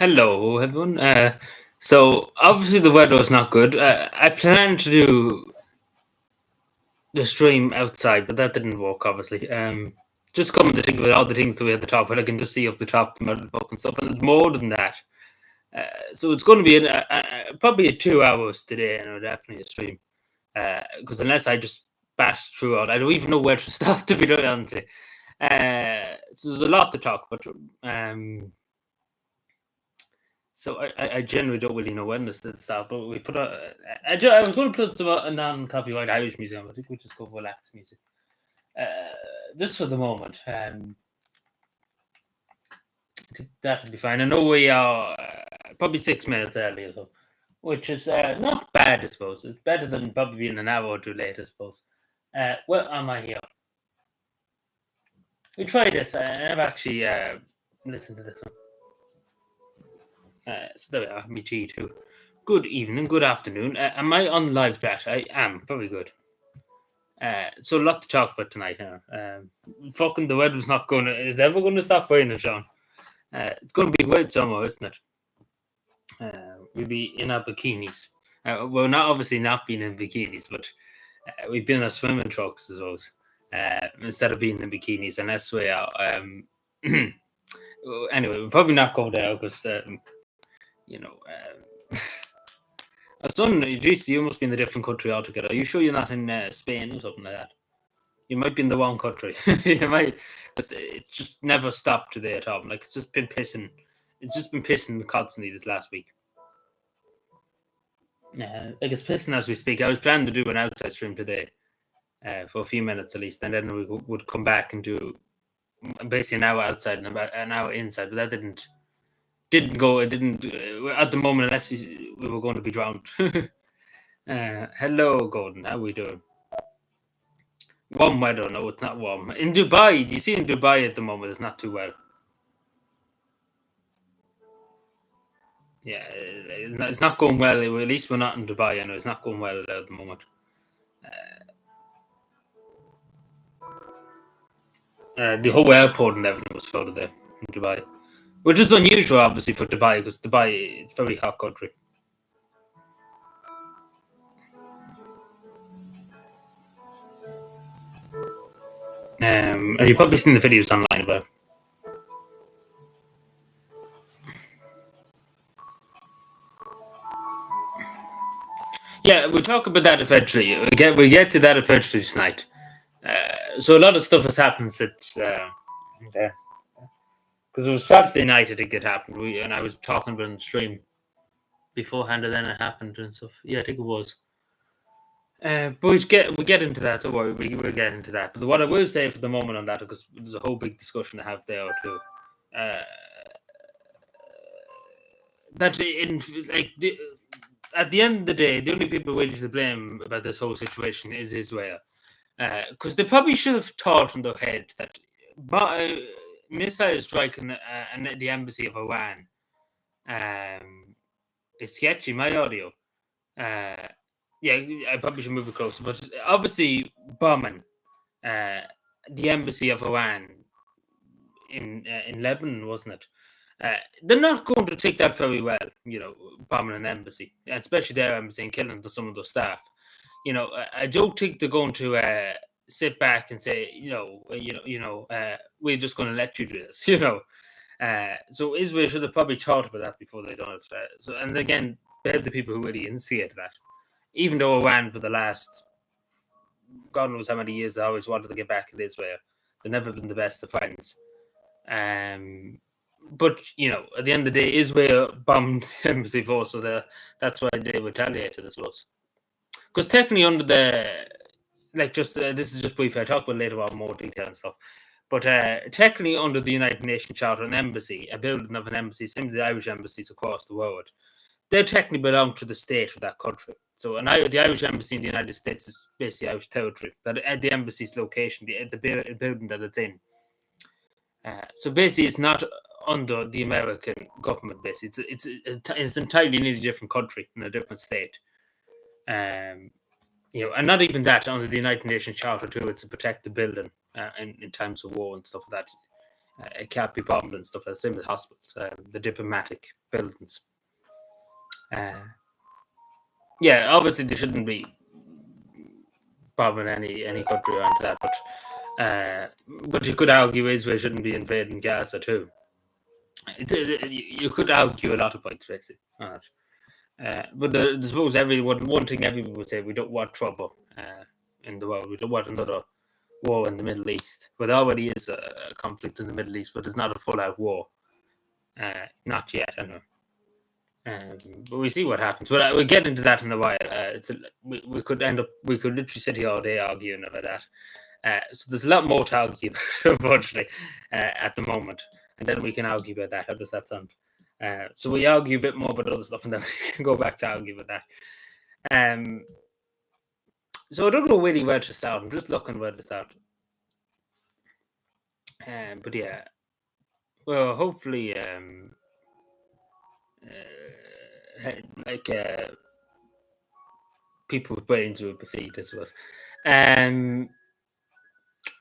Hello, everyone. So obviously the weather was not good. I planned to do the stream outside, but that didn't work. Obviously, just coming to think of it, all the things that we had the top, but I can just see up the top and all the fucking stuff, and it's more than that. So it's going to be probably a 2 hours today, and definitely a stream. Because unless I just bash through all, I don't even know where to start to be done on to. So there's a lot to talk about. So I generally don't really know when this did start, but we put I was going to put some a non-copyright Irish music on, but I think we just go relax music. Just for the moment. That would be fine. I know we are probably 6 minutes early, so, which is not bad, I suppose. It's better than probably being an hour or two late, I suppose. Where am I here? We tried this. I've actually listened to this one. So there we are, me tea too. Good evening, good afternoon. Am I on live chat? I am, very good. So a lot to talk about tonight. Fucking the weather's not going to, is ever going to stop raining, Sean? It's going to be great summer, isn't it? We'll be in our bikinis. Well, not obviously not being in bikinis, but we've been in our swimming trunks, I suppose, instead of being in bikinis, and that's where. Anyway, we'll probably not go there because you know. I was wondering, geez, you must be in a different country altogether. Are you sure you're not in Spain or something like that? You might be in the wrong country. You might. It's just never stopped today at all. Like it's just been pissing. It's just been pissing constantly this last week. Like it's pissing as we speak. I was planning to do an outside stream today, for a few minutes at least, and then we would come back and do basically an hour outside and about an hour inside. But that didn't go. It didn't at the moment unless we were going to be drowned. Hello, Gordon. How are we doing? Warm weather? No, it's not warm. In Dubai, do you see in Dubai at the moment? It's not too well. Yeah, it's not going well. At least we're not in Dubai. I know it's not going well at the moment. The whole airport and everything was flooded there in Dubai, which is unusual, obviously, for Dubai because Dubai it's a very hot country. And you've probably seen the videos online about it. Yeah, we'll talk about that eventually. We get to that eventually tonight. So a lot of stuff has happened since because it was Saturday night. I think it happened. And I was talking about it on the stream beforehand, and then it happened and stuff. Yeah, I think it was. But we get into that. Don't worry, we'll get into that. But what I will say for the moment on that, because there's a whole big discussion to have there too. That in like at the end of the day, the only people really to blame about this whole situation is Israel, because they probably should have thought in their head that missile strike in the embassy of Iran is sketchy. My audio. Yeah, I probably should move it closer, but obviously bombing the embassy of Iran in Lebanon, wasn't it? They're not going to take that very well, bombing an embassy, especially their embassy and killing some of the staff. I don't think they're going to sit back and say, we're just going to let you do this, So Israel should have probably thought about that before they done it. So, and again, they're the people who really instigated that. Even though Iran for the last God knows how many years they always wanted to get back in Israel, they've never been the best of friends. But at the end of the day, Israel bombed the embassy force, so that's why they retaliated, I suppose. Because technically, under the this is just brief. I talk about later on more detail and stuff. But technically, under the United Nations Charter, an embassy, a building of an embassy, same as the Irish embassies across the world, they technically belong to the state of that country. So the Irish embassy in the United States is basically Irish territory. But at the embassy's location, the building that it's in. So basically, it's not under the American government. Basically, it's entirely in a different country in a different state. And not even that under the United Nations Charter too. It's to protect the building in times of war and stuff like that. It can't be bombed and stuff. The same with hospitals, the diplomatic buildings. Yeah, obviously they shouldn't be bombing any country onto that, but you could argue Israel shouldn't be invading Gaza too. You could argue a lot of points, basically. But I suppose one thing everyone would say, we don't want trouble in the world. We don't want another war in the Middle East. But there already is a conflict in the Middle East, but it's not a full-out war. Not yet, anyway. But we see what happens. But we'll get into that in a while. We could literally sit here all day arguing about that. So there's a lot more to argue about, unfortunately, at the moment. And then we can argue about that. How does that sound? So we argue a bit more about other stuff, and then we can go back to argue about that. So I don't know really where to start. I'm just looking where to start. But yeah, well, hopefully, people's brains will proceed, I suppose.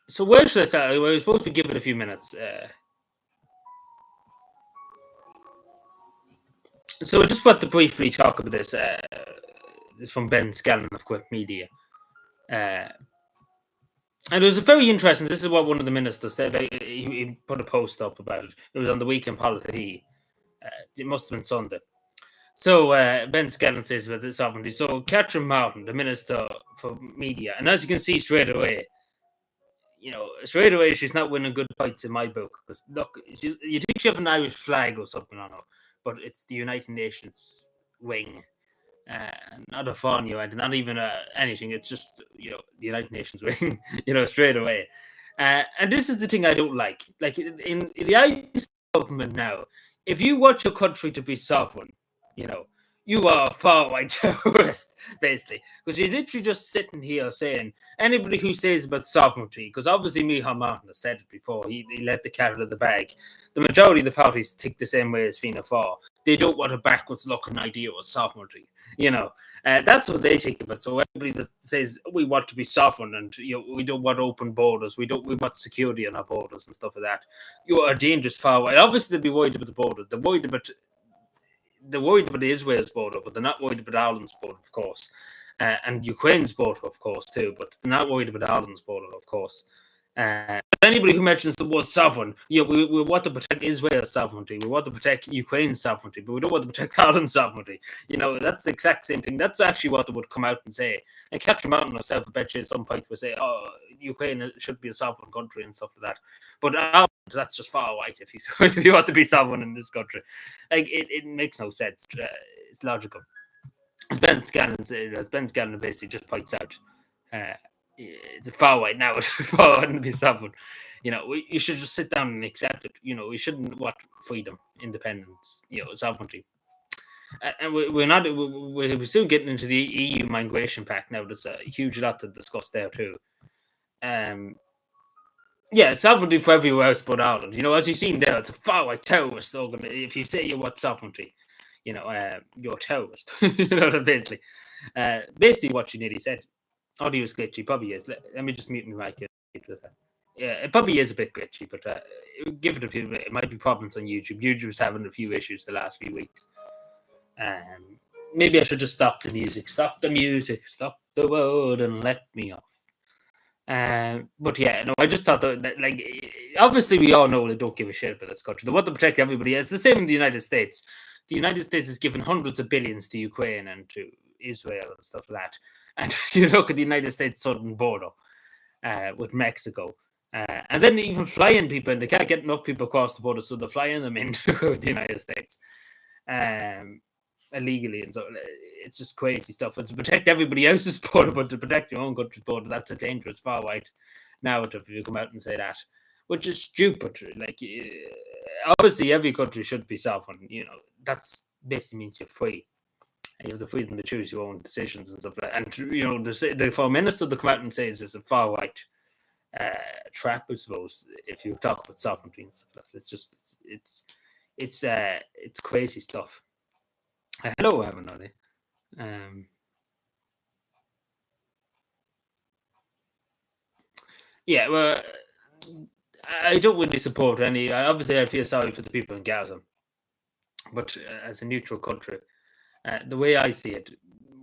So where should I start? I was supposed to give it a few minutes. So I just want to briefly talk about this. It's from Ben Scallon of Quip Media. And it was very interesting. This is what one of the ministers said. He put a post up about it. It was on the Weekend Politics. It must have been Sunday. So Ben Scallon says about the sovereignty. So Catherine Martin, the Minister for Media, and as you can see straight away, she's not winning good fights in my book. Because look, you think she have an Irish flag or something on her, but it's the United Nations wing. Not a foreign and not even anything. It's just the United Nations wing, straight away. And this is the thing I don't like. Like in the Irish government now, if you want your country to be sovereign, you are a far right terrorist, basically, because you're literally just sitting here saying anybody who says about sovereignty, because obviously Micheál Martin has said it before, he let the cat out of the bag. The majority of the parties think the same way as Fianna Fáil. They don't want a backwards-looking idea of sovereignty, that's what they think of it. So everybody that says we want to be sovereign and we don't want open borders, we want security on our borders and stuff like that. You are a dangerous far right. Obviously, they'll be worried about the borders. They're worried about Israel's border, but they're not worried about Ireland's border, of course, and Ukraine's border, of course, too. But they're not worried about Ireland's border, of course. Anybody who mentions the word sovereign, we want to protect Israel's sovereignty, we want to protect Ukraine's sovereignty, but we don't want to protect Ireland's sovereignty. That's the exact same thing. That's actually what they would come out and say. And Catherine Martin herself, I bet you at some point would say, "Oh, Ukraine should be a sovereign country" and stuff like that. But Ireland, that's just far right if you want to be sovereign in this country. Like it makes no sense. It's logical. As Ben Scallon basically just points out. It's a far right now. It's far right to be sovereign. You should just sit down and accept it. We shouldn't want freedom, independence, sovereignty. And we're not. We're still getting into the EU migration pact now. There's a huge lot to discuss there too. Yeah, sovereignty for everywhere else but Ireland. As you've seen there, it's a far right terrorist slogan. If you say you want sovereignty, you're a terrorist. Basically, what you nearly said. Audio is glitchy, probably is. Let me just mute my mic. Yeah, it probably is a bit glitchy, but give it a few minutes. It might be problems on YouTube. YouTube's having a few issues the last few weeks. Maybe I should just stop the music. Stop the music. Stop the world and let me off. But yeah, no, I just thought that like, obviously we all know they don't give a shit about this country. They want to protect everybody. It's the same in the United States. The United States has given hundreds of billions to Ukraine and to Israel and stuff like that. And you look at the United States southern border with Mexico. And then even flying people, and they can't get enough people across the border, so they're flying them into the United States illegally. And so it's just crazy stuff. And to protect everybody else's border, but to protect your own country's border, that's a dangerous far right narrative if you come out and say that, which is stupid. Like, obviously, every country should be sovereign. That's basically means you're free. You have the freedom to choose your own decisions and stuff like that. And the foreign minister to come out and say it's a far right trap, I suppose, if you talk about sovereignty and stuff like that. It's just it's crazy stuff. Hello, everybody. Yeah, well, I don't really support any. Obviously, I feel sorry for the people in Gaza, but as a neutral country, the way I see it,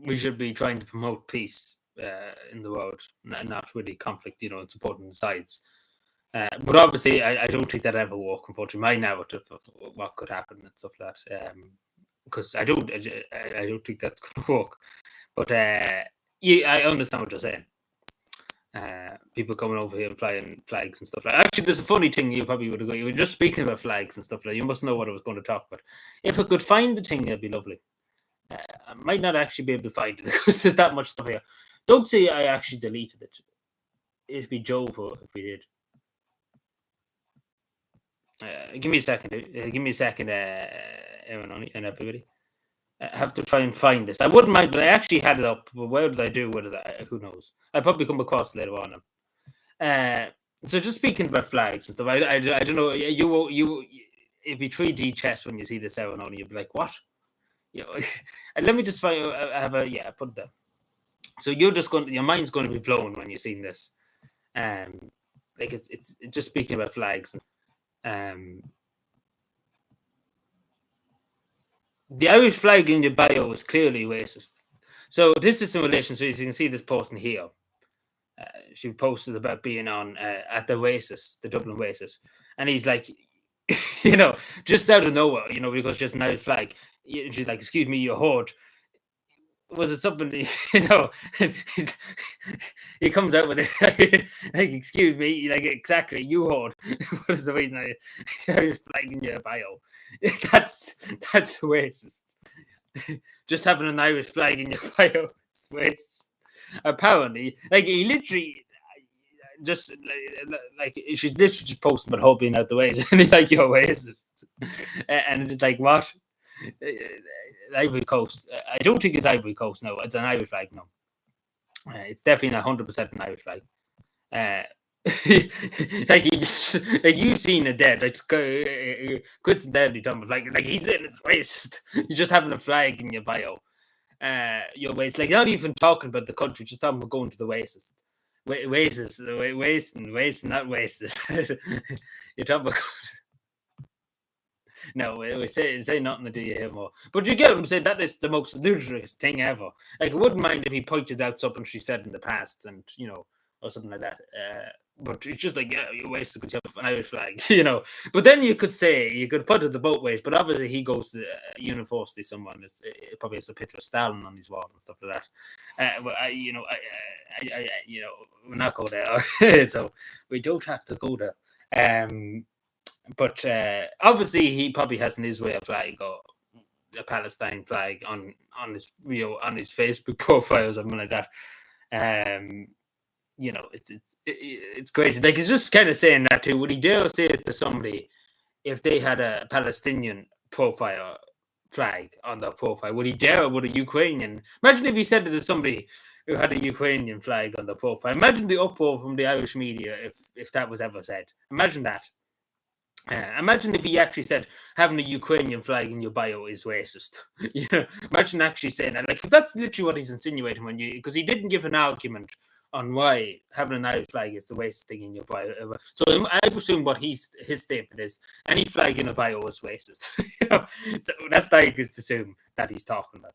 we should be trying to promote peace in the world, not really conflict, and supporting the sides. But obviously, I don't think that ever work. Unfortunately, my narrative of what could happen and stuff like that, because I don't think that's going to work. But yeah, I understand what you're saying. People coming over here and flying flags and stuff like that. Actually, there's a funny thing you probably would agree. You were just speaking about flags and stuff like that. You must know what I was going to talk about. If I could find the thing, it'd be lovely. I might not actually be able to find it because there's that much stuff here. Don't say I actually deleted it. It'd be Joe if we did. Give me a second. Give me a second, Aaron and everybody. I have to try and find this. I wouldn't mind, but I actually had it up. But where did I do? Who knows? I'll probably come across it later on. So just speaking about flags and stuff, I don't know. You it'd be 3D chess when you see the ceremony. You'd be like, what? And let me just find. Put it there. So you're just going. Your mind's going to be blown when you're seeing this. Like it's just speaking about flags. The Irish flag in your bio is clearly racist. So this is in relation. So you can see this person here. She posted about being on at the Dublin Races, and he's like, just out of nowhere, because just an Irish flag. She's like, "Excuse me, you whore." Was it something? He comes out with it like, "Excuse me, like exactly, you whore." What is the reason Irish flag in your bio? That's racist. Just having an Irish flag in your bio is racist. Apparently, like he literally just like she's literally just posting about hoping out the ways, and he's like, "You're racist," and it's like, what? Ivory Coast. I don't think it's Ivory Coast. No, it's an Irish flag. No, it's definitely not 100% an Irish flag. Like you've seen it dead. Like quits and deadly Thomas. Like he's in his waist. You're just having a flag in your bio. Your waist. Like not even talking about the country. Just talking about going to the waist. Waist, not waist. You're talking about. No, we say nothing until you hear more. But you get what I'm saying. That is the most ludicrous thing ever. Like, I wouldn't mind if he pointed out something she said in the past, and or something like that. But it's just like, yeah, you're wasted because you have an Irish flag, But then you could put it the both ways. But obviously, he goes to university. Someone it probably has a picture of Stalin on his wall and stuff like that. But we're not going there, so we don't have to go there. But obviously, he probably has an Israel flag or a Palestine flag on his on his Facebook profile or something like that. It's crazy. Like, he's just kind of saying that too. Would he dare say it to somebody if they had a Palestinian profile flag on their profile? Would he dare? Or would a Ukrainian? Imagine if he said it to somebody who had a Ukrainian flag on their profile. Imagine the uproar from the Irish media if that was ever said. Imagine that. Imagine if he actually said having a Ukrainian flag in your bio is racist. Imagine actually saying that. Like, that's literally what he's insinuating because he didn't give an argument on why having an Irish flag is the racist thing in your bio. So I presume what his statement is: any flag in a bio is racist. So that's how you could presume that he's talking about.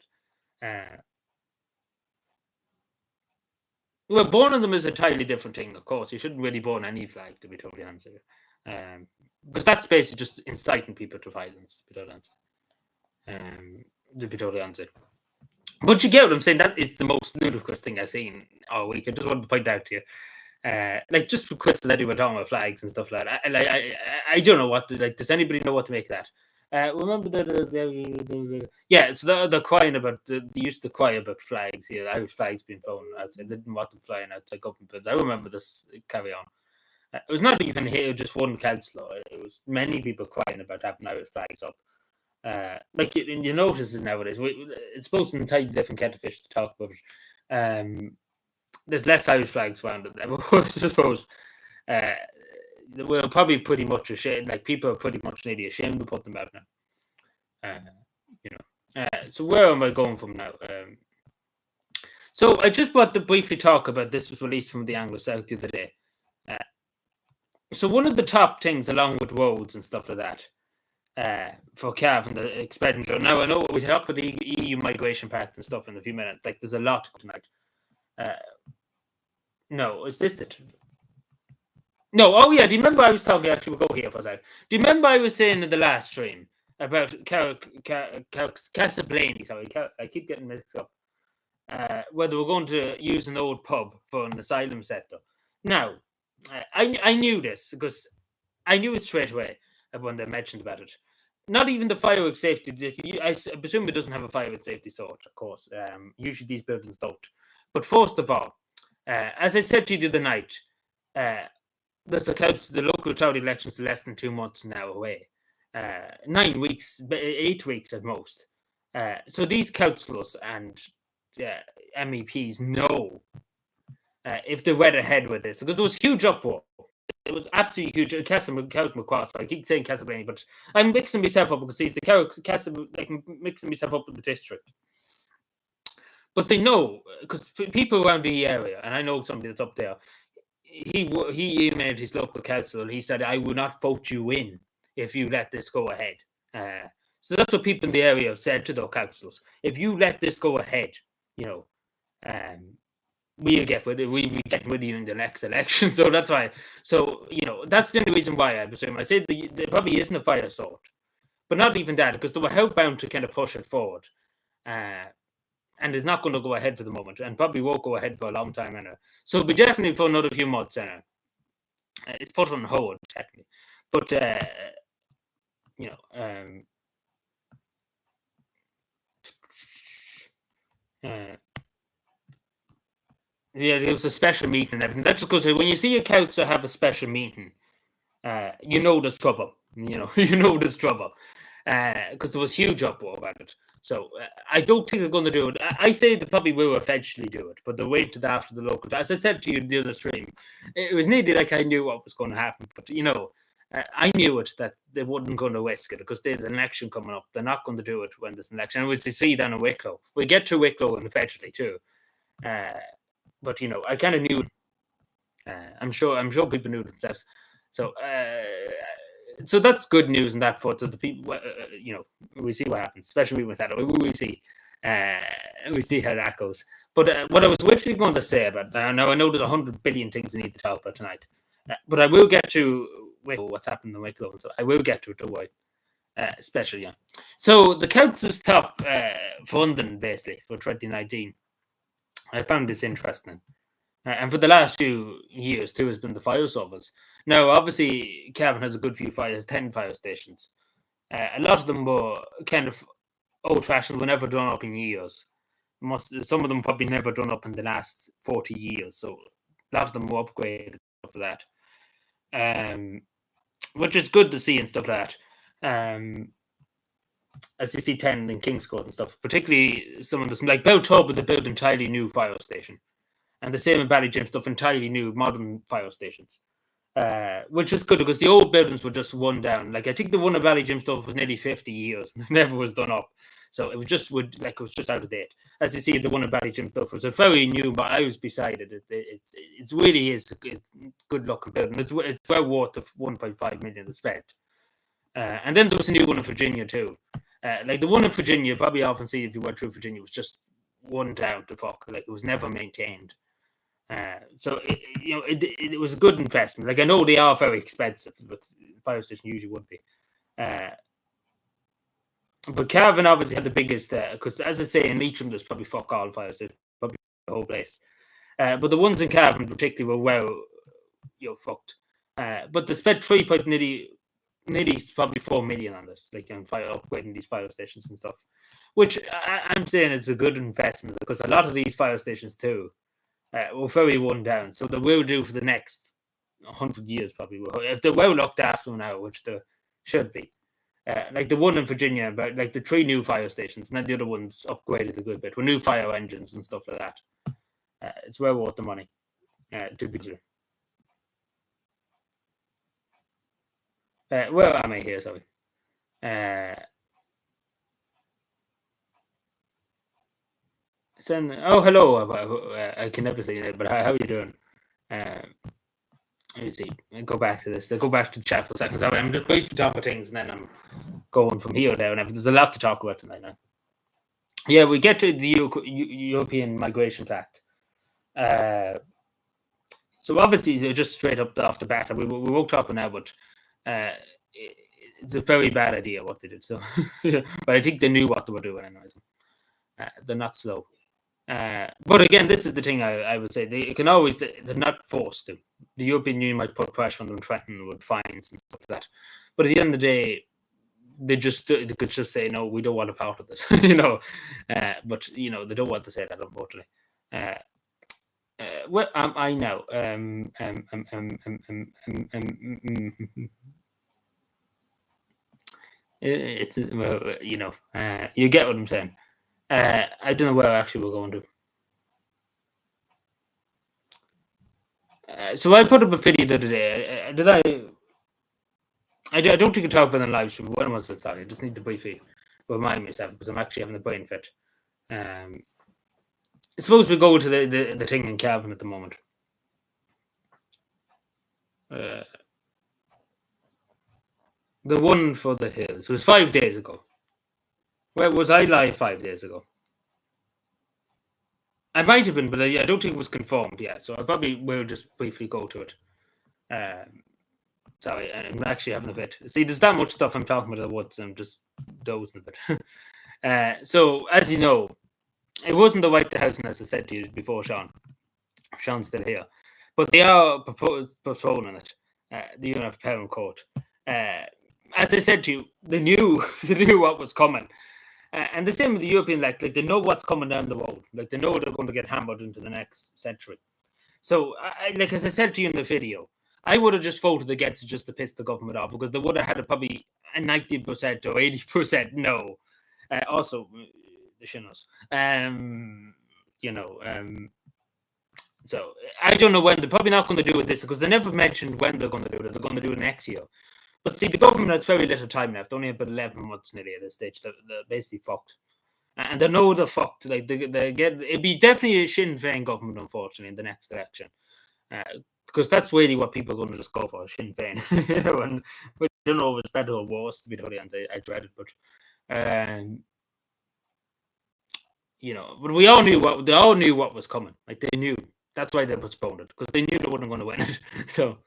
Well, burning them is a entirely different thing, of course. You shouldn't really burn any flag, to be totally honest. Because that's basically just inciting people to violence, to be totally honest. But you get what I'm saying. That is the most ludicrous thing I've seen all week. I just wanted to point out to you. Like, just for coincidentally, we're talking about flags and stuff like that. I don't know what. Does anybody know what to make of that? Remember so they're crying about. They used to cry about flags here. Irish flags being flown outside. They didn't want them flying outside government buildings. I remember this. Carry on. It was not even here, just one councillor. It was many people crying about having Irish flags up. Like you notice it nowadays. It's supposed to be an entirely different kettle of fish to talk about it. There's less Irish flags around it. I suppose we're probably pretty much ashamed. Like, people are pretty much nearly ashamed to put them out now. So where am I going from now? So I just want to briefly talk about this. Was released from the Anglo South the other day. So one of the top things, along with roads and stuff like that, for cavan the expenditure. Now I know we talked about the EU migration pact and stuff in a few minutes. Like there's a lot tonight. Uh, no, is this it? No, oh yeah. Do you remember I was talking? Actually, we'll go here for a second. Do you remember I was saying in the last stream about Casablanca? Sorry, I keep getting mixed up. Whether we're going to use an old pub for an asylum setup. Now, I knew this because I knew it straight away when they mentioned about it. Not even the fireworks safety. I presume it doesn't have a fireworks safety sort, of course. Usually these buildings don't. But first of all, as I said to you the other night, uh, the local town elections are less than 2 months now away. 9 weeks, 8 weeks at most. So these councillors and MEPs know if they went ahead with this, because there was huge uproar. It was absolutely huge. Castle I keep saying Castlevania, but I'm mixing myself up because he's the Castle, like mixing myself up with the district. But they know because people around the area, and I know somebody that's up there. He emailed his local council and he said, "I will not vote you in if you let this go ahead." So that's what people in the area have said to their councils. If you let this go ahead, you know, we'll get with it. We get with you in the next election. So that's why. So that's the only reason why I presume. I say there probably isn't a fire sort, but not even that because they were hellbound to kind of push it forward. And it's not going to go ahead for the moment, and probably won't go ahead for a long time anyway. So it'll be definitely for another few months anyway. It's put on hold technically, but yeah, there was a special meeting and everything. That's because when you see a council have a special meeting, you know there's trouble. You know there's trouble because there was huge uproar about it. So I don't think they're going to do it. I say they probably will eventually do it, but they'll wait till after the local. As I said to you the other stream, it was nearly like I knew what was going to happen, but I knew it that they weren't going to risk it because there's an election coming up. They're not going to do it when there's an election. And we see down in Wicklow. We get to Wicklow and eventually too. But I kind of knew. I'm sure people knew themselves. So that's good news, and that for the people. We see what happens, especially with that. We see. We see how that goes. But what I was literally going to say about now, I know there's 100 billion things I need to talk about tonight, but I will get to what's happened in Wicklow, so I will get to it. Don't worry. Especially, yeah. So the council's top funding basically for 2019. I found this interesting. And for the last few years too has been the fire service. Now, obviously, Cavan has a good few fires, 10 fire stations. A lot of them were kind of old-fashioned, were never done up in years. Some of them probably never done up in the last 40 years. So a lot of them were upgraded for that, which is good to see and stuff like that. As you see 10 in Kingscourt and stuff, particularly some of them, like Beltub, they built entirely new fire station. And the same in Ballygym stuff, entirely new modern fire stations, which is good because the old buildings were just run down. Like I think the one at Ballygym stuff was nearly 50 years, never was done up, so it was just out of date. As you see, the one at Ballygym stuff was a very new, but I was beside it. It really is a good looking building. It's well worth of 1.5 million to spend. And then there was a new one in Virginia too. Like the one in Virginia, you probably often see if you went through Virginia, was just run down to fuck. Like it was never maintained. So it was a good investment. Like I know they are very expensive, but fire station usually would be. But Cavan obviously had the biggest because, as I say, in Leitrim there's probably fuck all fire stations, probably the whole place. But the ones in Cavan particularly were well, fucked. But they spent nearly probably 4 million on this, like on fire upgrading these fire stations and stuff. Which I'm saying it's a good investment because a lot of these fire stations too. Were very run down, so they will do for the next 100 years probably. If they're well looked after now, which they should be. Like the one in Virginia, about like the 3 new fire stations, and then the other ones upgraded a good bit with new fire engines and stuff like that. It's well worth the money to be true. Where am I here? Sorry. Oh, hello. I can never say that, but how are you doing? let me see. Go back to this. Go back to the chat for a second. Sorry, I'm just briefly talking about things, and then I'm going from here down. There's a lot to talk about tonight now. Yeah, we get to the European Migration Pact. So obviously, just straight up off the bat, we won't talk about now, but it's a very bad idea what they did. So, but I think they knew what they were doing, anyways. They're not slow. But again, this is the thing I would say. They can always, they're not forced to. The European Union might put pressure on them, threaten them with fines and stuff like that. But at the end of the day, they could just say, no, we don't want a part of this, but, they don't want to say that, unfortunately. What am I now? It's, you get what I'm saying. I don't know where actually we're going to. So I put up a video the other day. Did I? I don't think I talked about it in live stream. When was it? Sorry, I just need to briefly remind myself because I'm actually having a brain fit. Suppose we go to the thing in Cavan at the moment. The one for the hills. It was 5 days ago. Where was I live 5 days ago? I might have been, but I don't think it was confirmed yet. So I probably will just briefly go to it. Sorry, I'm actually having a bit. See, there's that much stuff I'm talking about at once. I'm just dozing a bit. So, as you know, it wasn't the White House, as I said to you before, Sean. Sean's still here. But they are postponing it. The UNF Parent Court. As I said to you, they knew what was coming. And the same with the European, like they know what's coming down the road. Like they know they're going to get hammered into the next century. So, as I said to you in the video, I would have just voted against it just to piss the government off because they would have had probably a 90% or 80% no. Also, the Shinners. So I don't know when. They're probably not going to do it this because they never mentioned when they're going to do it. They're going to do it next year. But see, the government has very little time left. Only about 11 months nearly at this stage. They're basically fucked. And they know they're fucked. Like it'd be definitely a Sinn Féin government, unfortunately, in the next election. Because that's really what people are going to just go for, Sinn Féin. And we don't know if it's better or worse, to be totally honest. I dread it, but but they all knew what was coming. Like they knew. That's why they postponed it because they knew they weren't going to win it. So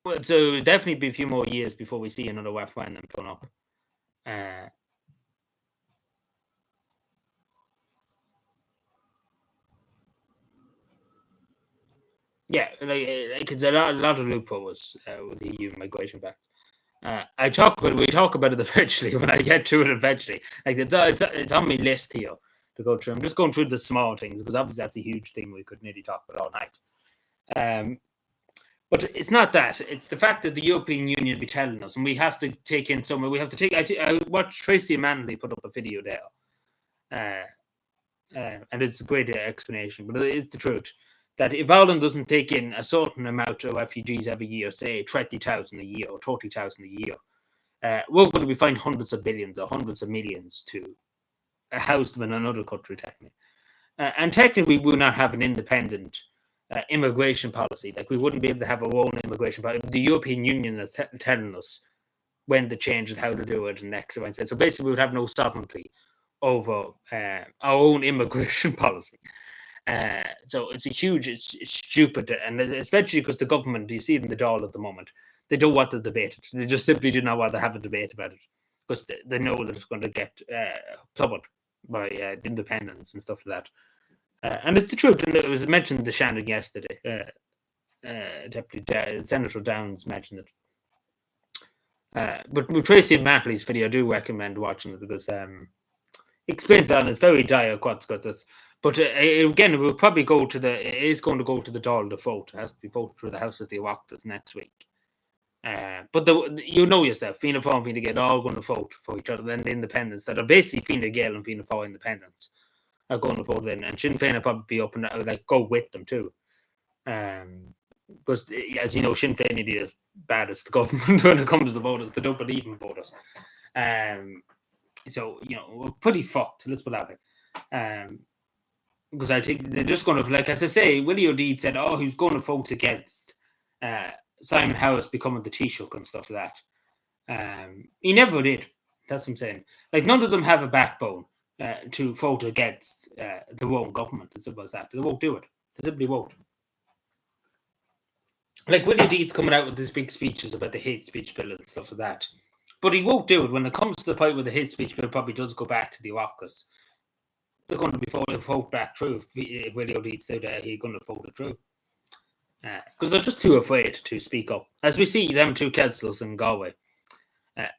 definitely be a few more years before we see another referendum turn up. Yeah, like it's a lot of loopholes with the EU Migration Pact. We talk about it eventually when I get to it eventually. Like it's on my list here to go through. I'm just going through the small things because obviously that's a huge thing we could nearly talk about all night. But it's not that. It's the fact that the European Union be telling us, and we have to take in somewhere. We have to take. I watched Tracy Manley put up a video there, and it's a great explanation, but it is the truth that if Ireland doesn't take in a certain amount of refugees every year, say 20,000 a year or 30,000 a year, we're going to be fined hundreds of billions or hundreds of millions to house them in another country, technically. And technically, we will not have an independent immigration policy. Like we wouldn't be able to have our own immigration policy. The European Union is telling us when to change it, how to do it, and X, Y, and Z. So basically, we would have no sovereignty over our own immigration policy. So it's it's stupid, and especially because the government, you see it in the Dáil at the moment, they don't want to debate it. They just simply do not want to have a debate about it because they know that it's going to get plummeted by the independence and stuff like that. And it's the truth, and it was mentioned in the Shannon yesterday. Deputy Senator Downs mentioned it. But with Tracy Mantley's video, I do recommend watching it because it explains that, and it's very dire consequences. But again, it will probably go to it is going to go to the Dáil to vote. It has to be voted through the House of the Oireachtas next week. But you know yourself, Fianna Fáil and Fine Gael are all going to vote for each other. Then the independents that are basically Fine Gael and Fianna Fáil independents are going to vote in, and Sinn Féin will probably be up and go with them too. Because as you know, Sinn Féin is as bad as the government when it comes to voters. They don't believe in voters. So we're pretty fucked. Let's put it that way. because I think they're just going to, like, as I say, Willie O'Deed said, he was going to vote against Simon Harris becoming the Taoiseach and stuff like that. He never did. That's what I'm saying. Like, none of them have a backbone to vote against their own government and stuff like that. They won't do it. They simply won't. Like, Willie O'Deed's coming out with these big speeches about the hate speech bill and stuff like that. But he won't do it. When it comes to the point where the hate speech bill probably does go back to the Oireachtas, they're going to be vote back through. If Willie O'Deed's still there, he's going to vote it through. Because they're just too afraid to speak up. As we see, them two councillors in Galway,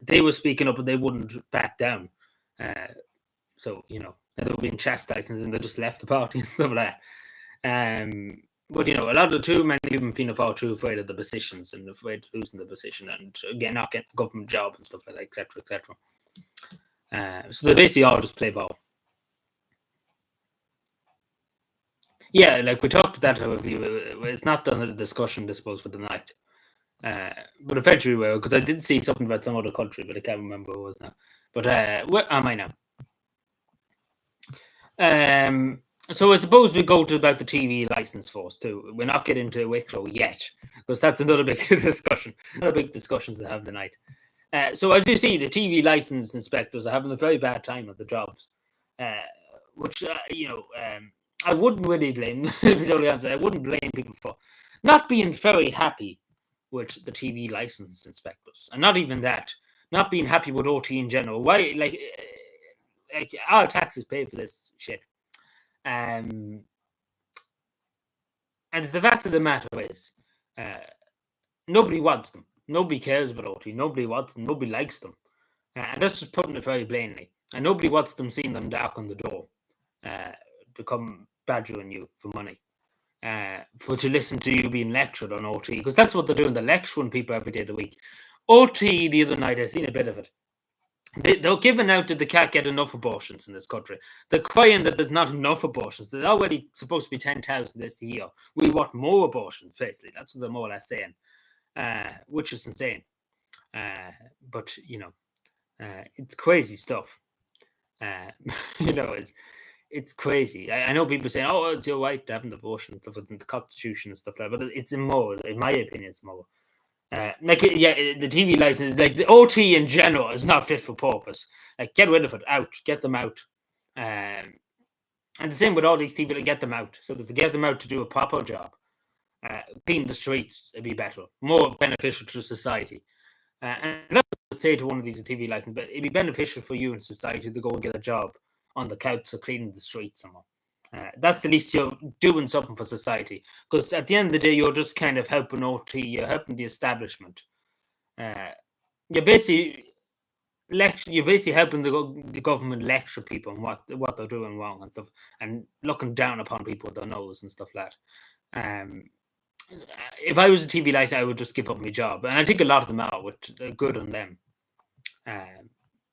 they were speaking up and they wouldn't back down. So, they were being chastised and they just left the party and stuff like that. But, a lot of too many of them feeling far too afraid of the positions and afraid of losing the position and again not getting a government job and stuff like that, etc., etc. So they basically all just play ball. Yeah, like we talked about that, however, it's not done a discussion, I suppose, for the night. But eventually we will, because I did see something about some other country, but I can't remember what it was now. But where am I now? So I suppose we go to about the TV license force too. We're not getting into Wicklow yet, because that's another big discussion. Another big discussions to have tonight. So as you see, the TV license inspectors are having a very bad time at the jobs, which I wouldn't really blame. If you don't answer, I wouldn't blame people for not being very happy with the TV license inspectors, and not even that, not being happy with OT in general. Why, like our taxes pay for this shit. And the fact of the matter is, nobody wants them. Nobody cares about OT. Nobody wants them. Nobody likes them. And that's just putting it very plainly. And nobody wants them seeing them dark on the door to come badgering you for money. To listen to you being lectured on OT. Because that's what they're doing. They're lecturing people every day of the week. OT the other night, I seen a bit of it. They're giving out that they can't get enough abortions in this country. They're crying that there's not enough abortions. There's already supposed to be 10,000 this year. We want more abortions, basically. That's what they're more or less saying, which is insane. But, it's crazy stuff. It's crazy. I know people saying, it's your right to have an abortion and stuff within the Constitution and stuff like that, but it's immoral. In my opinion, it's immoral. The TV license, like the OT in general, is not fit for purpose. Like, get rid of it, get them out. And the same with all these TV, get them out. So if they get them out to do a proper job, clean the streets, it'd be better, more beneficial to society. And that's what I would say to one of these TV licenses, but it'd be beneficial for you in society to go and get a job on the council cleaning the streets somewhere. That's at least you're doing something for society, because at the end of the day, you're just kind of helping OT, you're helping the establishment. You're basically helping the government lecture people on what they're doing wrong and stuff, and looking down upon people with their nose and stuff like that. If I was a TV license, I would just give up my job, and I think a lot of them are, which are good on them,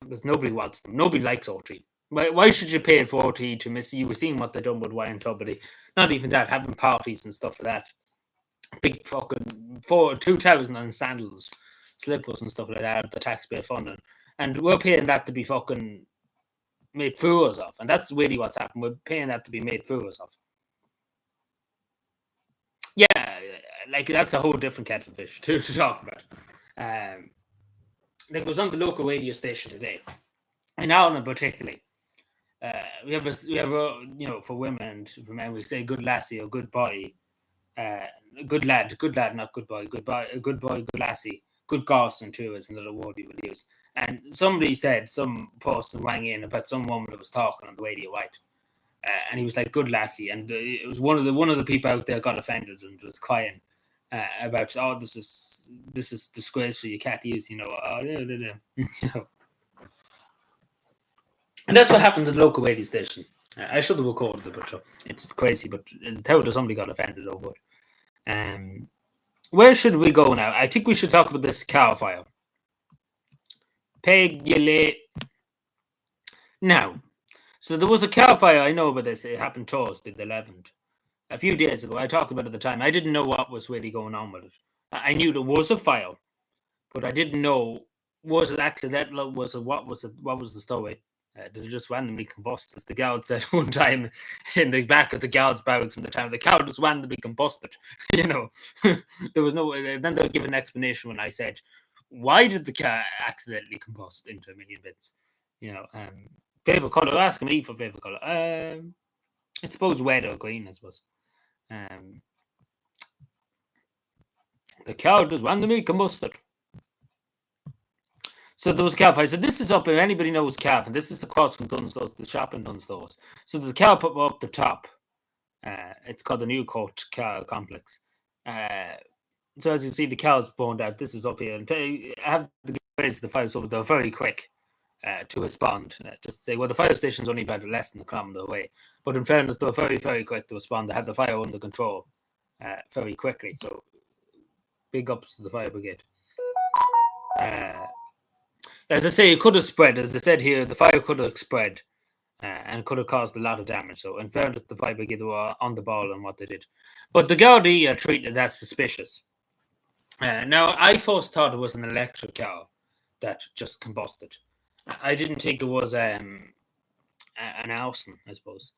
because nobody wants them. Nobody likes OT. Why should you pay for OT to miss? You were seeing what they've done with Ryan Tubridy. Not even that, having parties and stuff like that. Big fucking 2,000 on sandals, slippers and stuff like that, the taxpayer funding. And we're paying that to be fucking made fools of. And that's really what's happened. We're paying that to be made fools of. Yeah, like that's a whole different kettle of fish to talk about. It was on the local radio station today. In Ireland particularly. We have a for women and for men, we say good lassie or good boy, good lad, not good boy, good boy, good lassie, good garson too is another word we would use. And somebody said, some person rang in about some woman that was talking on the radio, right? And he was like, good lassie, and it was one of the people out there got offended and was crying about, this is disgraceful, you can't use, And that's what happened at the local radio station. I should have recorded it, but it's crazy. But somebody got offended over it. Where should we go now? I think we should talk about this car fire. Peggy. Now, so there was a car fire. I know about this. It happened Thursday, the 11th. A few days ago. I talked about it at the time. I didn't know what was really going on with it. I knew there was a fire, but I didn't know, was it accidental? What was the story? Does it just randomly combust? As the guard said one time in the back of the guards' barracks in the town, the cow just randomly combusted. There was no. Then they'll give an explanation when I said, "Why did the cow accidentally combust into a million bits?" Favorite color. Ask me for favorite color. I suppose red or green. I suppose. The cow just randomly combusted. So there was Cav. So this is up, if anybody knows Cav, and this is across from Dunstores, the shop in Dunstores. So there's a Cav up the top. It's called the New Court Complex. So as you see, the cows burned out. This is up here. And I have to raise the fire over. They're very quick to respond. Just to say, well, the fire station's only about less than a kilometre away. But in fairness, they're very, very quick to respond. They had the fire under control very quickly. So big ups to the fire brigade. As I say, it could have spread. As I said here, the fire could have spread and could have caused a lot of damage. So, in fairness, the fire brigade were on the ball on what they did. But the Gardaí treated that suspicious. Now, I first thought it was an electric cow that just combusted. I didn't think it was an arson, I suppose.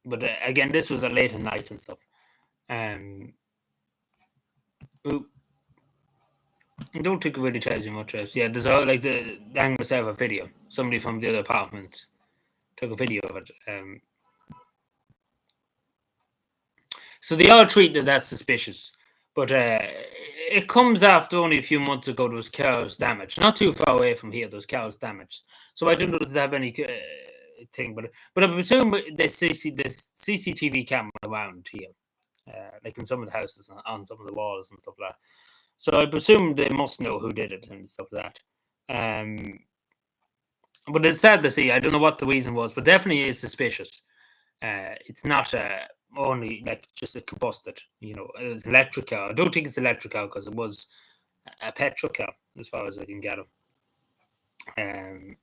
But again, this was a late at night and stuff. I don't think it really tells you much else. Yeah, there's all like the Angus server video. Somebody from the other apartments took a video of it. So they all treated that suspicious. But it comes after only a few months ago there was cows damaged. Not too far away from here, there was cows damaged. So I don't know if they have any thing, but I presume the CCTV camera around here, like in some of the houses, on some of the walls and stuff like that. So I presume they must know who did it and stuff like that. But it's sad to see. I don't know what the reason was, but definitely is suspicious. It's not only like just a combusted. It's electric car. I don't think it's electric car because it was a petrol car, as far as I can get it.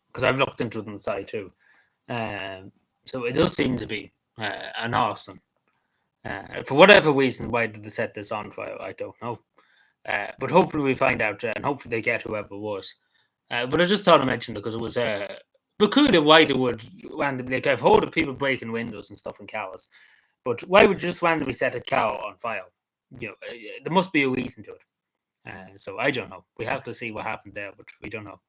Because I've looked into it on the side too. So it does seem to be an arson. For whatever reason, why did they set this on fire? I don't know. But hopefully we find out, and hopefully they get whoever it was. But I just thought I mentioned it because it was peculiar why they would randomly. Like I've heard of people breaking windows and stuff in cows, but why would you just randomly set a cow on fire? There must be a reason to it. So I don't know. We have to see what happened there, but we don't know.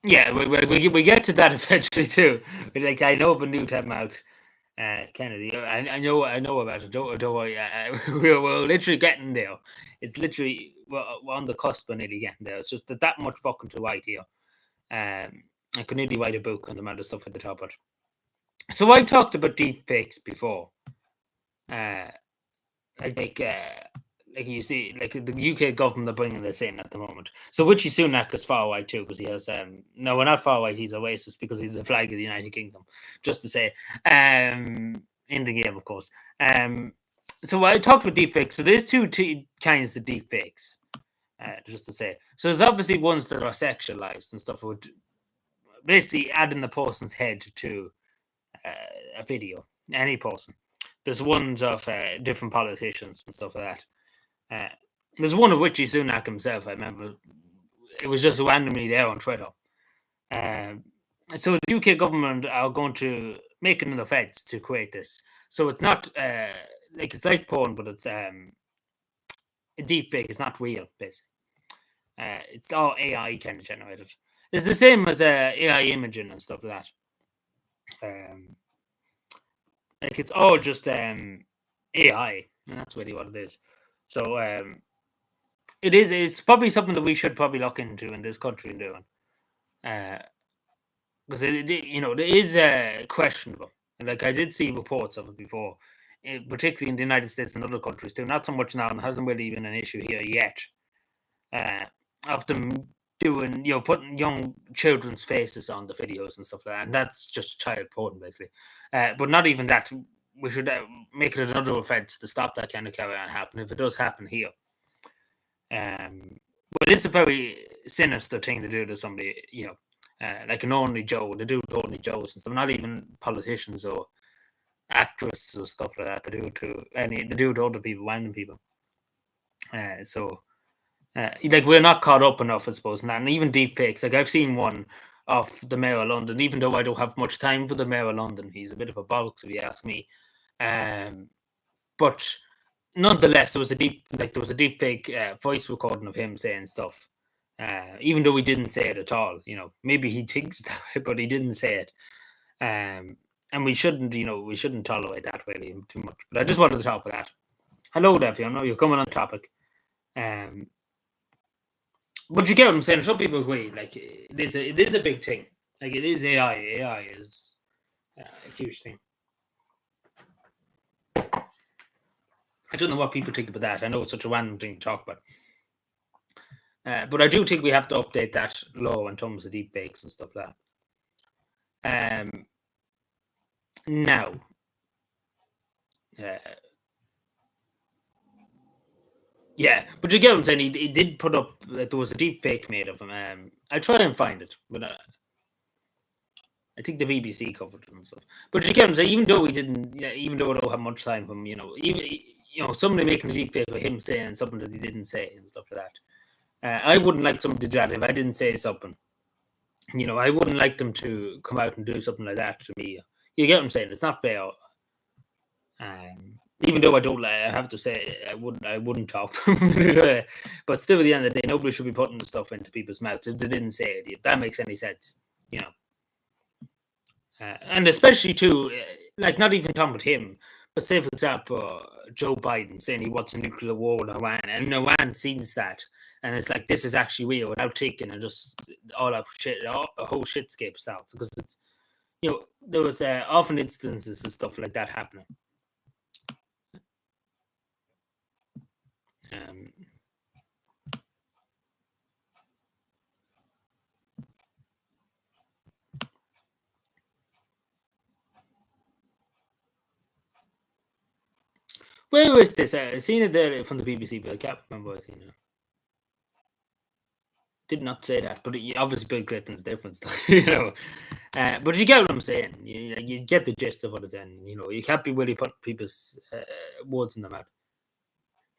Yeah, we get to that eventually too. Like I know of a new time out. Kennedy, I know about it. Don't worry. We're literally getting there. It's literally we're on the cusp of nearly getting there. It's just that much fucking to write here. I could nearly write a book on the amount of stuff at the top of it. So I talked about deep fakes before. Like you see, like the UK government are bringing this in at the moment. So Richie Sunak is far right too because he has no, we're not far right. He's a racist because he's a flag of the United Kingdom. Just to say, in the game, of course. So I talked about deepfakes. So there's two kinds of deepfakes. Just to say, so there's obviously ones that are sexualized and stuff. Would basically adding the person's head to a video. Any person. There's ones of different politicians and stuff like that. There's one of Richie Sunak himself. I remember it was just randomly there on Twitter. So the UK government are going to make another feds to create this. So it's not like it's like porn, but it's a deep fake. It's not real, basically. It's all AI kind of generated. It's the same as AI imaging and stuff like that. Like it's all just AI, and that's really what it is. So it's probably something that we should probably look into in this country and doing, because it is questionable. Like I did see reports of it before, particularly in the United States and other countries too. Not so much now, and it hasn't really been an issue here yet. Of them doing, putting young children's faces on the videos and stuff like that, and that's just child porn basically. But not even that. We should make it another offence to stop that kind of carry on happening if it does happen here. But it's a very sinister thing to do to somebody, like an Only Joe. They do Only Joes and stuff. Not even politicians or actresses or stuff like that. They do to other people, random people. Like we're not caught up enough, I suppose, and even deep fakes. Like I've seen one of the Mayor of London, even though I don't have much time for the Mayor of London. He's a bit of a bollocks, if you ask me. But nonetheless, there was a deep fake voice recording of him saying stuff, even though he didn't say it at all. Maybe he thinks that way, but he didn't say it. And we shouldn't tolerate that really too much. But I just wanted to talk about that. Hello there, Fiona. You're coming on topic. But you get what I'm saying. Some people agree. Like it is a big thing. Like it is AI. AI is a huge thing. I don't know what people think about that. I know it's such a random thing to talk about. But I do think we have to update that law in terms of deep fakes and stuff like that. Now, yeah, but you get what I'm saying. He did put up that there was a deep fake made of him. I'll try and find it, but I think the BBC covered it and stuff. But you get what I'm saying. Even though we didn't, even though I don't have much time from even somebody making a deep fake of him saying something that he didn't say and stuff like that. I wouldn't like somebody to do that if I didn't say something. I wouldn't like them to come out and do something like that to me. You get what I'm saying? It's not fair. Even though I have to say, I wouldn't talk to them. But still, at the end of the day, nobody should be putting stuff into people's mouths if they didn't say it. If that makes any sense, and especially too, like not even talking about him, but say for example, Joe Biden saying he wants a nuclear war with Iran, and Iran sees that, and it's like this is actually real without taking and just all that shit, a whole shitscape starts because it's there was often instances of stuff like that happening. Where is this? I seen it there from the BBC, but I can't remember what I seen it. Did not say that, but obviously Bill Clinton's different, but you get what I'm saying. You get the gist of what it's saying. You can't be really putting people's words in their mouth.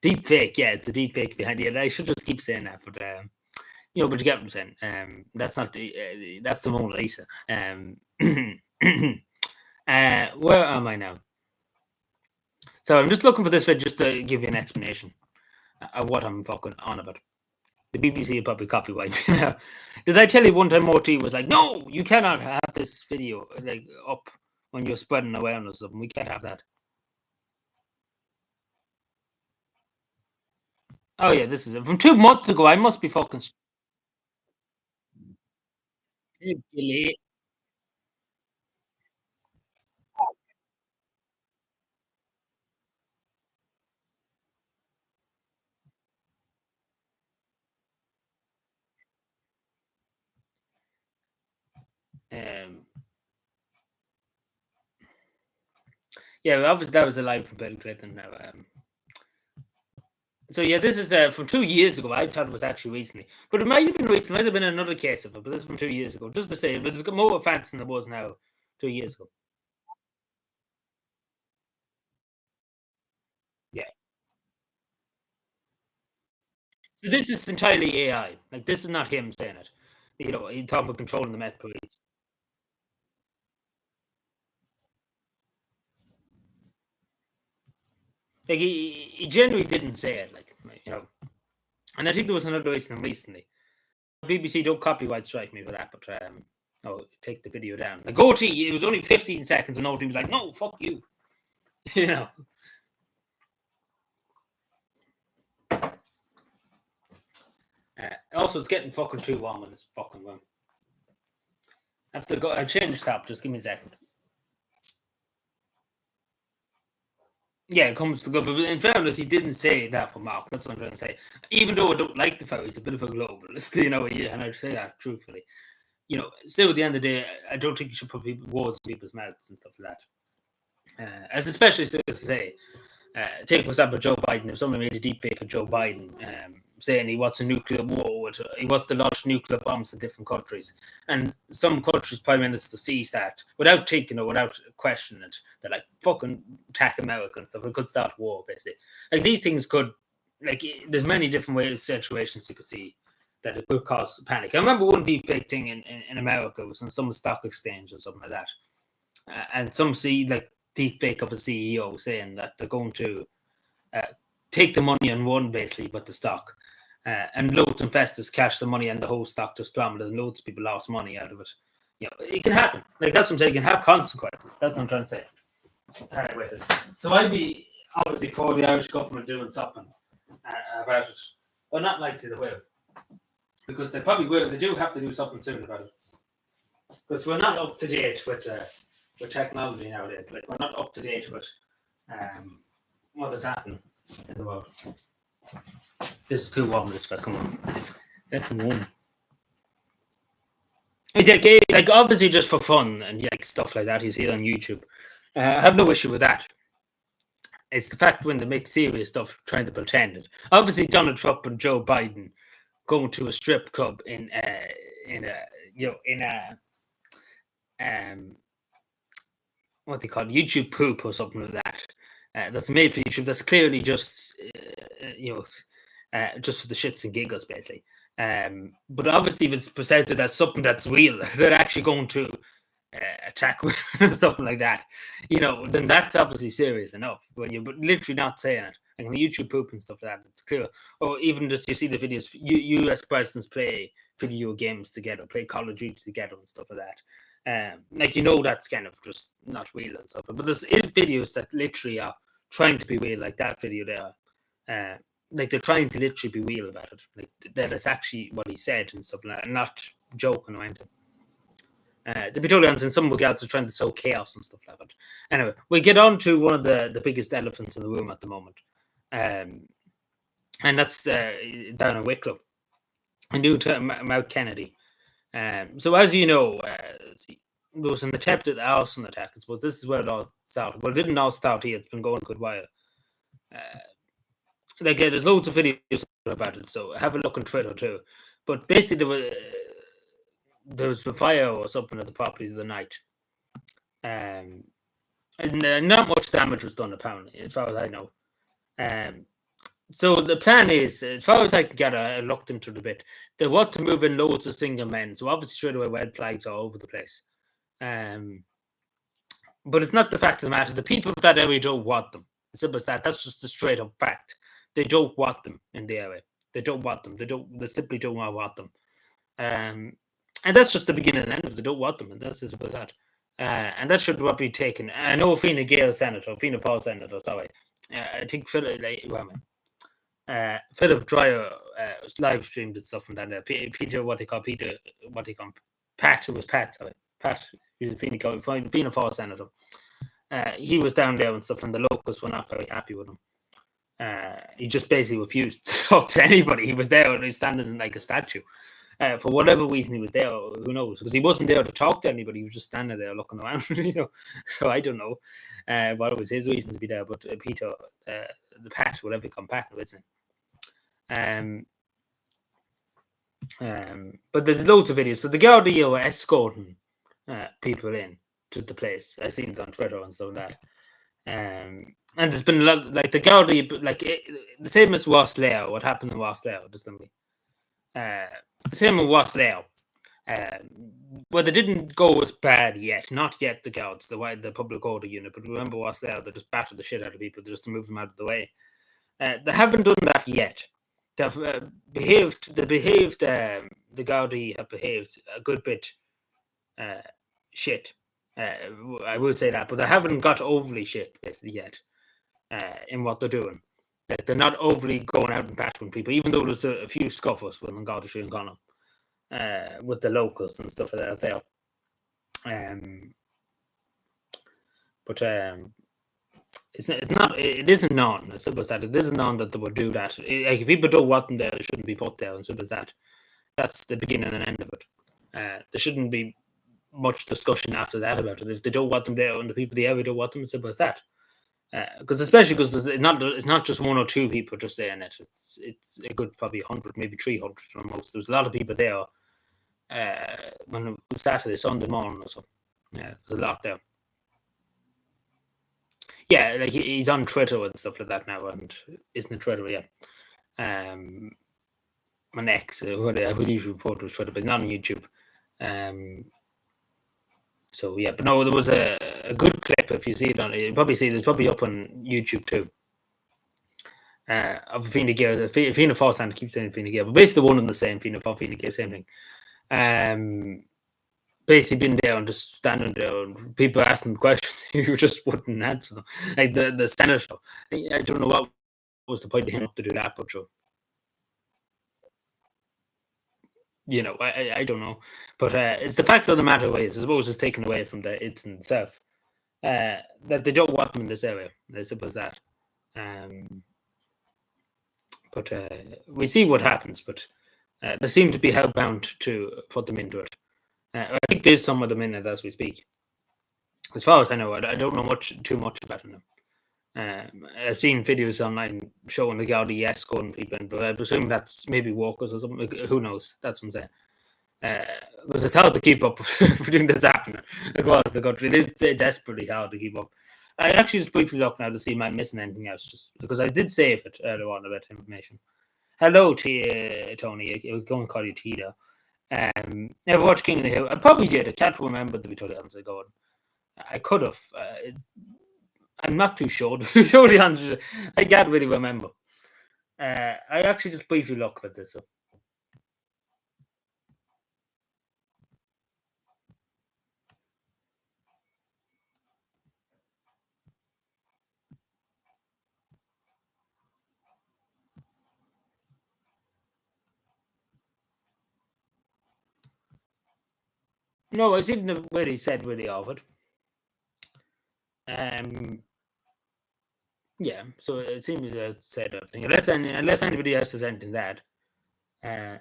Deep fake, yeah, it's a deep fake behind it. I should just keep saying that, but but you get what I'm saying. That's not that's the Mona Lisa. Where am I now? So I'm just looking for this video just to give you an explanation of what I'm fucking on about. The BBC will probably copyright me now. Did I tell you one time OT was like, no, you cannot have this video like up when you're spreading awareness of them. We can't have that. Oh yeah, this is it. From 2 months ago. I must be fucking yeah, obviously that was a live from Bill Clinton now. So yeah, this is from 2 years ago. I thought it was actually recently, but it might have been recent. It might have been another case of it, but this is from 2 years ago. Just to say, but it's got more offense than there was now 2 years ago. Yeah. So this is entirely AI. Like this is not him saying it. He talking about controlling the Met Police. Like he genuinely didn't say it. Like and I think there was another incident recently. BBC don't copyright strike me for that, but take the video down. Like OT, it was only 15 seconds, and OT was like, "No, fuck you," Also, it's getting fucking too warm in this fucking room. I have to go. I'll change tab. Just give me a second. Yeah, it comes to good, but in fairness, he didn't say that for Mark. That's what I'm trying to say. Even though I don't like the fact he's a bit of a globalist, and I say that truthfully. Still at the end of the day, I don't think you should put words in people's mouths and stuff like that. As especially to say, take for example Joe Biden. If someone made a deep fake of Joe Biden saying he wants a nuclear war, he wants to launch nuclear bombs in different countries, and some countries' prime minister sees that without taking or without questioning it, they're like fucking attack America and stuff. It could start war basically. Like these things could like there's many different ways situations you could see that it could cause panic. I remember one deep fake thing in America was on some stock exchange or something like that, and some see like deep fake of a CEO saying that they're going to take the money and run basically with the stock. And loads of investors cashed the money and the whole stock just plummeted and loads of people lost money out of it. It can happen. Like that's what I'm saying. It can have consequences. That's what I'm trying to say. With it. So I'd be obviously for the Irish government doing something about it. But not likely they will. Because they probably will. They do have to do something soon about it. Because we're not up to date with technology nowadays. Like we're not up to date with what is happening in the world. This is too warm, this for come on. Come on. Like obviously just for fun and like stuff like that you see it on YouTube. I have no issue with that. It's the fact when they make serious stuff trying to pretend it. Obviously Donald Trump and Joe Biden going to a strip club in a what they call it, YouTube poop or something like that. That's made for YouTube. That's clearly just just for the shits and giggles, basically. But obviously, if it's presented as something that's real, they're actually going to attack women or something like that, then that's obviously serious enough. When you're literally not saying it, like on YouTube poop and stuff like that, it's clear. Or even just you see the videos, US presidents play video games together, play Call of Duty together and stuff like that. That's kind of just not real and stuff. But there's videos that literally are trying to be real, like that video there. Like they're trying to literally be real about it. Like that is actually what he said and stuff like that, and not joking or anything. To be totally honest, in some regards, they're trying to sow chaos and stuff like that. Anyway, we get on to one of the biggest elephants in the room at the moment. And that's down in Wicklow, new to Mount Kennedy. So as you know, there was an attempted arson attack. I suppose this is where it all started. Well, it didn't all start here. It's been going a good while. There's loads of videos about it, so have a look on Twitter too. But basically, there was a fire or something at the property the night. And not much damage was done, apparently, as far as I know. So the plan is, as far as I can get, I looked into it a bit. They want to move in loads of single men, so obviously straight away red flags all over the place. But it's not the fact of the matter. The people of that area don't want them. As simple as that. That's just a straight up fact. They don't want them in the area. They don't want them. They simply don't want them. And that's just the beginning and end of it. They don't want them, and that's as simple as that. And that should not be taken. I know Fianna Fáil senator, sorry. I think Philip Dreyer live streamed and stuff from that. Pat, it was Pat, sorry. Pat, he's a Fianna Fáil senator. He was down there and stuff, and the locals were not very happy with him. He just basically refused to talk to anybody. He was there and he's standing like a statue. For whatever reason he was there, who knows? Because he wasn't there to talk to anybody. He was just standing there looking around, So I don't know what was his reason to be there. But Peter, the Pat, whatever you call him, Pat, isn't it? But there's loads of videos. So the Gardaí were escorting people in to the place. I seen it on Twitter and stuff like that. And there's been a lot, like the Gardaí, the same as Rosslare. What happened in Rosslare? The same with Rosslare. Well, they didn't go as bad yet. Not yet, the guards, the public order unit. But remember Rosslare, they just battered the shit out of people just to move them out of the way. They haven't done that yet. They've the Gardaí have behaved a good bit shit. I will say that, but they haven't got overly shit basically yet in what they're doing. They're not overly going out and battering people, even though there's a few scuffles with Gardaí and Ghana with the locals and stuff like that there. It isn't known. As simple as that. It isn't known that they would do that. Like if people don't want them there, they shouldn't be put there. And simple as that. That's the beginning and end of it. There shouldn't be much discussion after that about it. If they don't want them there and the people of the area don't want them, it's simple as that. Because it's not just one or two people just saying it. It's a good probably 100, maybe 300 or most. There's a lot of people there when it was Saturday, Sunday morning or so. Yeah, there's a lot there. Yeah, like he's on Twitter and stuff like that now, and isn't it Twitter? Yeah. on X, what I would usually report was Twitter, but not on YouTube. So yeah, but no, there was a good clip. If you see it on, you probably see it's probably up on YouTube too. Of Fine Gael, Fianna Fáil, and keep saying Fine Gael, but basically one and the same. Fianna Fáil, Fine Gael, same thing. Basically been there and just standing there, and people asking questions, you just wouldn't answer them. Like the senator, I don't know what was the point of him to do that, but sure. You know, I don't know, but it's the fact of the matter is, I suppose, it's taken away from the incident itself. That they don't want them in this area. I suppose that. But we see what happens. But they seem to be hellbound to put them into it. I think there's some of them in it as we speak. As far as I know, I don't know too much about them. I've seen videos online showing the Gaudi escorting people in, but I presume that's maybe walkers or something. Who knows? That's what I'm saying. Because it's hard to keep up between this happening across the country. It is desperately hard to keep up. I actually just briefly look now to see am I missing anything else, just because I did save it earlier on about information. Hello, Tony. I was going to call you Tita. Ever watched King of the Hill? I probably did. I can't remember, to be totally honest. I could have. I'm not too sure, to be totally honest. I can't really remember. I actually just briefly looked at this. So. No, I didn't really said really of it. Yeah, so it seems to said everything. Unless anybody else has anything that. Yeah,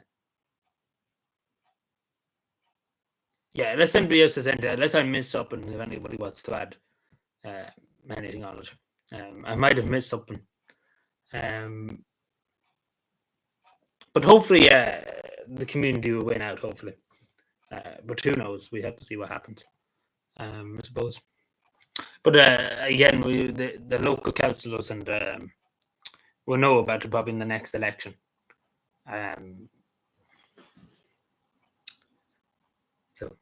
unless anybody else has anything, unless I miss something, if anybody wants to add anything on it. I might have missed something. But hopefully, the community will win out, hopefully. But who knows? We have to see what happens, I suppose. But again, the local councillors and will know about it probably in the next election. So,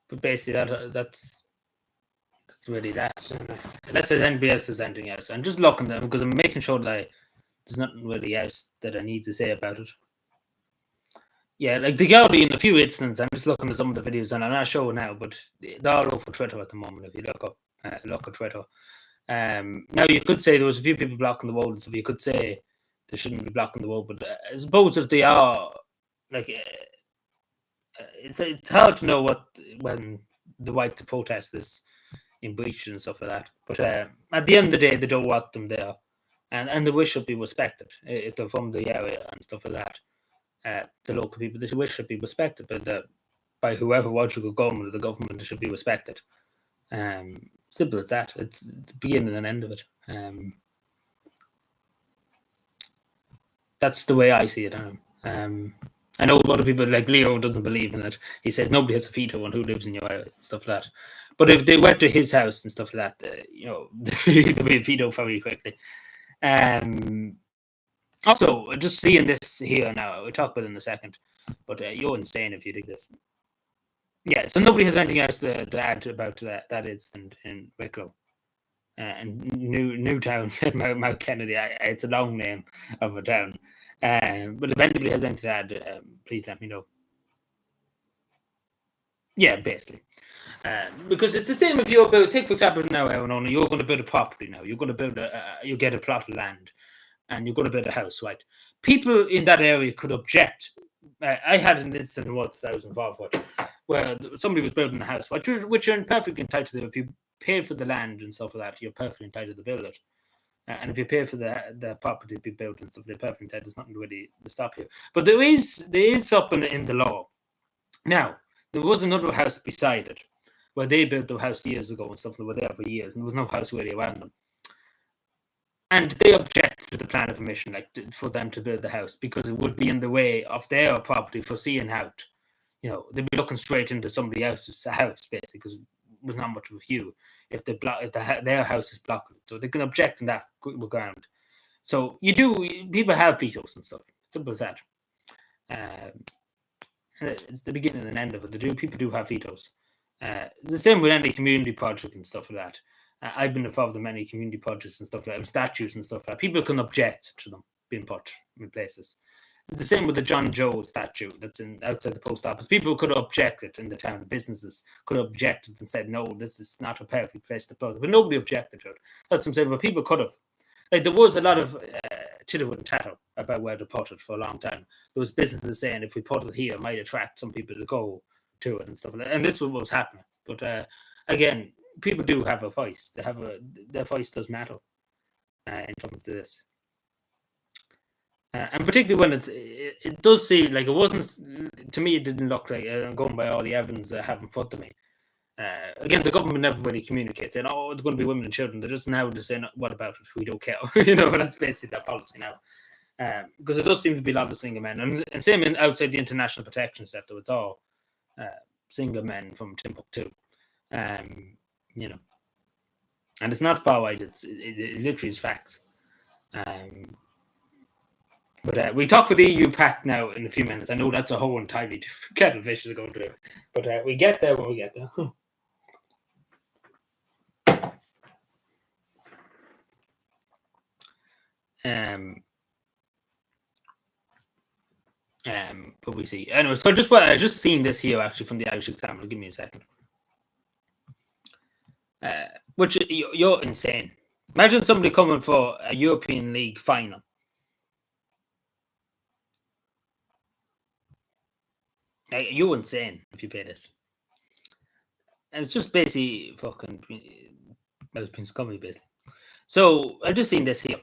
but basically, that's really that. Unless there's anybody else has anything else, I'm just looking them because I'm making sure that there's nothing really else that I need to say about it. Yeah, like the Gaudi in a few instances, I'm just looking at some of the videos, and I'm not showing now, but they're all over Twitter at the moment. If you look at Twitter, now you could say there was a few people blocking the road, so you could say they shouldn't be blocking the road, but I suppose if they are, like, it's hard to know when the right to protest is in breach and stuff like that. But at the end of the day, they don't want them there, and the wish should be respected if they're from the area and stuff like that. The local people, the wish should be respected by whoever wants to go government, the government should be respected. Simple as that. It's the beginning and end of it. That's the way I see it. I know a lot of people, like Leo, doesn't believe in it. He says nobody has a veto on who lives in your area, stuff like that. But if they went to his house and stuff like that, there'd be a veto very quickly. Also, just seeing this here now, we'll talk about it in a second, but you're insane if you think this. Yeah, so nobody has anything else to add about that incident in Wicklow. And Newtown, Mount Kennedy, it's a long name of a town. But if anybody has anything to add, please let me know. Yeah, basically. Because it's the same if you're take for example now, Aaron, you're going to build a property now. You're going to build you get a plot of land, and you're going to build a house, right? People in that area could object. I had an incident once that I was involved with, where somebody was building a house, which you're perfectly entitled to. If you pay for the land and stuff like that, you're perfectly entitled to build it. And if you pay for the property to be built and stuff, they're perfectly entitled. There's nothing really to stop you. But there is something in the law. Now, there was another house beside it where they built the house years ago and stuff, and they were there for years, and there was no house really around them. And they object to the plan of permission, for them to build the house, because it would be in the way of their property for seeing out. They'd be looking straight into somebody else's house, basically, because there's not much of a view if their house is blocked. So they can object on that ground. So people have vetoes and stuff. Simple as that. It's the beginning and end of it. People do have vetoes. It's the same with any community project and stuff like that. I've been involved in many community projects and stuff like that, statues and stuff like that. People can object to them being put in places. It's the same with the John Joe statue that's outside the post office. People could have objected in the town. Businesses could have objected and said, no, this is not a perfect place to put it. But nobody objected to it. That's what I'm saying. But people could have. Like, there was a lot of chitter and tatter about where to put it for a long time. There was businesses saying if we put it here, it might attract some people to go to it and stuff like that. And this was what was happening. But again, people do have a voice. Their voice does matter in terms of this. And particularly when it does seem like it wasn't, to me, it didn't look like, going by all the evidence that have in front of me. Again, the government never really communicates saying, oh, it's going to be women and children. They're just now just saying, what about it? We don't care. That's basically their policy now. Because it does seem to be a lot of single men. And same outside the international protection sector, it's all single men from Timbuktu. And it's not far wide. It literally is facts. But we talk with the EU Pact now in a few minutes. I know that's a whole entirely different kettle of fish to go through. But we get there when we get there. But we see. Anyway, so I just seen this here actually from the Irish Examiner. Give me a second. Which you're insane. Imagine somebody coming for a European League final. You're insane if you pay this. And it's just basically fucking being scummy, basically. So I've just seen this here.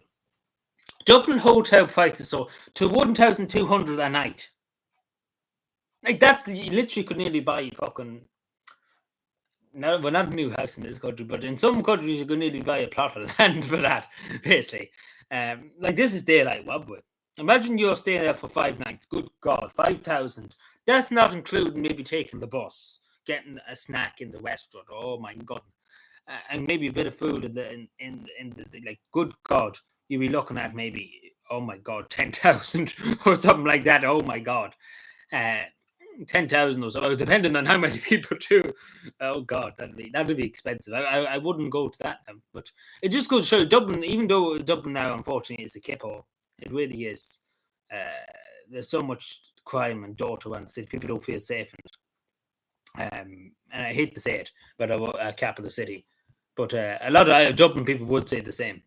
Dublin hotel prices so to 1,200 a night. Like, that's, you literally could nearly buy fucking. Now, we're not a new house in this country, but in some countries you could nearly buy a plot of land for that, basically. Like, this is daylight robbery. Imagine you're staying there for 5 nights. Good God, 5,000. That's not including maybe taking the bus, getting a snack in the restaurant. Oh my God, and maybe a bit of food in the like. Good God, you'd be looking at maybe, oh my God, 10,000 or something like that. Oh my God, 10,000 or so, depending on how many people do. Oh God, that'd be expensive. I wouldn't go to that, but it just goes to show Dublin. Even though Dublin now, unfortunately, is a kipphole, it really is. There's so much crime and dirt around the city. People don't feel safe in it. And I hate to say it, but a capital city. But a lot of Dublin people would say the same.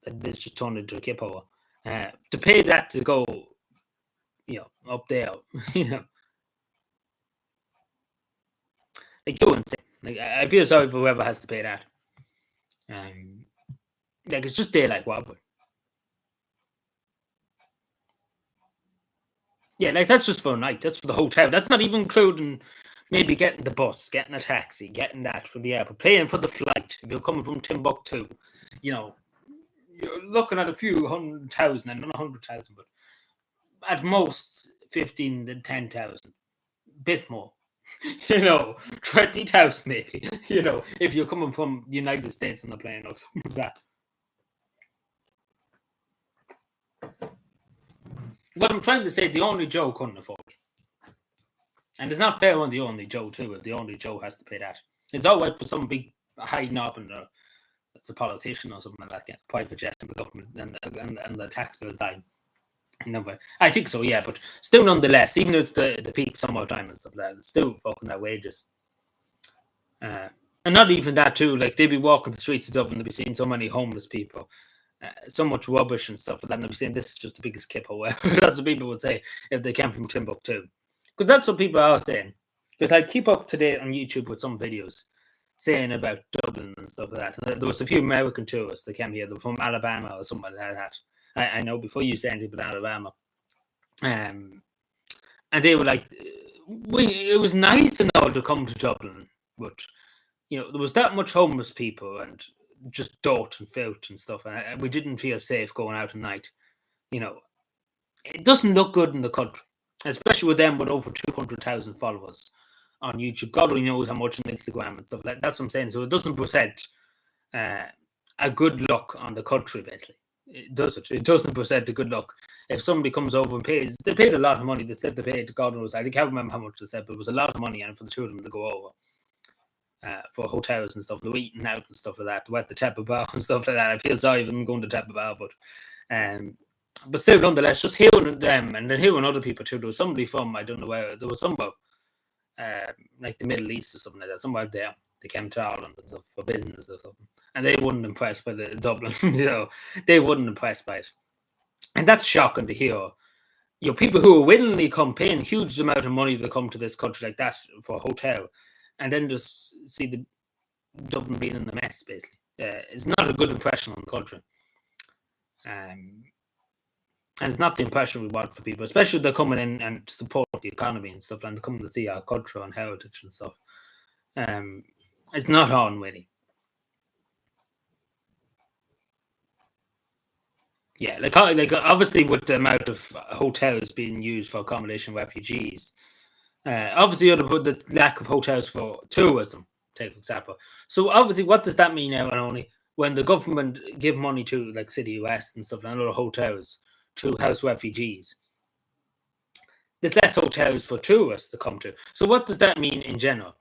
It's just turned into a kipphole. To pay that to go, up there, like, you're insane. Like, I feel sorry for whoever has to pay that. Like, it's just daylight robbery. Yeah, like, that's just for a night. That's for the hotel. That's not even including maybe getting the bus, getting a taxi, getting that from the airport, paying for the flight. If you're coming from Timbuktu, you're looking at a few 100,000, and not 100,000, but at most 15 to 10,000, bit more. 20,000 maybe. If you're coming from the United States on the plane or something like that. What I'm trying to say, the only Joe couldn't afford it. And it's not fair on the only Joe, too, if the only Joe has to pay that. It's all right for some big high knob and that's a politician or something like that, get a private jet from the government and the taxpayers die. I think so, yeah, but still nonetheless, even though it's the peak summertime and stuff like that, it's still fucking outrageous. And not even that, too. Like, they'd be walking the streets of Dublin, they'd be seeing so many homeless people. So much rubbish and stuff like that, and they'll be saying this is just the biggest kipphole. That's what people would say if they came from Timbuktu. Because that's what people are saying. Because I keep up to date on YouTube with some videos saying about Dublin and stuff like that. There was a few American tourists that came here. They were from Alabama or something like that. I know before you say anything about Alabama. And they were like, it was nice and all to come to Dublin, but there was that much homeless people and just dirt and filth and stuff, and we didn't feel safe going out at night. It doesn't look good in the country, especially with them with over 200,000 followers on YouTube. God only knows how much on Instagram and stuff like that. That's what I'm saying. So it doesn't present a good look on the country, basically. It doesn't. It doesn't present a good look. If somebody comes over and pays, they paid a lot of money. They said they paid, God knows, I can't remember how much they said, but it was a lot of money, and for the two of them to go over for hotels and stuff, they were eating out and stuff like that, to wet the Tepper Bar and stuff like that. I feel sorry for them going to Tepper Bar, but still, nonetheless, just hearing them and then hearing other people too. There was somebody from, I don't know where, there was somewhere like the Middle East or something like that, somewhere there. They came to Ireland for business or something, and they weren't impressed by the Dublin. They weren't impressed by it, and that's shocking to hear. People who are willingly come paying huge amount of money to come to this country like that for a hotel, and then just see the Dublin being in the mess. Basically, it's not a good impression on the country, and it's not the impression we want for people, especially if they're coming in and to support the economy and stuff, and they're coming to see our culture and heritage and stuff. It's not on, really. Yeah, like obviously with the amount of hotels being used for accommodation refugees, obviously the lack of hotels for tourism, take example. So obviously, what does that mean now? And only when the government give money to like City West and stuff and other hotels to house refugees, there's less hotels for tourists to come to. So what does that mean in general?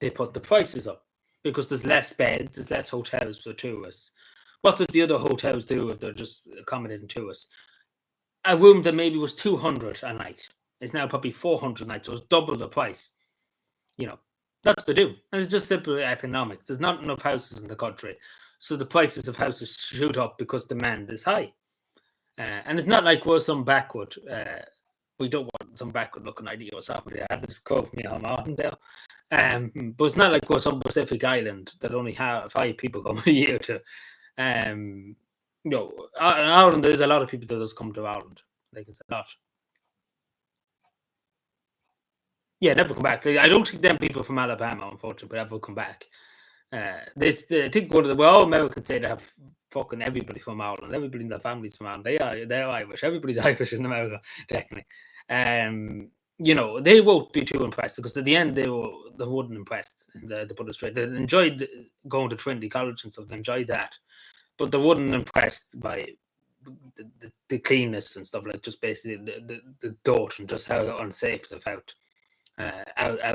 They put the prices up because there's less beds, there's less hotels for tourists. What does the other hotels do if they're just accommodating tourists? A room that maybe was 200 a night is now probably 400 a night, so it's double the price. That's what they do. And it's just simple economics. There's not enough houses in the country, so the prices of houses shoot up because demand is high. And it's not like we're some backward. We don't want some backward looking idea or something. I had this quote from me on Martin there. But it's not like we're some Pacific island that only have 5 people come a year to. In Ireland, there's a lot of people that just come to Ireland. Like it's a lot. Yeah, never come back. I don't think them people from Alabama, unfortunately, ever come back. I think we're all Americans say they have fucking everybody from Ireland. Everybody in their families from Ireland. They're Irish. Everybody's Irish in America, technically. They won't be too impressed because at the end they weren't impressed. They put it straight. They enjoyed going to Trinity College and stuff. They enjoyed that, but they weren't impressed by the cleanness and stuff, like just basically the dirt and just how unsafe they felt.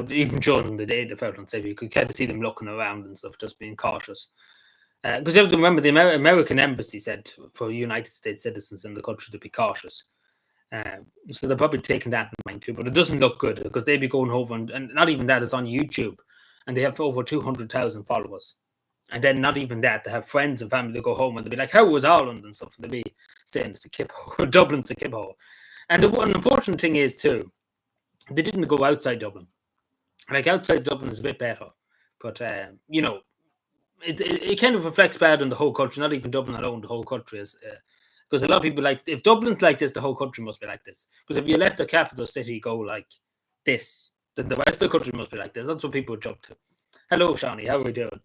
Even during the day, they felt unsafe. You could kind of see them looking around and stuff, just being cautious. Because you have to remember, the American embassy said for United States citizens in the country to be cautious. So they're probably taking that in mind too. But it doesn't look good because they'd be going over, and not even that, it's on YouTube. And they have over 200,000 followers. And then not even that, they have friends and family that go home and they'll be like, how was Ireland and stuff? And they'll be saying it's a kip hole. Dublin's a kip hole. And the one unfortunate thing is too, they didn't go outside Dublin. Like outside Dublin is a bit better, but it kind of reflects bad on the whole country. Not even Dublin alone, the whole country is because a lot of people like if Dublin's like this, the whole country must be like this. Because if you let the capital city go like this, then the rest of the country must be like this. That's what people jump to. Hello, Shawnee, how are we doing?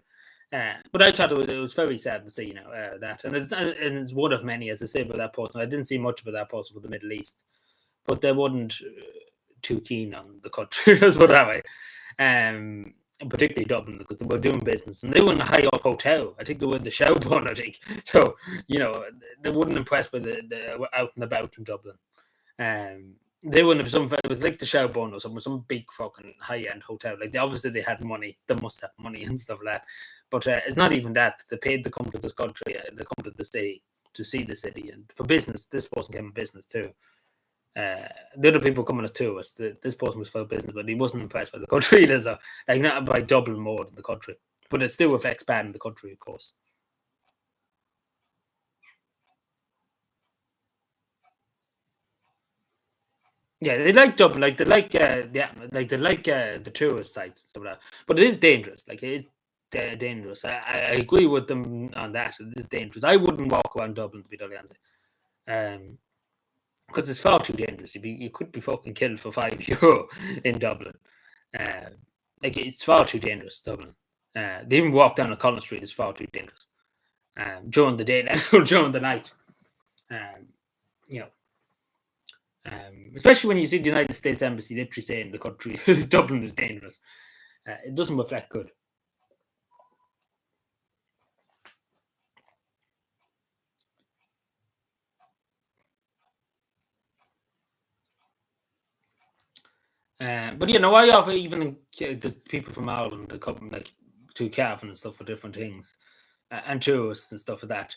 But I thought it was very sad to see, that, and it's one of many, as I say, about that person. I didn't see much about that person for the Middle East, but they weren't too keen on the country, let's put it that way. And particularly Dublin, because they were doing business and they were in a high up hotel. I think they were in the Shelbourne, I think. So, they wouldn't impress by the out and about in Dublin. They wouldn't have it was like the Shelbourne or some big fucking high end hotel. Like obviously they had money, they must have money and stuff like that. But it's not even that. They paid to come to this country, they come to the city to see the city and for business. This person came in business too. The other people coming as tourists, this person was for business, but he wasn't impressed by the country either. So, like, not by Dublin more than the country, but it still affects bad in the country, of course. Yeah, they like Dublin, like they like the tourist sites and stuff like that. But it is dangerous. Like it is dangerous. I agree with them on that. It is dangerous. I wouldn't walk around Dublin, to be totally honest. Because it's far too dangerous. You could be fucking killed for €5 in Dublin. Like it's far too dangerous, Dublin. They even walk down a Collins Street is far too dangerous. During the day or during the night. You know. Especially when you see the United States Embassy literally saying the country Dublin is dangerous. It doesn't reflect good. But I offer even there's people from Ireland that come like to Cavan and stuff for different things, and tourists and stuff like that.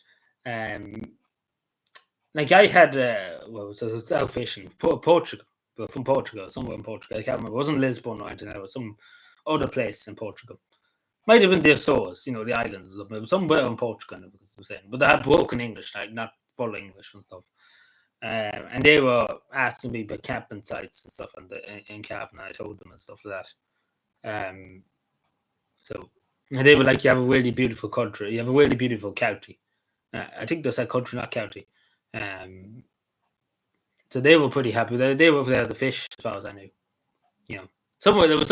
Like I had, so it's out fishing, Portugal, but from Portugal, somewhere in Portugal. I can't remember. It wasn't Lisbon or anything. It was some other place in Portugal. Might have been the Azores, the islands. It was somewhere in Portugal, because I'm saying. But they had broken English, like not full English and stuff. And they were asking me about camping sites and stuff in Cavan. I told them and stuff like that. So and they were like, you have a really beautiful country. You have a really beautiful county. I think they said country, not county. So they were pretty happy. They were there to fish, as far as I knew. Somewhere there was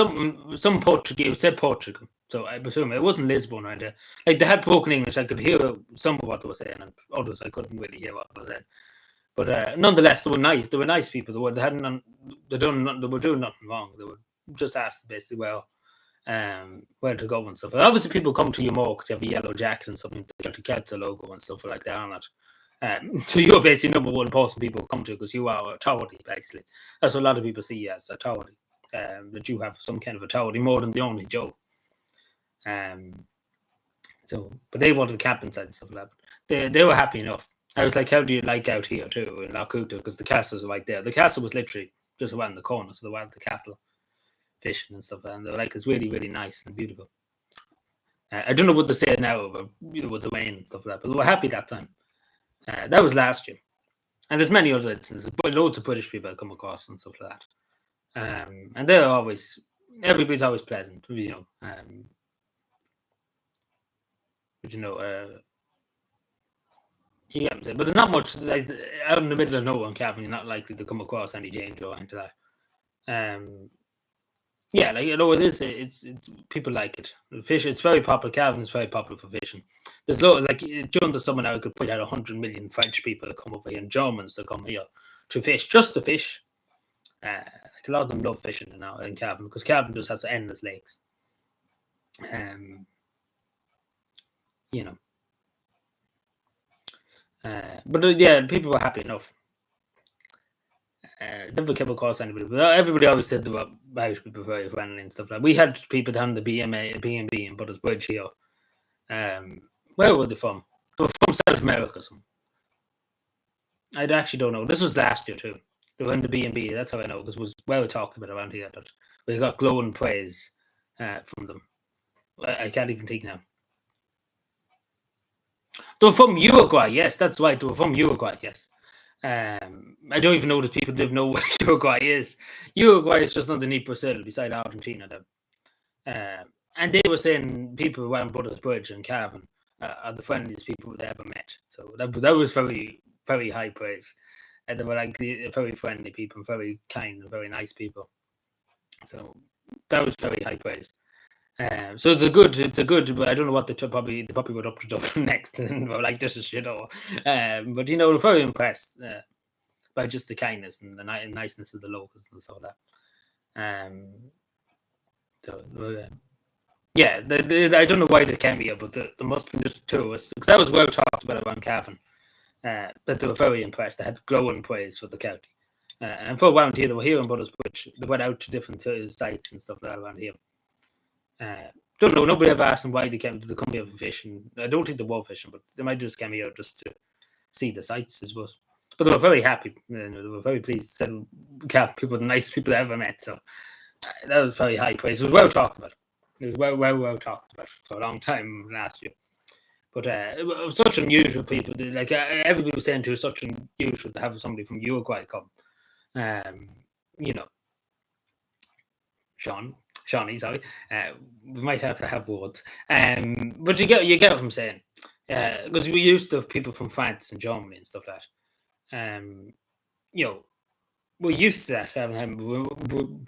some Portuguese said Portugal. So I presume it wasn't Lisbon right there. Like they had broken English. I could hear some of what they were saying, and others I couldn't really hear what they were saying. But nonetheless, they were nice. They were nice people. They were doing nothing wrong. They were just asked basically where to go and stuff. And obviously, people come to you more because you have a yellow jacket and something. They got the Celta logo and stuff like that on it. So you're basically number one person people come to because you are authority. Basically, that's what a lot of people see you as authority. That you have some kind of authority more than the only Joe. But they wanted the camping side and stuff like that. They were happy enough. I was like, how do you like out here too in Lakuta? Because the castles are right there. The castle was literally just around the corner, so they went to the castle fishing and stuff, and they were like, it's really, really nice and beautiful. I don't know what they say now about with the rain and stuff like that, but they were happy that time. That was last year, and there's many other instances. Loads of British people I come across and stuff like that, and they're always everybody's always pleasant, Yeah, but there's not much like out in the middle of nowhere in Cavan. You're not likely to come across any danger or anything like that. Yeah, like it is. It's people like it. Fish. It's very popular. Cavan is very popular for fishing. There's like during the summer now, I could put out 100 million French people that come over here and Germans that come here to fish, just to fish. Like a lot of them love fishing now in Cavan because Cavan just has endless lakes. But yeah, people were happy enough. Never came across anybody, but everybody always said the Irish people were very friendly and stuff like that. We had people down the B&B in Butters Bridge here. Where were they from? They were from South America. I actually don't know. This was last year too. They were in the B&B. That's how I know, because it was well talked about around here. That we got glowing praise from them. I can't even think now. They were from Uruguay, yes, that's right. They were from Uruguay, yes. I don't even know that people didn't know where Uruguay is. Uruguay is just underneath Brazil, beside Argentina. And they were saying people around Butters Bridge and Cavan are the friendliest people they ever met. So that was very, very high praise. And they were like very friendly people, very kind and very nice people. So that was very high praise. So it's a good. But I don't know what they probably went up to Dublin next, and were like, this is shit. But we're very impressed by just the kindness and the niceness of the locals and stuff like that. Yeah, I don't know why they came here, but there must be just tourists, because that was well talked about around Cavan. That they were very impressed. They had glowing praise for the county, and for around here, they were here in Butters Bridge. They went out to different sites and stuff like that around here. Don't know. Nobody ever asked them why they came to the company for fishing. I don't think they were fishing, but they might just come here just to see the sights, I suppose. But they were very happy. They were very pleased. Said people, the nicest people I ever met. So that was very high praise. It was well talked about. It was well talked about for a long time last year. But it was such unusual people. Like everybody was saying, it was such unusual to have somebody from Uruguay come. Shawnee, sorry. We might have to have words. But you get what I'm saying. Because we used to have people from France and Germany and stuff like that. We're used to that.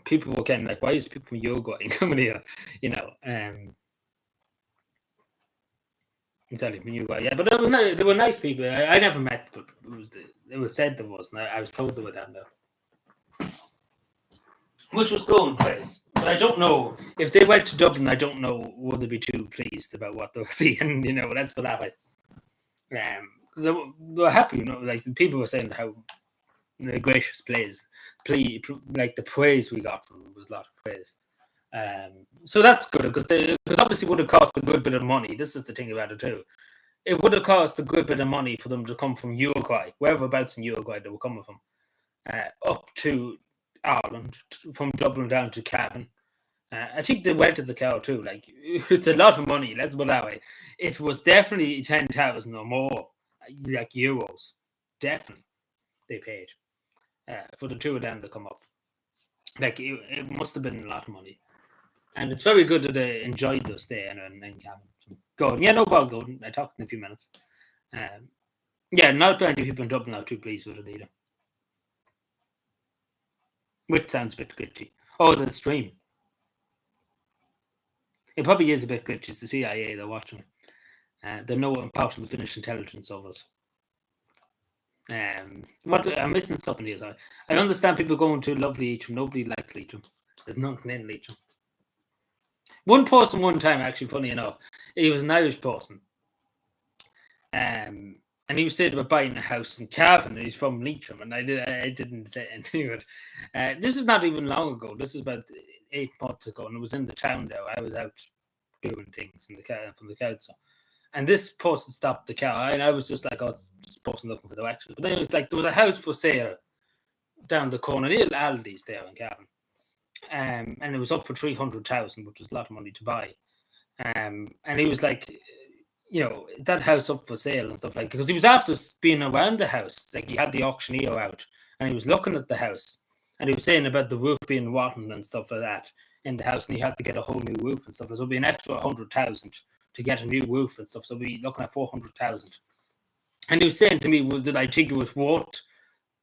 People were kind of like, why is people from Uruguay coming here? Exactly, from Uruguay. Yeah, but they were nice people. I never met, but it was said there was, and I was told they were down there. Which was going place. But I don't know if they went to Dublin. I don't know would they be too pleased about what they were seeing. Let's put that way. Because they were happy. Like the people were saying how the gracious like the praise we got from him was a lot of praise. So that's good because obviously it would have cost a good bit of money. This is the thing about it too. It would have cost a good bit of money for them to come from Uruguay, whereabouts in Uruguay they were coming from, up to Ireland, from Dublin down to Cavan. I think they rented the car too. Like it's a lot of money. Let's put it that way. It was definitely 10,000 or more, like euros. Definitely, they paid for the two of them to come up. Like it must have been a lot of money, and it's very good that they enjoyed their stay in Cavan. So, Gordon, yeah, no problem, Gordon. I talked in a few minutes. Yeah, not many people in Dublin are too pleased with it either. Which sounds a bit glitchy. Oh, the stream. It probably is a bit glitchy. It's the CIA they're watching. They know part of the Finnish intelligence of us. What I'm missing something here. I understand people going to lovely Leitrim. Nobody likes Leitrim. There's nothing in Leitrim. One person, one time, actually, funny enough, he was an Irish person. And he was saying about buying a house in Cavan, and he's from Leitrim, and I didn't say anything. But this is not even long ago. This is about 8 months ago, and it was in the town there. I was out doing things in the car from the council, and this person stopped the car, and I was just like, "Oh, this person looking for directions." But then it was like there was a house for sale down the corner, near Aldi's there in Cavan, and it was up for 300,000, which was a lot of money to buy. And he was like, you know, that house up for sale and stuff like, because he was after being around the house, like he had the auctioneer out and he was looking at the house and he was saying about the roof being rotten and stuff like that in the house, and he had to get a whole new roof and stuff. So it'd be an extra 100,000 to get a new roof and stuff. So we'd be looking at 400,000. And he was saying to me, well, did I think it was worth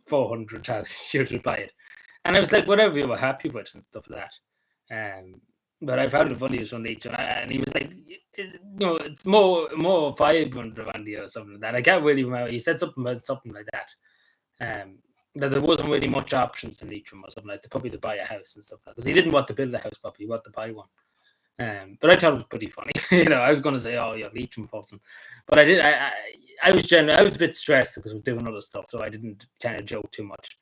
400,000 you to buy it? And I was like, whatever you were happy with and stuff like that. But I found it funny as one nature, and he was like, you know, it's more vibrant around here or something like that. I can't really remember. He said something about something like that. That there wasn't really much options in Leitrim or something like that, probably to buy a house and stuff like that. Because he didn't want to build a house, probably he wanted to buy one. But I thought it was pretty funny. You know, I was going to say, oh, you're Leitrim person. But I did. I was a bit stressed because I was doing other stuff, so I didn't kind of joke too much.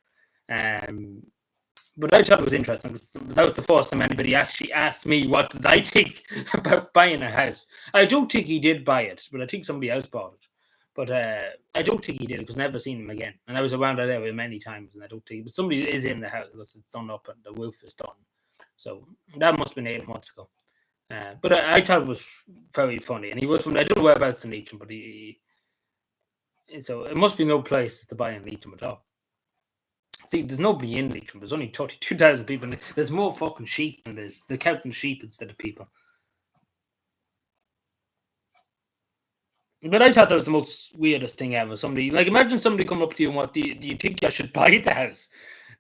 But I thought it was interesting because that was the first time anybody actually asked me what did I think about buying a house. I don't think he did buy it, but I think somebody else bought it. But I don't think he did because I never seen him again. And I was around that area many times, and I don't think. But somebody is in the house because it's done up and the roof is done. So that must have been 8 months ago. But I thought it was very funny, and he was from. I don't know whereabouts in Leitrim, but so it must be no place to buy in Leitrim at all. See, there's nobody in Leitrim. There's only 32,000 people. There's more fucking sheep than there's. They're counting sheep instead of people. But I thought that was the most weirdest thing ever. Somebody, like, imagine somebody coming up to you and what do you think I should buy the house?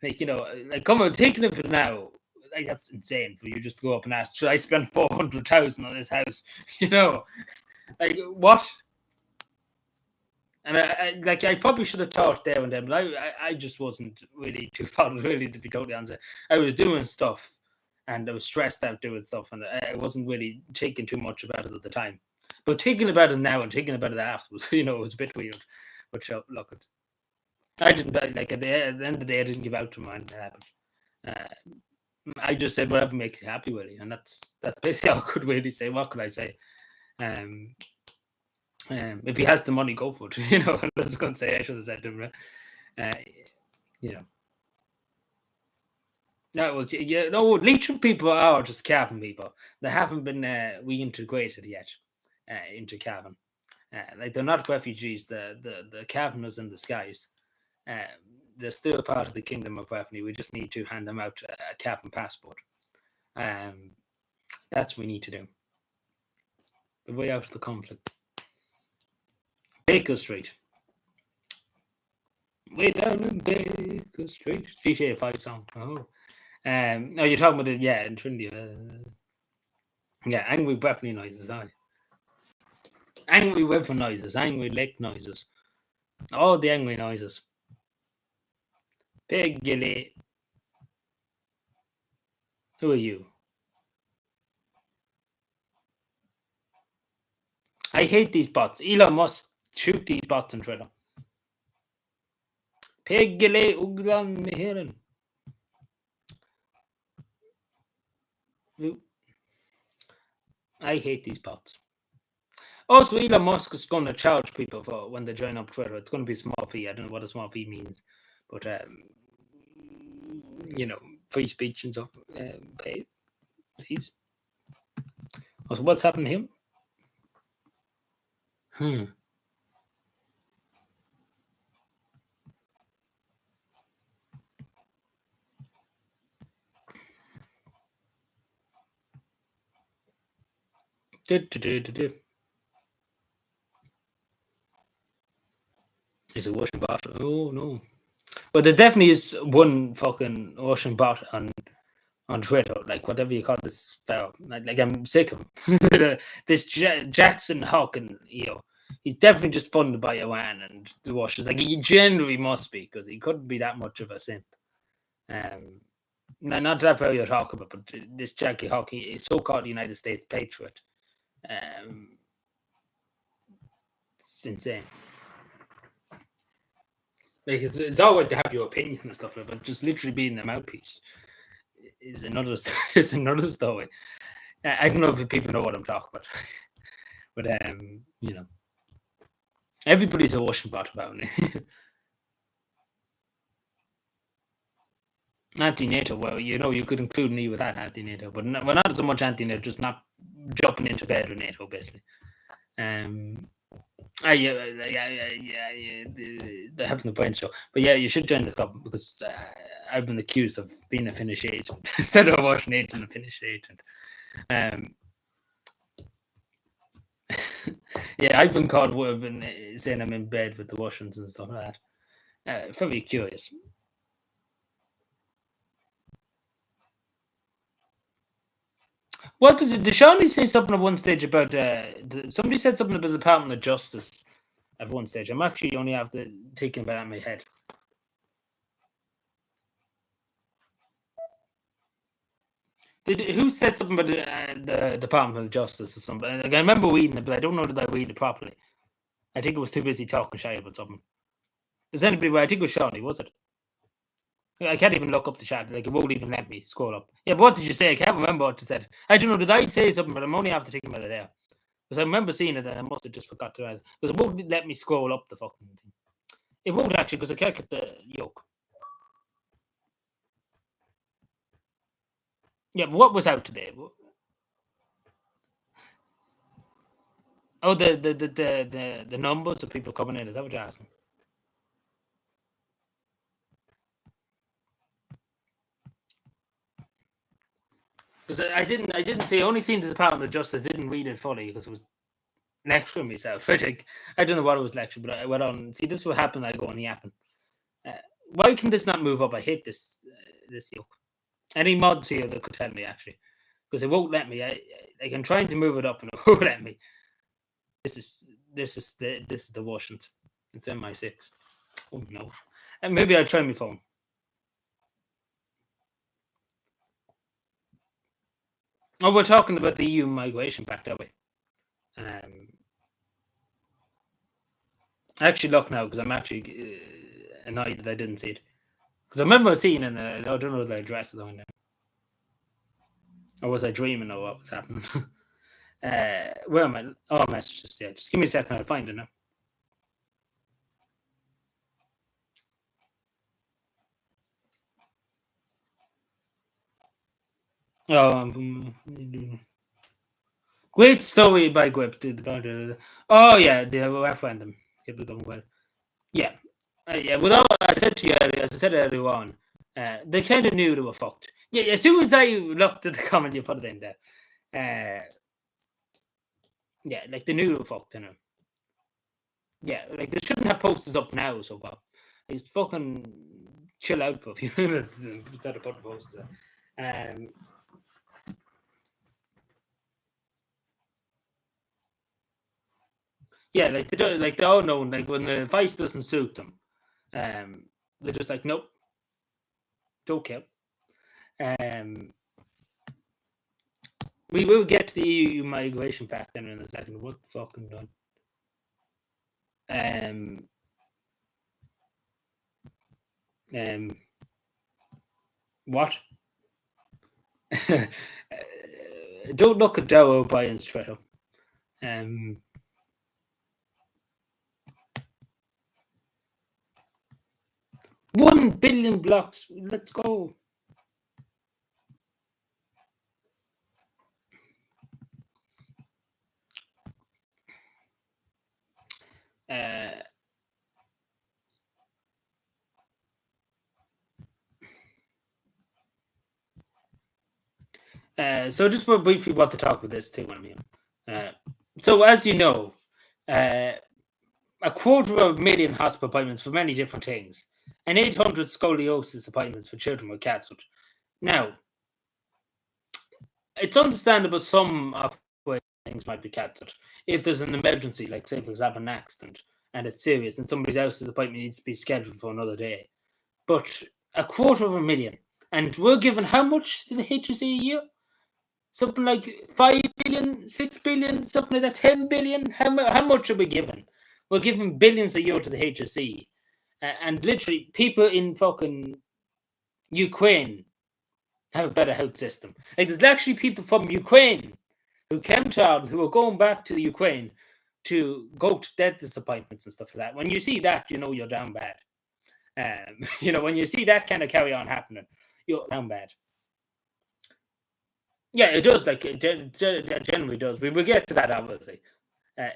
Like, you know, like, come on, taking it for now. Like, that's insane for you just to go up and ask, should I spend 400,000 on this house? You know, like, what? And I probably should have thought there and then, but I just wasn't really too bothered, really, to be totally honest. I was doing stuff, and I was stressed out doing stuff, and I wasn't really thinking too much about it at the time. But thinking about it now and thinking about it afterwards, you know, it was a bit weird. But look, I didn't like at the end of the day, I didn't give out to mine. I just said whatever makes you happy, really, and that's basically all I could really say. What could I say? If he has the money, go for it. You know, I was going to say I should have said to him, you know. No, well, yeah, no, Leitrim people are just Cavan people. They haven't been reintegrated yet into Cavan. Like they're not refugees. The Cavaners in the skies. They're still part of the Kingdom of Revenue. We just need to hand them out a Cavan passport. That's what we need to do. The way out of the conflict. Baker Street. Way down in Baker Street. GTA 5 song. Oh. No, you're talking about it, yeah, in Trinity. Yeah, angry weapon noises, angry weapon noises, angry lake noises. All the angry noises. Big Gilly. Who are you? I hate these bots. Elon Musk, shoot these bots on Twitter. Pegele uglan meheren. I hate these bots. Also, Elon Musk is going to charge people for when they join up Twitter. It's going to be a small fee. I don't know what a small fee means, but free speech and stuff. Pay fees. Also, what's happened to him? Is it Russian bot? Oh no! But there definitely is one fucking Russian bot on Twitter, like whatever you call this fellow. Like I'm sick of him. This Jackson Hawking, he's definitely just funded by Iran and the Russians. Like he generally must be, because he couldn't be that much of a simp. Not that fellow you're talking about, but this Jackie Hawking is so-called United States patriot. It's insane. Like it's all right to have your opinion and stuff like that, but just literally being the mouthpiece is another is another story. I don't know if people know what I'm talking about, but everybody's a Russian bot about it. Anti-NATO, well, you could include me with that anti-NATO, but not so much anti-NATO, just not jumping into bed with NATO, basically. They're having the brain show. But yeah, you should join the club, because I've been accused of being a Finnish agent instead of a Russian agent, a Finnish agent. Yeah, I've been caught. I've been saying I'm in bed with the Russians and stuff like that. Very curious. What did Shawnee say something at one stage about? Somebody said something about the Department of Justice at one stage. I'm actually only after thinking about it in my head. Who said something about the Department of Justice or something? Like, I remember reading it, but I don't know that I read it properly. I think I was too busy talking shy about something. Does anybody? I think it was Shawnee, was it? I can't even look up the chat. Like, it won't even let me scroll up. Yeah, but what did you say? I can't remember what you said. I don't know. Did I say something? But I'm only after thinking about it there. Because I remember seeing it and I must have just forgot to ask. Because it won't let me scroll up the fucking thing. It won't actually, because I can't get the yoke. Yeah, but what was out today? Oh, the numbers of people coming in. Is that what you're asking? Because I didn't see. I only seen the Department of Justice. Didn't read it fully because it was lecturing myself. I think I don't know what it was lecturing, but I went on. See, this is what happened. I go on yapping. Why can this not move up? I hate this this yoke. Any mods here that could tell me actually, because it won't let me. I'm trying to move it up and it won't let me. This is the Washington. It's MI6. Oh no. And maybe I'll try my phone. Oh, we're talking about the EU migration pact, are we? I actually look now because I'm actually annoyed that I didn't see it. Because I remember seeing it and I don't know the address of the window. Or was I dreaming of what was happening? Where am I? Oh, messages. Yeah, just give me a second. I'll find it now. Oh, great story by Grip. Oh yeah, the referendum. Keep it going well. Yeah, yeah. Well, I said to you earlier, as I said earlier on, they kind of knew they were fucked. Yeah, as soon as I looked at the comment, you put it in there. Yeah, like they knew they were fucked, Yeah, like they shouldn't have posters up now. So far, like, fucking chill out for a few minutes instead of putting posters. Yeah, they all know, like when the advice doesn't suit them, they're just like, nope, don't care. We will get to the EU migration pact then in a second. What fucking done? What? Don't look at Dow O'Brien straight up. 1 billion blocks. Let's go. So just briefly what to talk about this too, I mean. So as you know, a 250,000 hospital appointments for many different things, and 800 scoliosis appointments for children with cancelled. Now, it's understandable some things might be cancelled if there's an emergency, like say for example an accident, and it's serious, and somebody else's appointment needs to be scheduled for another day. But 250,000, and we're given how much to the HSE a year? Something like 5 billion, 6 billion, something like that, 10 billion. How much are we given? We're giving billions a year to the HSE. And literally, people in fucking Ukraine have a better health system. Like, there's actually people from Ukraine who came to Ireland who are going back to the Ukraine to go to dentist appointments and stuff like that. When you see that, you know you're down bad. When you see that kind of carry on happening, you're down bad. Yeah, it does. Like, it generally does. We will get to that, obviously,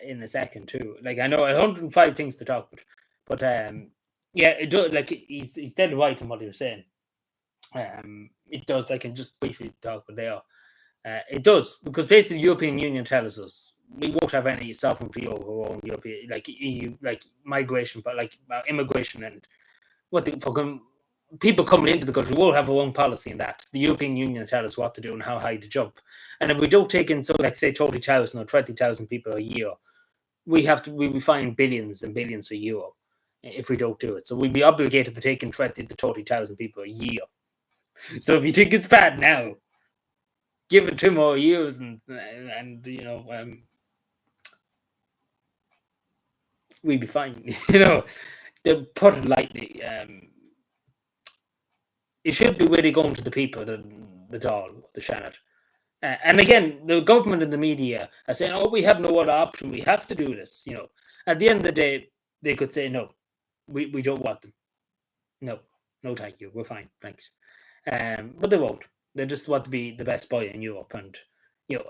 in a second, too. Like, I know 105 things to talk about. But, yeah, it does. Like, he's dead right in what he was saying. It does. I can just briefly talk about there. It does, because basically the European Union tells us we won't have any sovereignty over our own European, like EU, like migration, but like immigration and what the fucking people coming into the country. We won't have our own policy in that. The European Union tells us what to do and how high to jump. And if we don't take in, so like say 30,000 or 20,000 people a year, we'll be fined billions and billions of euro if we don't do it. So we'd be obligated to take in 20 to 30,000 people a year. So if you think it's bad now, give it 2 more years, and we'd be fine. To put it lightly, it should be really going to the people, the Dáil, the Shannon. And again, the government and the media are saying, "Oh, we have no other option. We have to do this." At the end of the day, they could say, "No, we don't want them. No, thank you. We're fine, thanks." But they won't. They just want to be the best boy in Europe, and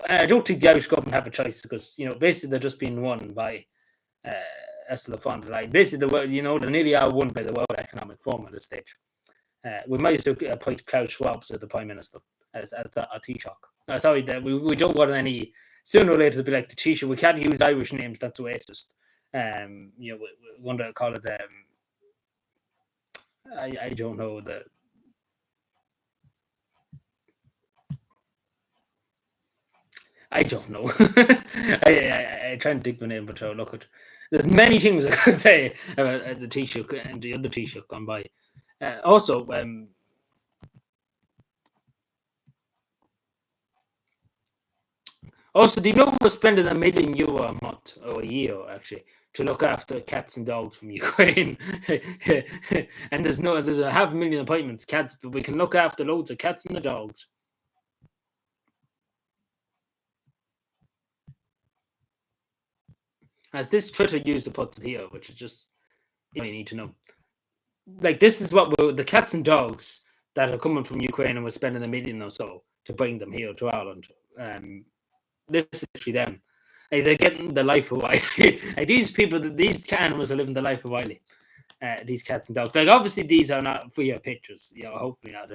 I don't think the Irish government have a choice because basically they're just being won by Ursula von der Leyen. Basically, they nearly are won by the World Economic Forum at this stage. We might as well appoint Klaus Schwab as the Prime Minister as a Taoiseach. Sorry, that we don't want any. Sooner or later, to be like the Taoiseach. We can't use Irish names. That's racist. We want to call it. I don't know the. I don't know. I try and dig my name, but look at. There's many things I could say about the Taoiseach and the other Taoiseach gone by. Also, do you know we're spending €1 million a month or a year actually to look after cats and dogs from Ukraine? And there's 500,000 appointments, cats, but we can look after loads of cats and the dogs. As this Twitter user puts it here, which is just you need to know. Like, this is what the cats and dogs that are coming from Ukraine, and we're spending $1 million or so to bring them here to Ireland. This is actually them. Like, they're getting the life of Wiley. Like, these animals are living the life of Wiley. These cats and dogs. Like, obviously, these are not for your pictures. Hopefully not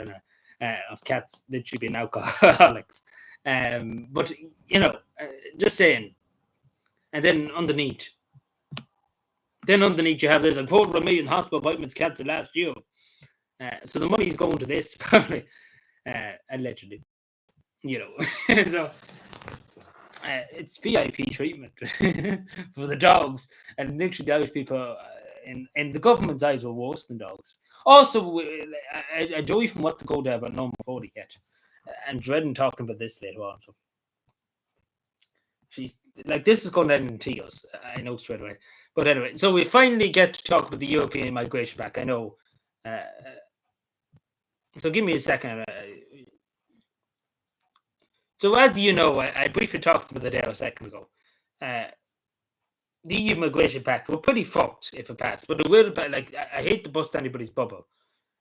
of cats literally being alcoholics. But just saying. And then underneath you have there's 250,000 hospital appointments cancelled last year. So the money is going to this, apparently, allegedly. So it's VIP treatment for the dogs, and literally the Irish people in the government's eyes were worse than dogs. Also, a joy from what to go there, but no more 40 yet. And dreading talking about this later on. So she's like, this is going to end in tears. I know straight away. But anyway, so we finally get to talk about the European Migration Pact. I know So give me a second. So as you know, I briefly talked about the day a second ago. Uh, the EU Migration Pact were pretty fucked if it passed, but it will. Like I hate to bust anybody's bubble,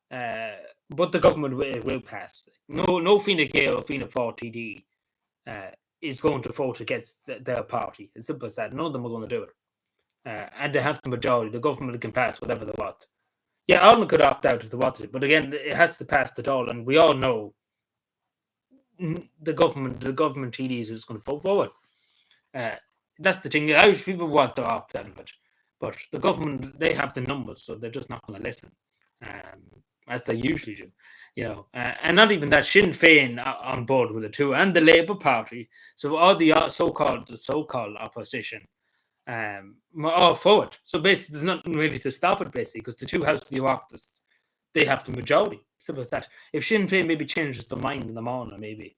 but the government will pass. No Fine Gael or Fianna Fáil TD is going to vote against their party. As simple as that. None of them are going to do it, and they have the majority. The government can pass whatever they want. Yeah, Ireland could opt out if they wanted, but again, it has to pass the Dáil, and we all know the government TDs is going to vote forward. That's the thing. The Irish people want to opt out of it, but the government, they have the numbers, so they're just not going to listen, as they usually do. And not even that, Sinn Féin on board with it too, and the Labour Party. So all the so-called opposition all for it. So basically, there's nothing really to stop it, basically, because the two houses of the Oireachtas, they have the majority. Simple as that. If Sinn Féin maybe changes their mind in the morning, maybe,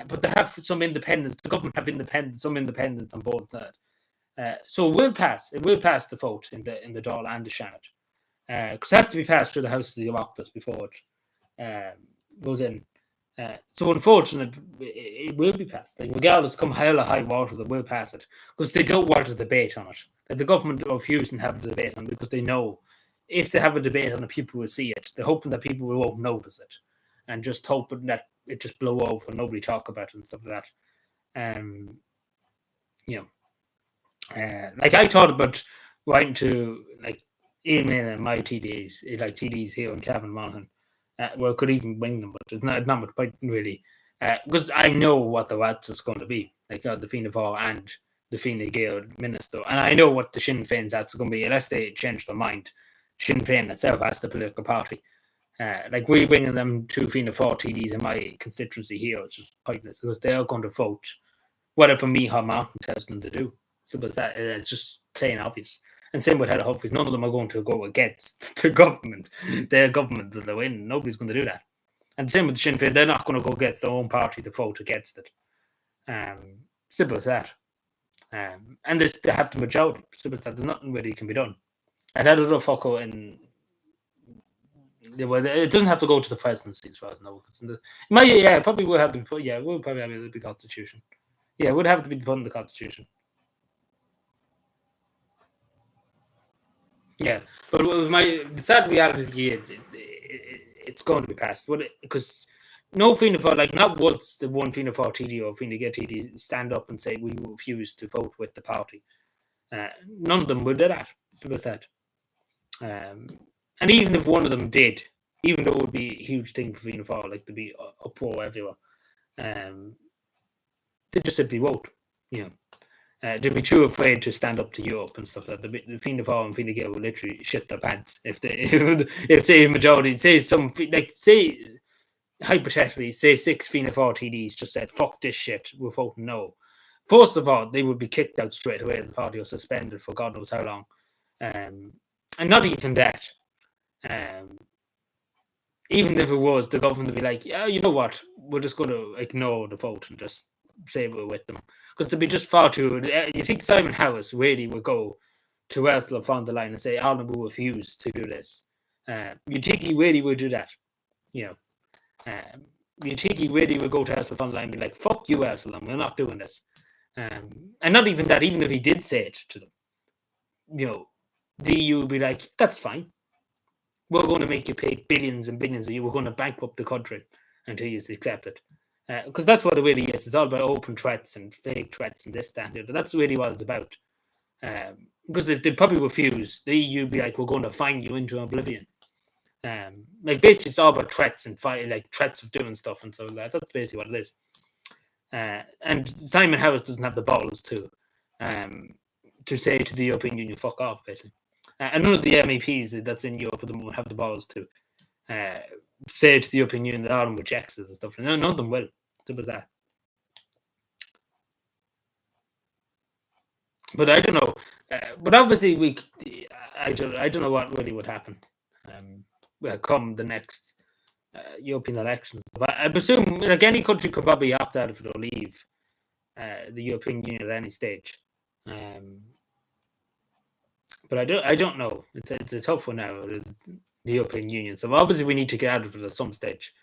but they have some independence. The government have some independence on both sides. So it will pass. It will pass the vote in the Dáil and the Shannon, because it has to be passed through the House of the Oireachtas before it goes in. So unfortunate, it will be passed. Like, regardless, come hell or high water, they will pass it because they don't want a debate on it. Like, the government refuse to have a debate on it because they know if they have a debate on it, people will see it. They're hoping that people won't notice it, and just hoping that it just blow over and nobody talk about it and stuff like that. Like I thought about writing to like emailing my TDs, like TDs here in Cavan Monaghan. Well, I could even wing them, but it's not much point really, because I know what the answer is going to be, like the Fianna Fáil and the Fine Gael minister, and I know what the Sinn Féin's answer is going to be unless they change their mind. Sinn Féin itself as the political party, like we bringing them to Fianna Fáil TDs in my constituency here, it's just pointless because they are going to vote whatever Micheál Martin tells them to do. So it's just plain obvious. And same with Head of Humphreys. None of them are going to go against the government. Their government that they win. Nobody's going to do that. And same with Sinn Féin. They're not going to go against their own party to vote against it. Simple as that. And they have the majority. Simple as that. There's nothing really can be done. And that other fucker in... Well, it doesn't have to go to the presidency as far as I know. It probably will have to be put. Yeah, it will probably have to be constitution. Yeah, it would have to be put in the constitution. Yeah, but the sad reality is it's going to be passed. Because no Fianna Fáil, like not once the one Fianna Fáil TD or Fine Gael TD stand up and say we refuse to vote with the party. None of them will do that. So that's that. And even if one of them did, even though it would be a huge thing for Fianna Fáil, like to be uproar everywhere, they just simply won't. They'd be too afraid to stand up to Europe and stuff like that. The Fianna Fáil and Fine Gael will literally shit their pants if say a majority, say hypothetically, say 6 Fianna Fáil TDs just said fuck this shit, we're voting no. First of all, they would be kicked out straight away. The party or suspended for God knows how long, and not even that. Even if it was, the government would be like, yeah, you know what, we're just going to ignore the vote and just say we're with them. Because they'd be just far too... You think Simon Harris really would go to Ursula von der Leyen and say, Ireland will refuse to do this? You think he really would do that? You think he really would go to Ursula von der Leyen and be like, fuck you, Ursula, we're not doing this. And not even that, even if he did say it to them, the EU would be like, that's fine. We're going to make you pay billions and billions of you. We're going to bankrupt the country until you accept it. Because that's what it really is. It's all about open threats and fake threats and this, that, and the other. That's really what it's about. Because if they probably refuse, the EU would be like, we're going to fine you into oblivion. Like basically, it's all about threats and threats of doing stuff and so like that. That's basically what it is. And Simon Harris doesn't have the balls to say to the European Union, fuck off, basically. And none of the MEPs that's in Europe at the moment have the balls to say to the European Union that Ireland rejects it and stuff. None of them will. Simple as that. But I don't know. But obviously, I don't know what really would happen. Come the next European elections. I presume like any country could probably opt out if it or leave the European Union at any stage. But I don't know. It's a tough one now. the European Union. So obviously we need to get out of it at some stage.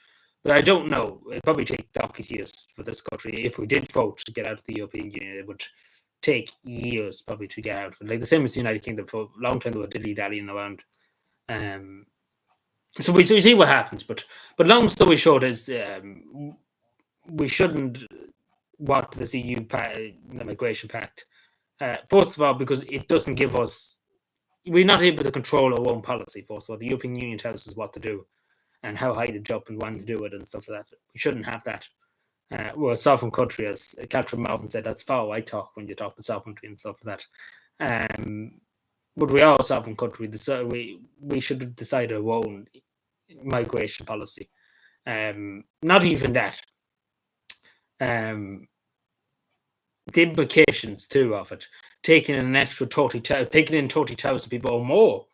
But I don't know. It'd probably take donkey's years for this country. If we did vote to get out of the European Union, it would take years probably to get out of it. Like the same as the United Kingdom. For a long time they were dilly-dallying around. So we see what happens. But long story short is we shouldn't want this EU the migration pact. First of all, because it doesn't give us, we're not able to control our own policy. First of all, the European Union tells us what to do and how high to jump and when to do it and stuff like that. We shouldn't have that. We're a sovereign country, as Catherine Martin said. That's far I talk when you talk about sovereignty and stuff like that. But we are a sovereign country. We should decide our own migration policy. Not even that. The implications too of it, taking in an extra 30,000 people or more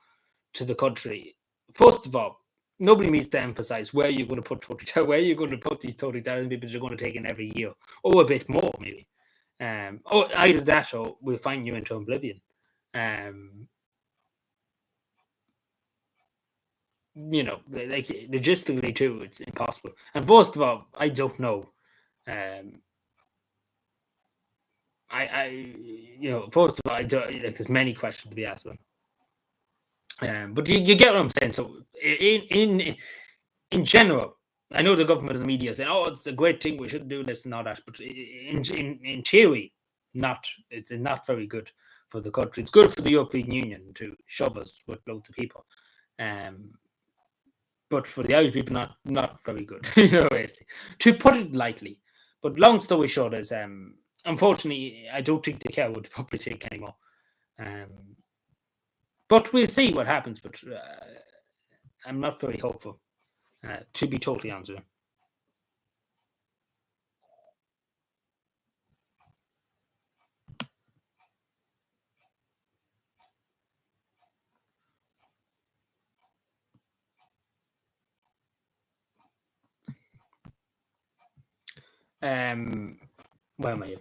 to the country. First of all, nobody needs to emphasize where you're going to put 30,000, where you're going to put these 30,000 people you're going to take in every year, or a bit more maybe. Or either that, or we'll find you into oblivion. You know, like logistically too, it's impossible. And first of all, I don't know. You know, first of all, I don't, like, there's many questions to be asked. But you get what I'm saying. So in general, I know the government and the media saying, "Oh, it's a great thing. We should do this and all that." But in theory, it's not very good for the country. It's good for the European Union to shove us with loads of people. But for the Irish people, not very good. You know, basically, to put it lightly. But long story short is, unfortunately, I don't think the care would probably take anymore. But we'll see what happens. But I'm not very hopeful, to be totally honest with you. Where am I?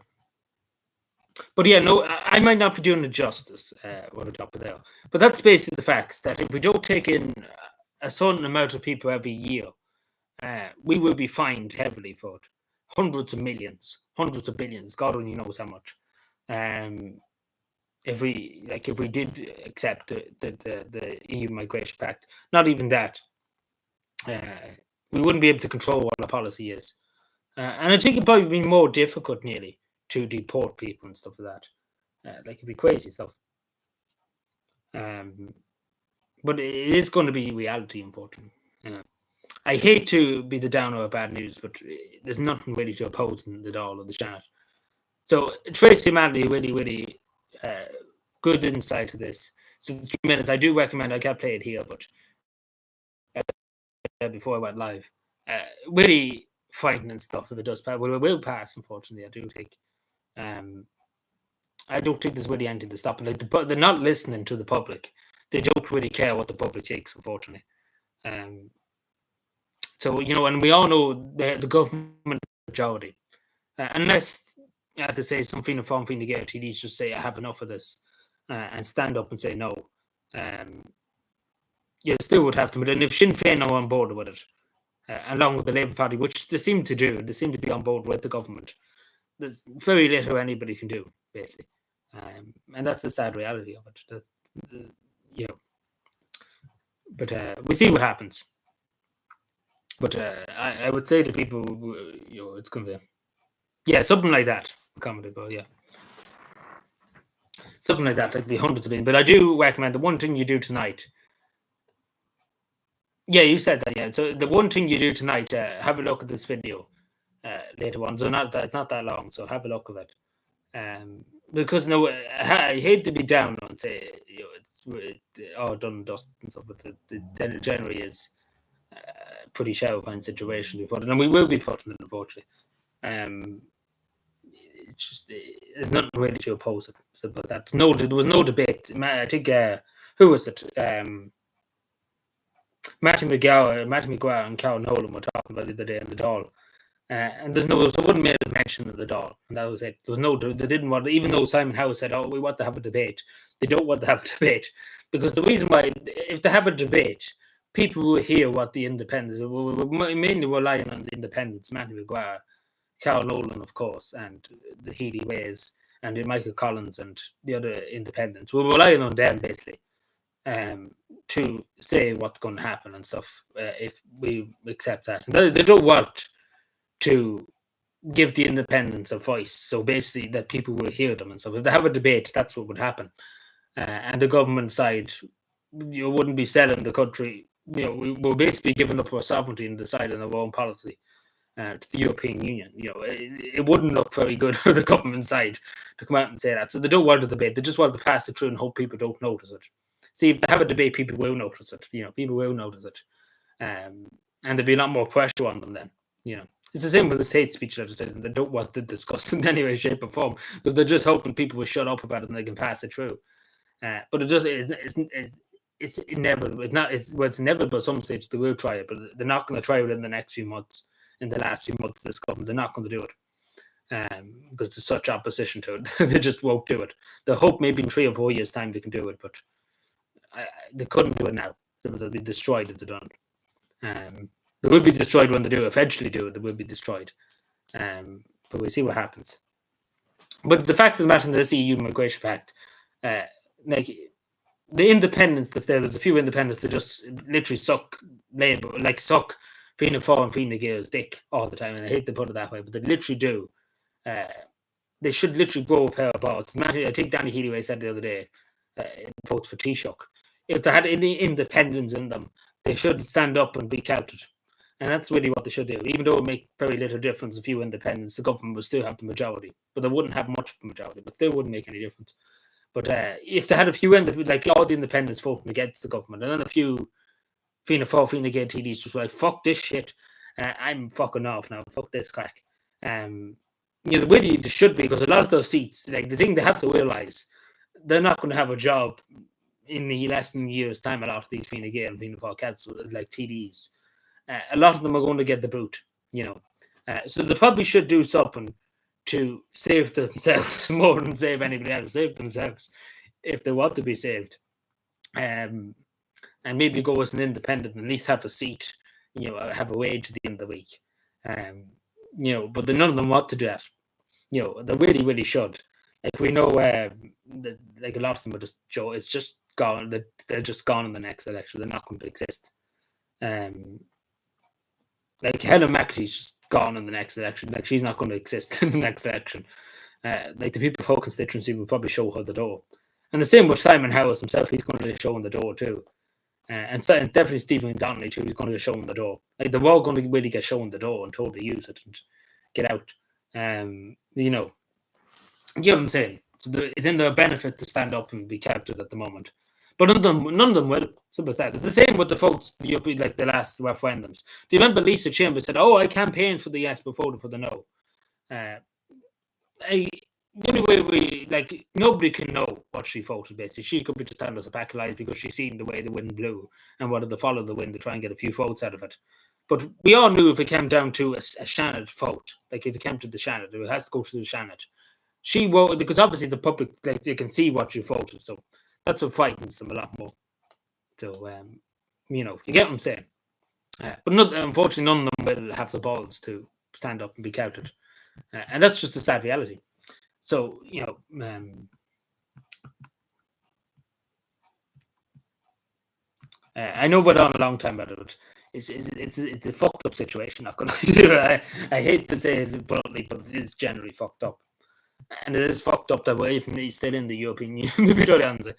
But yeah, no, I might not be doing it justice what I talk about there. But that's basically the facts that if we don't take in a certain amount of people every year, we will be fined heavily for it. Hundreds of millions, hundreds of billions. God only knows how much. If we did accept the EU Migration Pact, not even that, we wouldn't be able to control what our policy is. And I think it'd probably be more difficult, nearly, to deport people and stuff like that. Like, it'd be crazy stuff. But it is going to be reality, unfortunately. I hate to be the downer of bad news, but there's nothing really to oppose in the Dáil or the Seanad. So Tracy Manley really good insight to this. So 3 minutes. I do recommend. I can't play it here, but before I went live, really frightening stuff if it does pass. Well, it will pass, unfortunately. I do think. I don't think there's really anything to stop it. Like they're not listening to the public. They don't really care what the public thinks, unfortunately. So, you know, and we all know the government majority, unless, as I say, something to form thing to get TDs just say, I have enough of this, and stand up and say no. You still would have to, but if Sinn Féin are on board with it, along with the Labour Party, which they seem to do, they seem to be on board with the government, there's very little anybody can do, basically. And that's the sad reality of it. You know. But we see what happens. But I would say to people, you know, it's going to be, something like that. Comedy, but yeah. Something like that. It'd be hundreds of million. But I do recommend the one thing you do tonight. Yeah, you said that, yeah. So the one thing you do tonight, have a look at this video later on. So it's not that long, so have a look at it. Because no, I hate to be down and say, you know, it's all done and dusted and stuff, but it generally is pretty terrifying situation to be put in, and we will be put in it, unfortunately. It's just there's nothing really to oppose it. So, but there was no debate. I think who was it? Matty McGuire and Karen Nolan were talking about it the other day in the Dáil. And there wasn't made a mention of the Dáil, and that was it. There was no, they didn't want, even though Simon Howe said, "Oh, we want to have a debate," they don't want to have a debate because the reason why, if they have a debate, people will hear what the independents. We're mainly relying on the independents, Matthew Maguire, Carol Nolan, of course, and the Healy Ways, and the Michael Collins, and the other independents. We're relying on them basically to say what's going to happen and stuff if we accept that. They don't want to give the independents a voice, so basically that people will hear them and stuff. If they have a debate, that's what would happen. And the government side, wouldn't be selling the country. We're basically giving up our sovereignty and deciding our own policy to the European Union. It wouldn't look very good for the government side to come out and say that. So they don't want a debate. They just want to pass it through and hope people don't notice it. See, if they have a debate, people will notice it. People will notice it, and there'll be a lot more pressure on them then. It's the same with the hate speech legislation. They don't want to discuss it in any way, shape, or form because they're just hoping people will shut up about it and they can pass it through. But it just it's inevitable. It's inevitable at some stage they will try it, but they're not going to try it in the next few months. In the last few months of this government, they're not going to do it because there's such opposition to it. They just won't do it. They hope maybe in 3 or 4 years' time they can do it, but they couldn't do it now. They'll be destroyed if they don't. They will be destroyed when they do eventually do it. They will be destroyed. But we'll see what happens. But the fact of the matter in this EU Migration Pact, like the independents that's there's a few independents that just literally suck Labour, like suck Fianna Fáil and Fianna Gael's dick all the time, and I hate to put it that way, but they literally do. They should literally grow a pair of balls. I think Danny Healy said the other day, votes for Taoiseach. If they had any independence in them, they should stand up and be counted. And that's really what they should do. Even though it would make very little difference, a few independents, the government would still have the majority. But they wouldn't have much of the majority, but still wouldn't make any difference. But if they had a few, like all the independents voting against the government, and then a few Fianna Fáil, Fianna Gael TDs just were like, fuck this shit, I'm fucking off now, fuck this crack. The way they should be, because a lot of those seats, like the thing they have to realise, they're not going to have a job in the less than a year's time. A lot of these Fianna Gael and Fianna Fáil councils, like TDs, a lot of them are going to get the boot, so they probably should do something to save themselves more than save anybody else. Save themselves if they want to be saved, and maybe go as an independent and at least have a seat, have a wage at the end of the week, but none of them want to do that. They really, really should. Like we know, like a lot of them are just it's just gone. They're just gone in the next election. They're not going to exist. Like Helen McAtee's just gone in the next election. Like she's not going to exist in the next election. Like the people of her constituency will probably show her the door. And the same with Simon Howes himself. He's going to get shown the door too. And definitely Stephen Donnelly too. He's going to get shown the door. Like they're all going to really get shown the door and told to use it and get out. You know what I'm saying? So it's in their benefit to stand up and be captured at the moment. But none of them will. Simple as that. It's the same with the votes, like the last referendums. Do you remember Lisa Chambers said, "Oh, I campaigned for the yes, but voted for the no." The only way nobody can know what she voted. Basically, she could be just telling us a pack of lies because she's seen the way the wind blew and wanted to follow the wind to try and get a few votes out of it. But we all knew if it came down to a Shannon vote, like if it came to the Shannon, it has to go to the Shannon. She voted because obviously the public, like they can see what you voted, so that's what frightens them a lot more. So, you get what I'm saying. But unfortunately, none of them will have the balls to stand up and be counted, and that's just a sad reality. So, I know we're on a long time about it. It's a fucked up situation. Not gonna do it. I hate to say it bluntly, but it is generally fucked up. And it is fucked up that we're even still in the European Union, to be totally honest.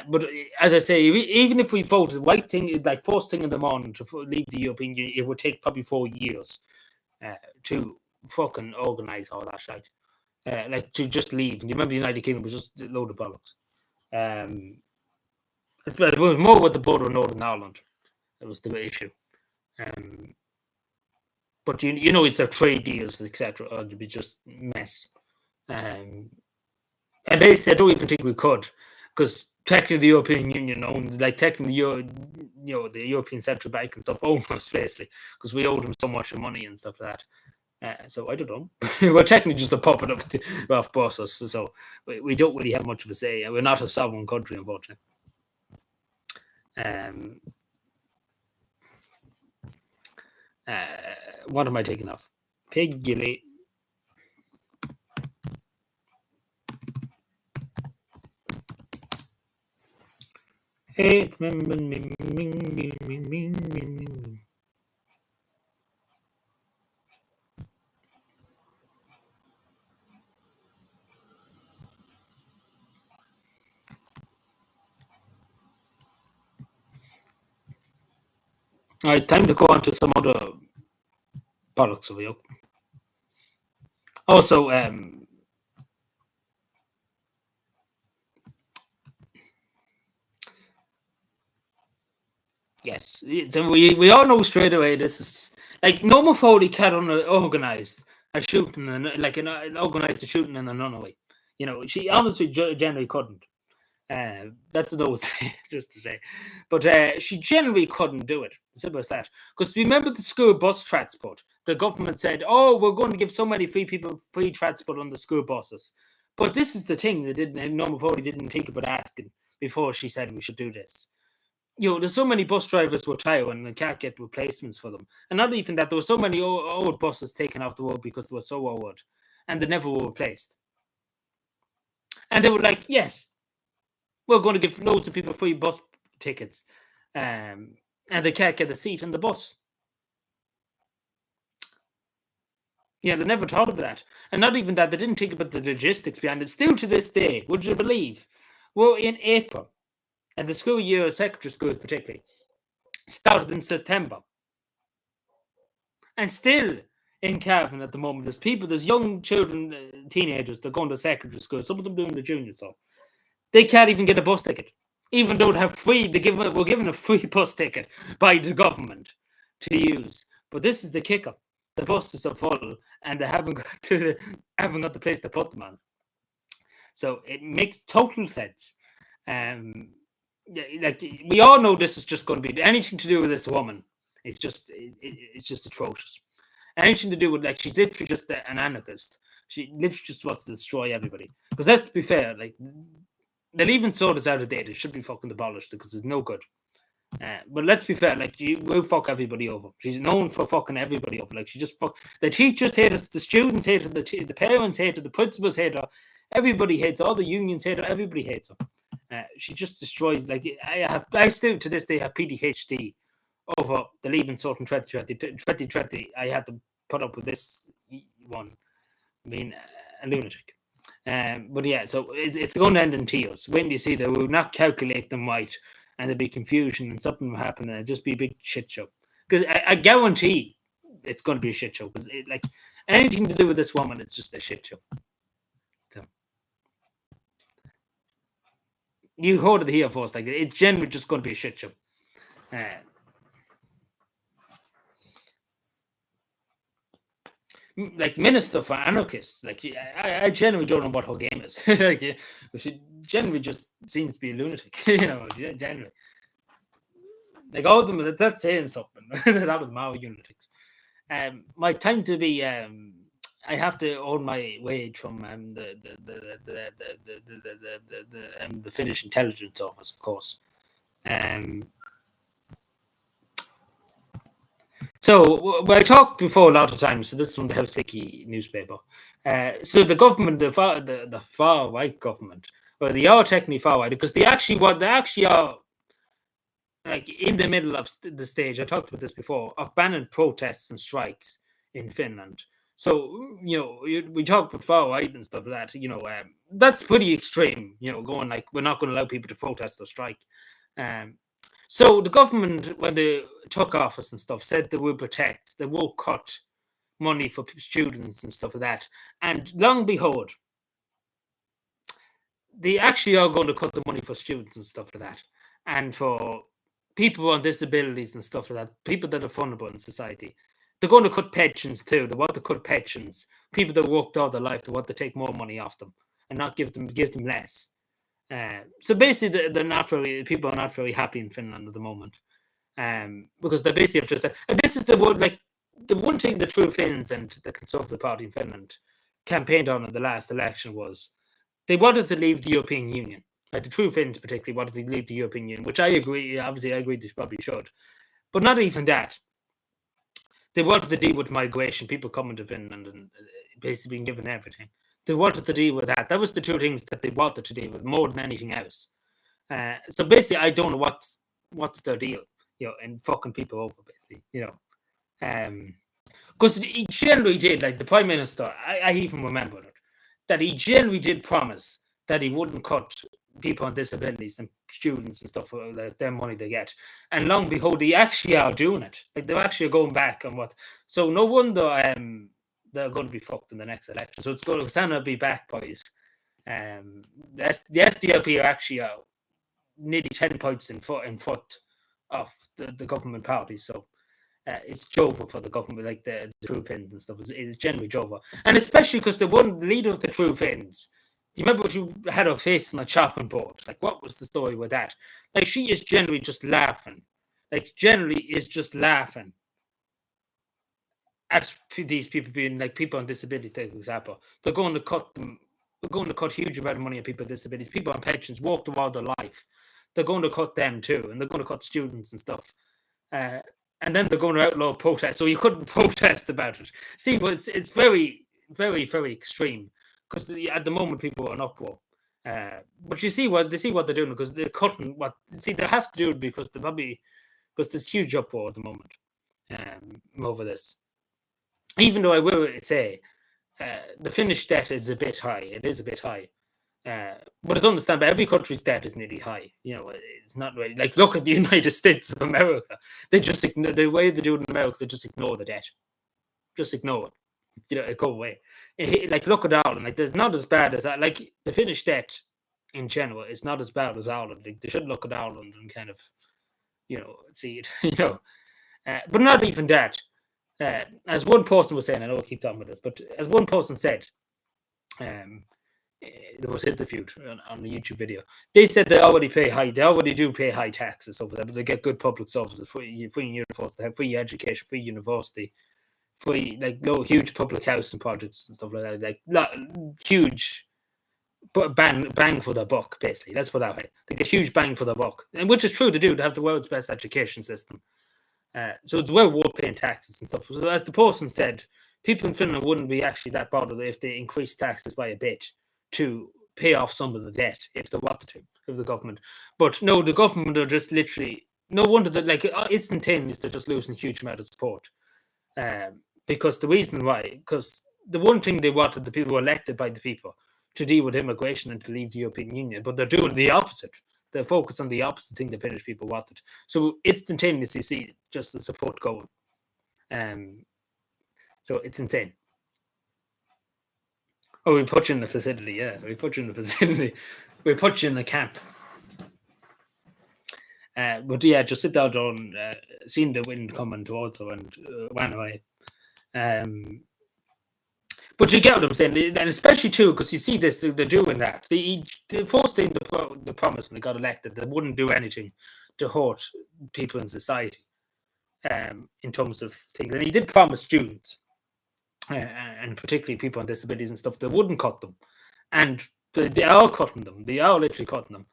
But as I say, even if we voted right thing, like first thing in the morning to leave the European Union, it would take probably 4 years to fucking organise all that shit. Like to just leave. And you remember the United Kingdom was just a load of bollocks. It was more with the border of Northern Ireland. That was the issue. But it's their trade deals, etc. It'd be just mess. And basically, I don't even think we could, because technically the European Union owns, like technically the European Central Bank and stuff own us basically, because we owe them so much money and stuff like that. So I don't know. We're technically just a puppet of bosses, so we don't really have much of a say. We're not a sovereign country, unfortunately. What am I taking off? Pig gilly. Hey, all right, time to go on to some other products of you. Also, yes, so we all know straight away this is like normal Foley can't organize a shooting and organize a shooting in a nunnery. You know, she honestly generally couldn't. That's what I would say, just to say. But she generally couldn't do it. Simple as that. Because remember the school bus transport? The government said, oh, we're going to give so many free people free transport on the school buses. But this is the thing that Norma Foley didn't think about asking before she said we should do this. You know, there's so many bus drivers who retire and they can't get replacements for them. And not even that, there were so many old buses taken off the road because they were so old and they never were replaced. And they were like, yes, we're going to give loads of people free bus tickets, and they can't get a seat in the bus. Yeah, they never thought of that. And not even that, they didn't think about the logistics behind it. Still to this day, would you believe, we're in April, and the school year, secondary schools particularly, started in September. And still in Cavan at the moment, there's young children, teenagers, they're going to secondary school, some of them doing the junior, so they can't even get a bus ticket. Even though they have we're given a free bus ticket by the government to use. But this is the kicker. The buses are full and they haven't got the place to put them on. So it makes total sense. Like we all know this is just going to be anything to do with this woman. It's just atrocious. Anything to do with she's literally just an anarchist. She literally just wants to destroy everybody. Because let's be fair, the leaving sword is out of date. It should be fucking abolished because it's no good. But let's be fair, you will fuck everybody over. She's known for fucking everybody over. She just fuck. The teachers hate her, the students hate her, the parents hate her, the principals hate her. Everybody hates her. All the unions hate her. Everybody hates her. She just destroys. I still to this day have PTSD over the leaving sword in 2020. I had to put up with this one being a lunatic. But yeah, so it's going to end in tears. When you see they will not calculate them right and there'll be confusion and something will happen and it'll just be a big shit show. Because I guarantee it's going to be a shit show. Because anything to do with this woman, it's just a shit show. So you heard it here first. It's generally just going to be a shit show. Minister for Anarchists, I genuinely don't know what her game is. She generally just seems to be a lunatic, generally. All of them, that's saying something. A lot of them are lunatics. My time to be, I have to earn my wage from the Finnish intelligence office, of course. So I talked before a lot of times. So this is from the Helsinki newspaper. So the government, the far right government, well, they are technically far right because they actually are in the middle of the stage. I talked about this before of banning protests and strikes in Finland. So we talk about far right and stuff like that. That's pretty extreme. Going we're not going to allow people to protest or strike. So the government, when they took office and stuff, said they will protect, they will cut money for students and stuff like that. And long behold, they actually are going to cut the money for students and stuff like that. And for people on disabilities and stuff like that, people that are vulnerable in society. They're going to cut pensions too. They want to cut pensions. People that worked all their life, they want to take more money off them and not give them less. So basically, people are not very happy in Finland at the moment, because they basically have just said, and this is the one thing the True Finns and the Conservative Party in Finland campaigned on in the last election was they wanted to leave the European Union. The True Finns particularly wanted to leave the European Union, which I agree. Obviously, I agree they probably should, but not even that. They wanted to deal with migration, people coming to Finland and basically being given everything. They wanted to deal with that. That was the two things that they wanted to deal with more than anything else. So basically, I don't know what's their deal, and fucking people over, basically, because he generally did, like the Prime Minister, I even remember it, that he generally did promise that he wouldn't cut people on disabilities and students and stuff for their money they get. And long and behold, they actually are doing it. Like they're actually going back on what. So no wonder they're going to be fucked in the next election. So it's going to be back, boys. The SDLP are actually nearly 10 points in foot of the government party. So it's Jova for the government, like the True Finns and stuff. It's generally Jova. And especially because the leader of the True Finns, do you remember what you had her face on the chopping board? Like, what was the story with that? Like, she is generally just laughing. Like, generally is just laughing at these people being, like, people on disabilities, for example. They're going to cut them. They're going to cut huge amount of money on people with disabilities. People on pensions worked all their life. They're going to cut them too. And they're going to cut students and stuff. And then they're going to outlaw protest. So you couldn't protest about it. See, but it's very, very, very extreme. Because at the moment people are in uproar, but you see what they're doing, because they're cutting what. See, they have to do it because there's huge uproar at the moment over this. Even though I will say the Finnish debt is a bit high. It is a bit high, but it's understandable. Every country's debt is nearly high. It's not really like, look at the United States of America. They just ignore the way they do it in America. They just ignore the debt. Just ignore it. Go away. Like, look at Ireland. Like, there's not as bad as that. Like, the Finnish debt in general is not as bad as Ireland. Like, they should look at Ireland and kind of, see it. But not even that. As one person was saying, I know I keep talking about this, but as one person said, that was interviewed on the YouTube video, they said they already do pay high taxes over there, but they get good public services, free uniforms, they have free education, free university, free, like, huge public housing projects and stuff like that, like huge bang for the buck, basically. Let's put it that way. They get huge bang for the buck, and which is true to do, to have the world's best education system. So it's well worth paying taxes and stuff. So as the person said, people in Finland wouldn't be actually that bothered if they increased taxes by a bit to pay off some of the debt if they wanted to, if the government. But no, the government are just literally, no wonder that, like, instantaneously they're just losing a huge amount of support. Because the reason why, because the one thing they wanted, the people were elected by the people to deal with immigration and to leave the European Union, but they're doing the opposite. They're focused on the opposite thing the Finnish people wanted. So instantaneously see just the support going. So it's insane. Oh, we put you in the facility, yeah. We put you in the facility. We put you in the camp. But yeah, just sit down and seeing the wind coming towards her and ran away. But you get what I'm saying, and especially too, because you see this, they're doing that. The first thing they promised when they got elected, they wouldn't do anything to hurt people in society, in terms of things. And he did promise students, and particularly people on disabilities and stuff, they wouldn't cut them, and they are cutting them. They are literally cutting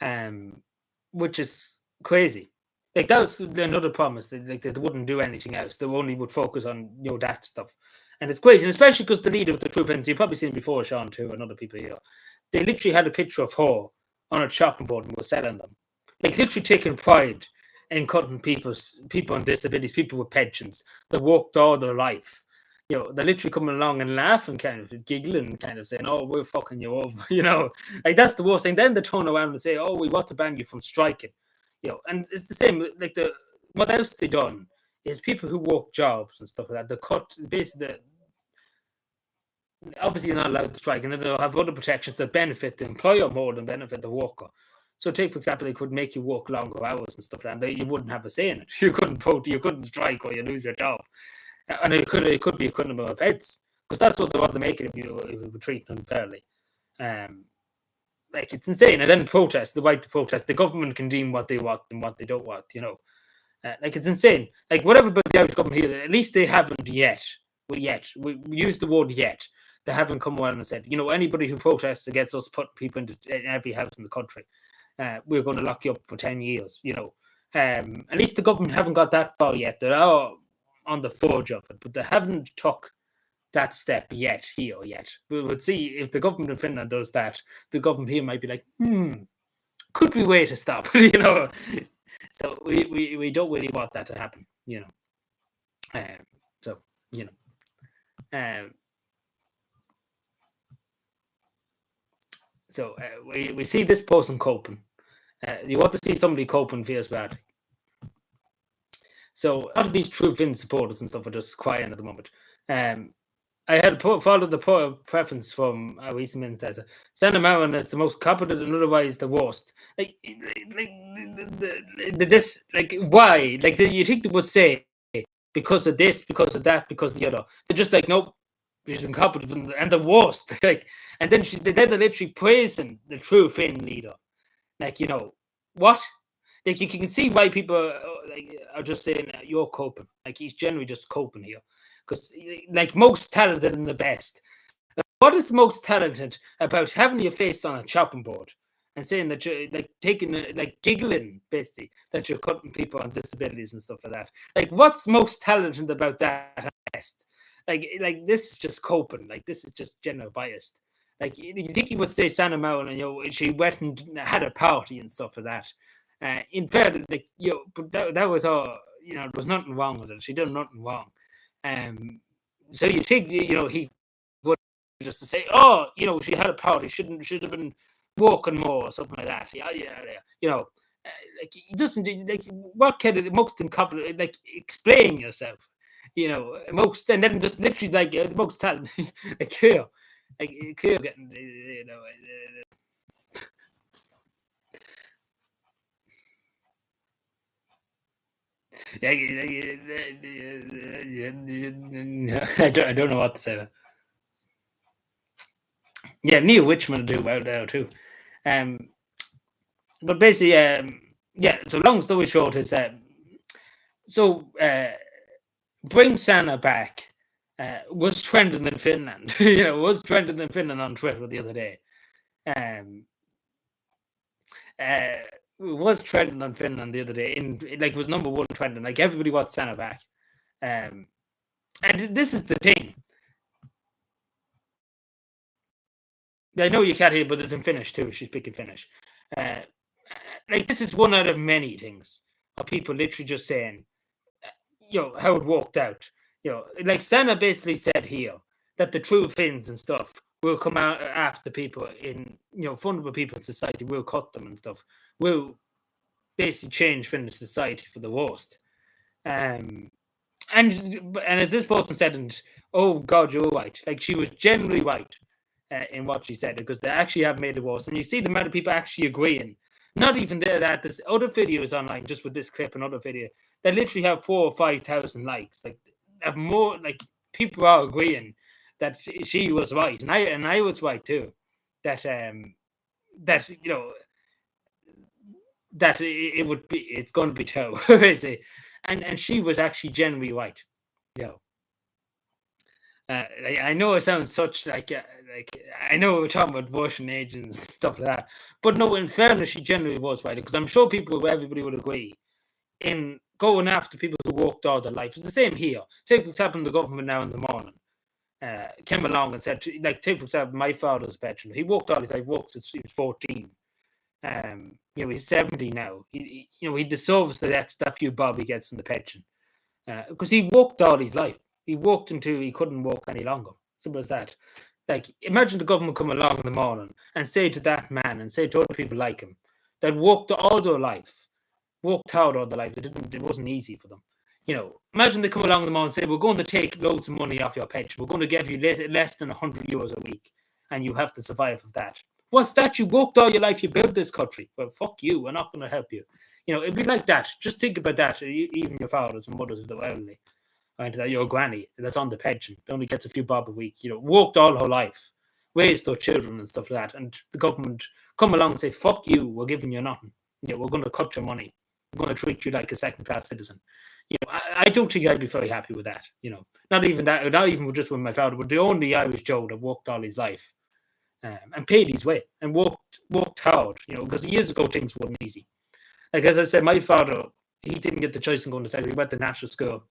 them, which is crazy. Like, that was another promise. Like, they wouldn't do anything else. They only would focus on that stuff. And it's crazy, and especially because the leader of the True Finns, you've probably seen before, Sean, too, and other people here, they literally had a picture of her on a chopping board and were selling them. Like, literally taking pride in cutting people on disabilities, people with pensions that worked all their life. They're literally coming along and laughing, kind of giggling, kind of saying, "Oh, we're fucking you over." Like, that's the worst thing. Then they turn around and say, "Oh, we want to ban you from striking." And it's the same. Like, what else they done is people who work jobs and stuff like that. They cut basically. Obviously, you're not allowed to strike, and then they'll have other protections that benefit the employer more than benefit the worker. So, take, for example, they could make you work longer hours and stuff like that. You wouldn't have a say in it. You couldn't strike or you lose your job, and it could be a criminal offence, because that's what they want to make it if you were treating them fairly. Like, it's insane. And then protest, the right to protest. The government can deem what they want and what they don't want. Like, it's insane. Like, whatever about the Irish government here, at least they haven't yet. We use the word yet. They haven't come around and said, anybody who protests against us putting people in every house in the country, we're going to lock you up for 10 years. At least the government haven't got that far yet. There are on the forge of it, but they haven't took that step yet. We would see if the government in Finland does that. The government here might be like, could we wait to stop? So we don't really want that to happen. So so we see this person coping. You want to see somebody coping feels bad. So a lot of these true Finn supporters and stuff are just crying at the moment. I had followed the preference from a recent minister. Sanna Marin is the most competent and otherwise the worst. Why? You think they would say because of this, because of that, because of the other. They're just like, nope, she's incompetent and the worst. And then they're literally praising the true Finn leader. What? You can see why people are just saying you're coping. He's generally just coping here. Because, most talented and the best. What is most talented about having your face on a chopping board and saying that you're giggling basically that you're cutting people on disabilities and stuff like that? What's most talented about that? Best? This is just coping. This is just general biased. You think he would say Sanna Marin and she went and had a party and stuff like that. In fairness, but that was all. There was nothing wrong with it. She did nothing wrong. So you think he would just to say, oh, she had a party, should have been walking more or something like that. Yeah. He doesn't what kind of most incompetent explain yourself, most, and then just literally the most talent clear getting I don't know what to say. Yeah, Neil Richmond do well now too. But basically, so long story short is bring Sanna back was trending in Finland. Was trending in Finland on Twitter the other day. Was trending on Finland the other day. Was number one trending. Everybody wants Sanna back. And this is the thing. I know you can't hear, but it's in Finnish too. She's speaking Finnish. This is one out of many things of people literally just saying, how it worked out. Sanna basically said here that the true Finns and stuff will come out after people in, vulnerable people in society, will cut them and stuff, will basically change Finnish society for the worst. And as this person said, and oh God, you're right. She was generally right in what she said, because they actually have made it worse. And you see the amount of people actually agreeing. Not even there that there's other videos online, just with this clip and other video, that literally have 4,000 or 5,000 likes. Have more, people are agreeing that she was right, and I was right too. That that it's going to be terrible, basically. And she was actually generally right. I know it sounds such I know we're talking about abortion age and stuff like that, but no, in fairness, she generally was right, because I'm sure everybody would agree in going after people who worked all their life. It's the same here. Take for example the government now in the morning came along and said, take for example my father's pension. He worked all his life, worked since he was 14. He's 70 now. He deserves that few bob he gets in the pension, because he worked all his life. He worked until he couldn't walk any longer. Simple as that. Imagine the government come along in the morning and say to that man and say to other people like him that worked all their life, worked hard all their life. It wasn't easy for them. Imagine they come along in the morning and say, we're going to take loads of money off your pension. We're going to give you less than 100 euros a week, and you have to survive with that. What's that? You worked all your life. You built this country. Well, fuck you. We're not going to help you. It'd be like that. Just think about that. Even your fathers and mothers of the elderly. And that your granny that's on the pension only gets a few bob a week, worked all her life, raised their children and stuff like that, and the government come along and say, fuck you, we're giving you nothing. We're going to cut your money. We're going to treat you like a second-class citizen. I don't think I'd be very happy with that. Not even that, not even just with my father, but the only Irish Joe that worked all his life and paid his way and worked hard, because years ago things weren't easy. As I said, my father, he didn't get the choice in going to secondary. He went to national school.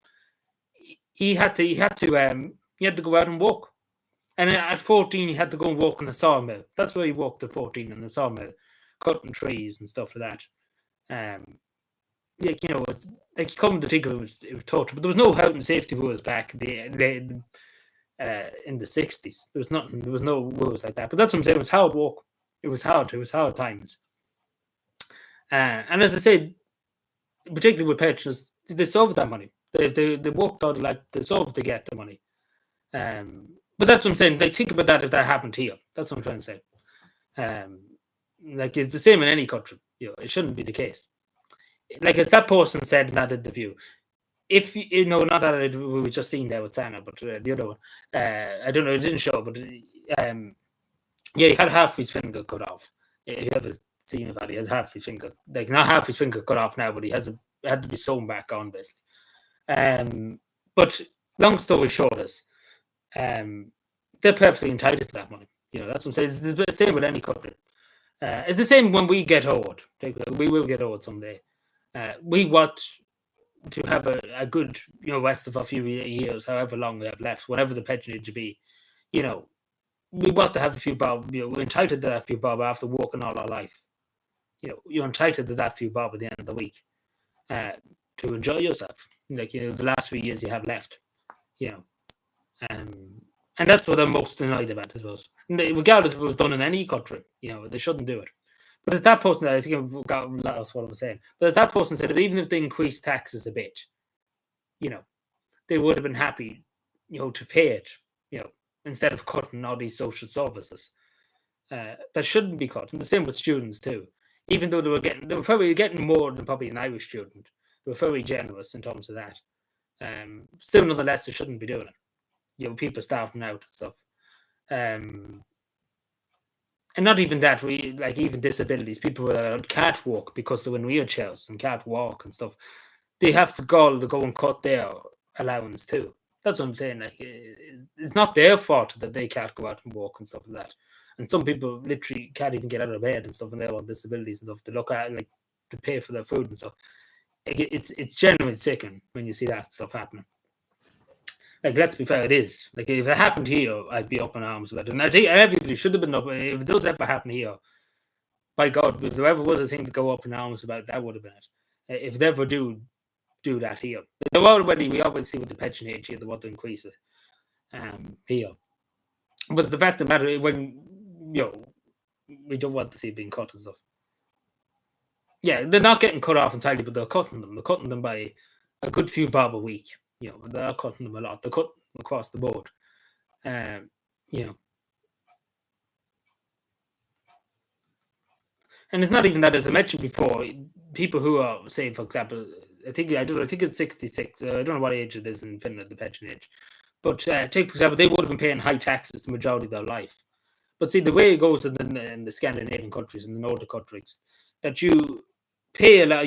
he had to go out and walk. And at 14, he had to go and walk in the sawmill. That's where he walked at 14, in the sawmill, cutting trees and stuff like that. It's like, you come to think of it, it was torture, but there was no health and safety rules back in the 60s. There was nothing. There was no rules like that. But that's what I'm saying. It was hard work. It was hard. It was hard times. And as I said, particularly with pensioners, they solved that money. They worked out like they solved to get the money. But that's what I'm saying. Like, think about that if that happened here. That's what I'm trying to say. Like, it's the same in any country. It shouldn't be the case. Like, as that person said in that interview, if not that we were just seen there with Sana, but the other one, I don't know, it didn't show, but he had half his finger cut off. If you ever seen that, he has half his finger, like, not half his finger cut off now, but he had to be sewn back on, basically. But long story short is, they're perfectly entitled to that money. That's what I'm saying. It's the same with any country. It's the same when we get old. We will get old someday. We want to have a good, rest of a few years, however long we have left, whatever the pension age to be. We want to have a few bob. We're entitled to that few bob after working all our life. You're entitled to that few bob at the end of the week to enjoy yourself. Like, the last few years you have left. And that's what I'm most annoyed about, I suppose. And regardless if it was done in any country, they shouldn't do it. But as that person, I think I've got lost what I was saying. But as that person said, that even if they increased taxes a bit, they would have been happy, to pay it, instead of cutting all these social services. That shouldn't be cut. And the same with students too. Even though they were probably getting more than probably an Irish student. They were very generous in terms of that. Still, nonetheless, they shouldn't be doing it. People starting out and stuff. And not even that, even disabilities, people that can't walk because they're in wheelchairs and can't walk and stuff, they have to go and cut their allowance too. That's what I'm saying. Like, it's not their fault that they can't go out and walk and stuff like that. And some people literally can't even get out of bed and stuff, and they're on disabilities and stuff to look at, like, to pay for their food and stuff. It's genuinely sickening when you see that stuff happening. Like, let's be fair, it is. Like, if it happened here, I'd be up in arms about it. And I think everybody should have been up. If it does ever happen here, by God, if there ever was a thing to go up in arms about, that would have been it. If they ever do that here. We already see with the pension age here, they want to increase it here. But the fact of the matter, when, we don't want to see it being cut and stuff. Yeah, they're not getting cut off entirely, but they're cutting them. They're cutting them by a good few bob a week. They're cutting them a lot. They're cutting across the board. And it's not even that, as I mentioned before, people who are, say, for example, I think it's 66. I don't know what age it is in Finland, the pension age. But take, for example, they would have been paying high taxes the majority of their life. But see, the way it goes in the Scandinavian countries and the Nordic countries, that you pay a lot,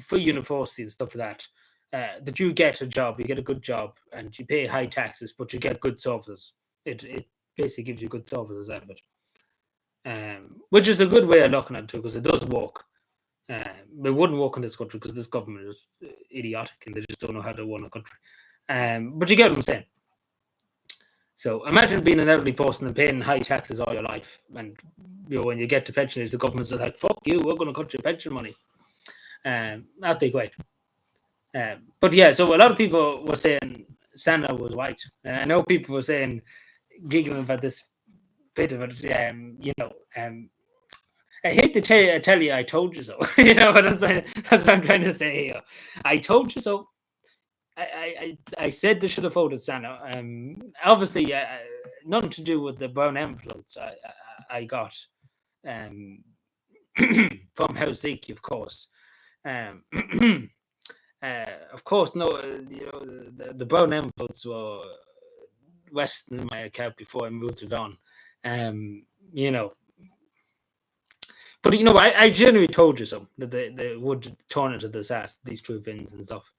free university and stuff like that, that you get a job, you get a good job, and you pay high taxes, but you get good services. It basically gives you good services out of it. Which is a good way of looking at it too, because it does work. It wouldn't work in this country because this government is idiotic and they just don't know how to run a country. But you get what I'm saying. So imagine being an elderly person and paying high taxes all your life, and when you get to pension age, the government's like, "Fuck you, we're going to cut your pension money." That'd be great. But yeah, so a lot of people were saying Santa was white, and I know people were saying, giggling about this bit of it. I hate to tell you, I told you so. That's what I'm trying to say here. I told you so. I said they should have voted Santa. Obviously, nothing to do with the brown envelopes I got from Helsinki, of course. Of course, no. The brown envelopes were resting in my account before I moved it on. But I genuinely told you so, that they would turn into disaster, these true fins and stuff.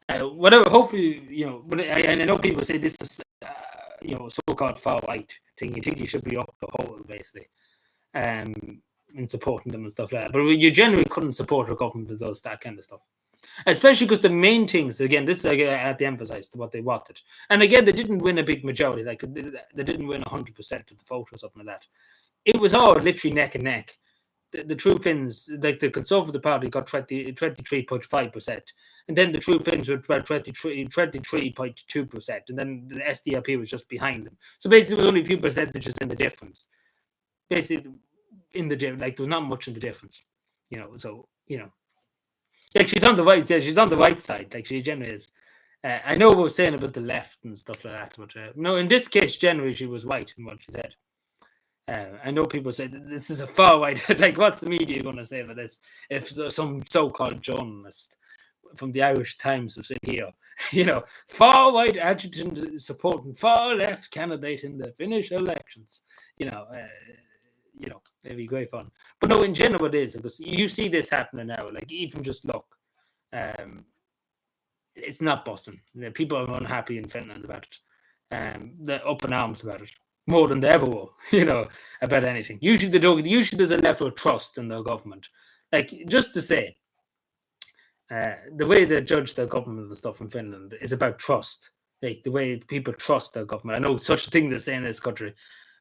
Whatever. Hopefully, but I know people say this is, so-called far right thing. You think you should be up the whole, basically, in supporting them and stuff like that. But you generally couldn't support a government that does that kind of stuff. especially because the main things, again, this I had to emphasize what they wanted, and again, they didn't win a big majority, like they didn't win 100% of the vote or something like that. It was all literally neck and neck. The True Finns, like the Conservative Party, got 23.5%, and then the True Finns were about 23.2%, and then the SDLP was just behind them. So basically, there was only a few percentages in the difference. Basically, in the like there was not much in the difference, So like she's on the right, yeah, she's on the right side, like she generally is. I know we were saying about the left and stuff like that, but no, in this case, generally she was right in what she said. I know people say this is a far right. Like, what's the media going to say about this? If some so-called journalist from the Irish Times was in here, far right adjutant supporting far left candidate in the Finnish elections, it'd be great fun. But no, in general, it is, because you see this happening now. Like, even just look, it's not busting. People are unhappy in Finland about it. They're up in arms about it more than they ever were, about anything. Usually there's a level of trust in their government. Like, just to say, the way they judge their government and stuff in Finland is about trust. Like, the way people trust their government. I know such a thing they say in this country,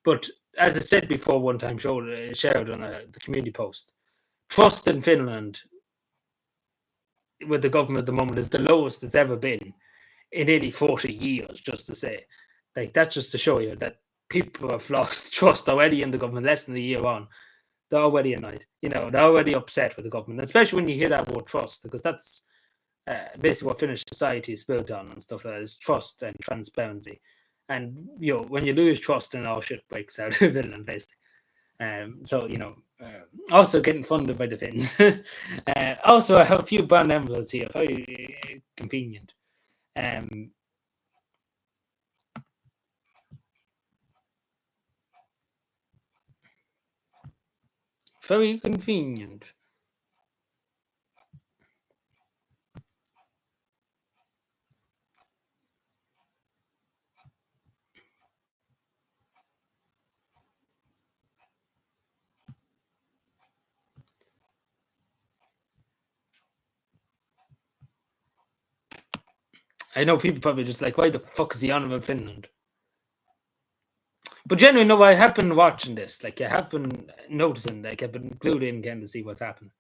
but as I said before, one time shared on the community post, trust in Finland with the government at the moment is the lowest it's ever been in nearly 40 years, just to say. Like, that's just to show you that people have lost trust already in the government less than a year on. They're already annoyed. They're already upset with the government, especially when you hear that word trust, because that's basically what Finnish society is built on and stuff like that, is trust and transparency. And, when you lose trust, then all shit breaks out of Finland, basically. Also getting funded by the Finns. Also, I have a few brand envelopes here, very convenient. Very convenient. I know people probably just like, why the fuck is he on about Finland? But generally, no, I have been watching this. Like, I have been noticing, like, I've been glued in again to see what's happening.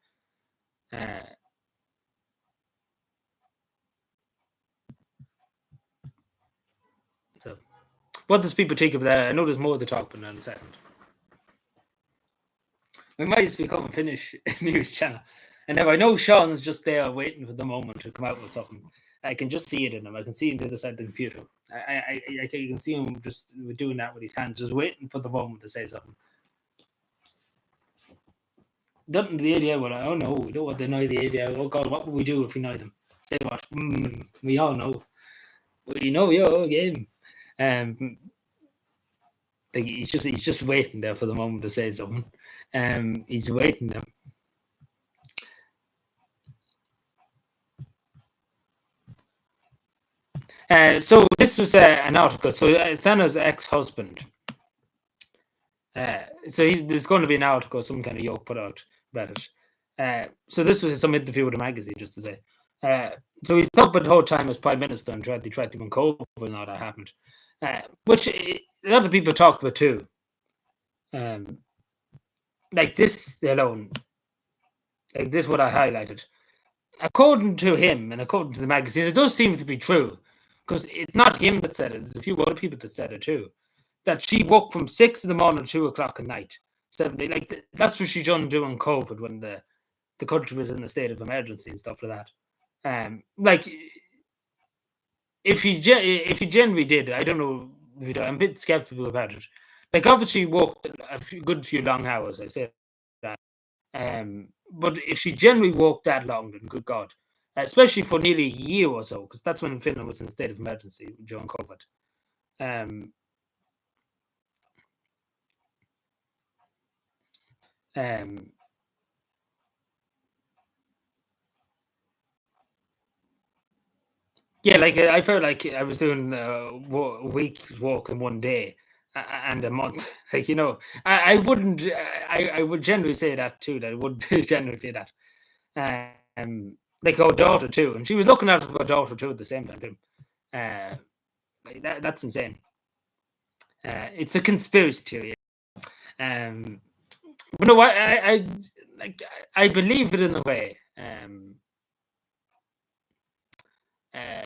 So, what does people think of that? I know there's more to talk about in a second. We might just become a Finnish news channel. And now I know Sean's just there waiting for the moment to come out with something. I can just see it in him. I can see him to the other side of the computer. You can see him just doing that with his hands, just waiting for the moment to say something. Doesn't the ADL want to? Oh no, we don't want to annoy the ADL. Oh God, what would we do if we annoy them? Say what? We all know. We know your game. He's just waiting there for the moment to say something. He's waiting there. So this was an article. So Sanna's ex-husband. There's going to be an article, some kind of yoke put out about it. So this was some interview with a magazine, just to say. So he talked about the whole time as Prime Minister and tried to win COVID and all that happened, which a lot of people talked about too. Like this alone, like this, what I highlighted. According to him and according to the magazine, it does seem to be true, because it's not him that said it. There's a few other people that said it too. That she woke from 6 in the morning to 2 o'clock at night. 7 days, like that's what she done during COVID when the country was in a state of emergency and stuff like that. Like if she generally did, I don't know. I'm a bit skeptical about it. Like, obviously, worked a good few long hours. I say that. But if she generally worked that long, then good God, especially for nearly a year or so, because that's when Finland was in a state of emergency during COVID. Yeah, like I felt like I was doing a week's work in one day and a month. Like, I wouldn't. I would generally say that too. That I would generally say that. like her daughter too, and she was looking after her daughter too at the same time too. Like that's insane. It's a conspiracy theory. Um, but no, like I believe it in a way. Uh,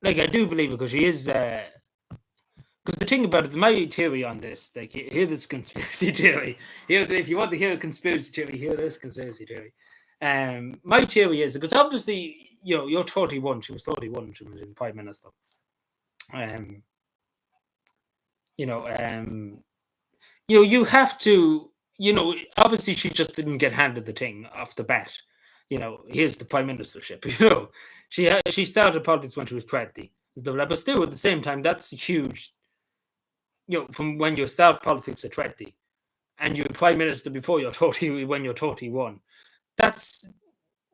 like I do believe it because she is. Because the thing about it, my theory on this, like hear this conspiracy theory. Here, if you want to hear a conspiracy theory, hear this conspiracy theory. My theory is because obviously, you're 31. She was 31. She was in Prime Minister. Um, you know, um, you have to, obviously she just didn't get handed the thing off the bat. Here's the prime ministership. She started politics when she was 20. But still, at the same time, that's huge. From when you start politics at 20, and you're prime minister before you're 30, when you're 31, that's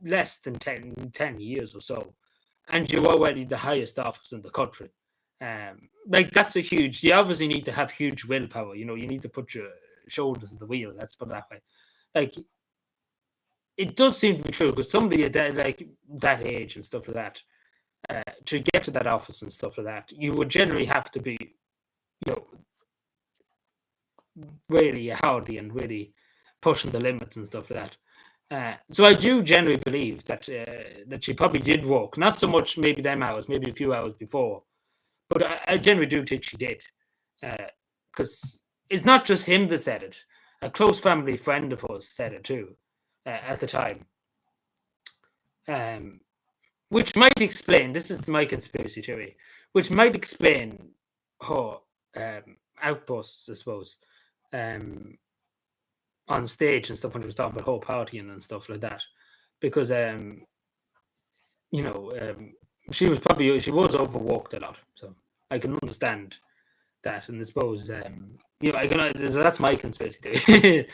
less than 10 years or so, and you're already the highest office in the country. Like that's a huge. You obviously need to have huge willpower. You need to put your shoulders in the wheel. Let's put it that way. Like it does seem to be true because somebody at that age and stuff like that, to get to that office and stuff like that, you would generally have to be, really hardy and really pushing the limits and stuff like that. So I do generally believe that she probably did walk, not so much maybe them hours, maybe a few hours before, but I generally do think she did, because it's not just him that said it. A close family friend of ours said it too, at the time, which might explain. This is my conspiracy theory, which might explain her outbursts, I suppose, on stage and stuff when she was talking about whole partying and stuff like that, because she was overworked a lot, so I can understand that, and I suppose that's my conspiracy theory.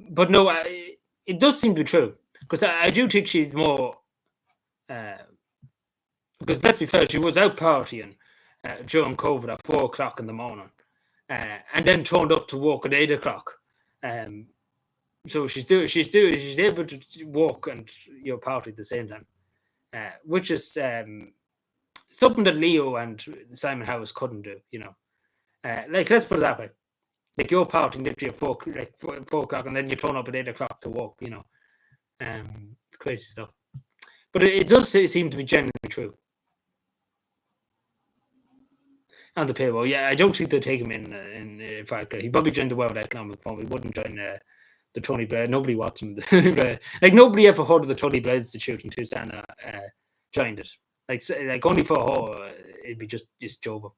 But no, it does seem to be true because I do think she's more. Because let's be fair, she was out partying during COVID at 4 o'clock in the morning, and then turned up to work at 8 o'clock. So she's able to walk and party at the same time, which is something that Leo and Simon Howes couldn't do. Like let's put it that way, like you're partying literally at 4 o'clock, and then you turn up at 8 o'clock to walk. Crazy stuff. But it does seem to be genuinely true. On the payroll, yeah, I don't think they'll take him in fact. He probably joined the World Economic Forum. He wouldn't join the Tony Blair. Nobody wants him. Like nobody ever heard of the Tony Blair Institute until Sana joined it. Like only for her, it'd be just Jova.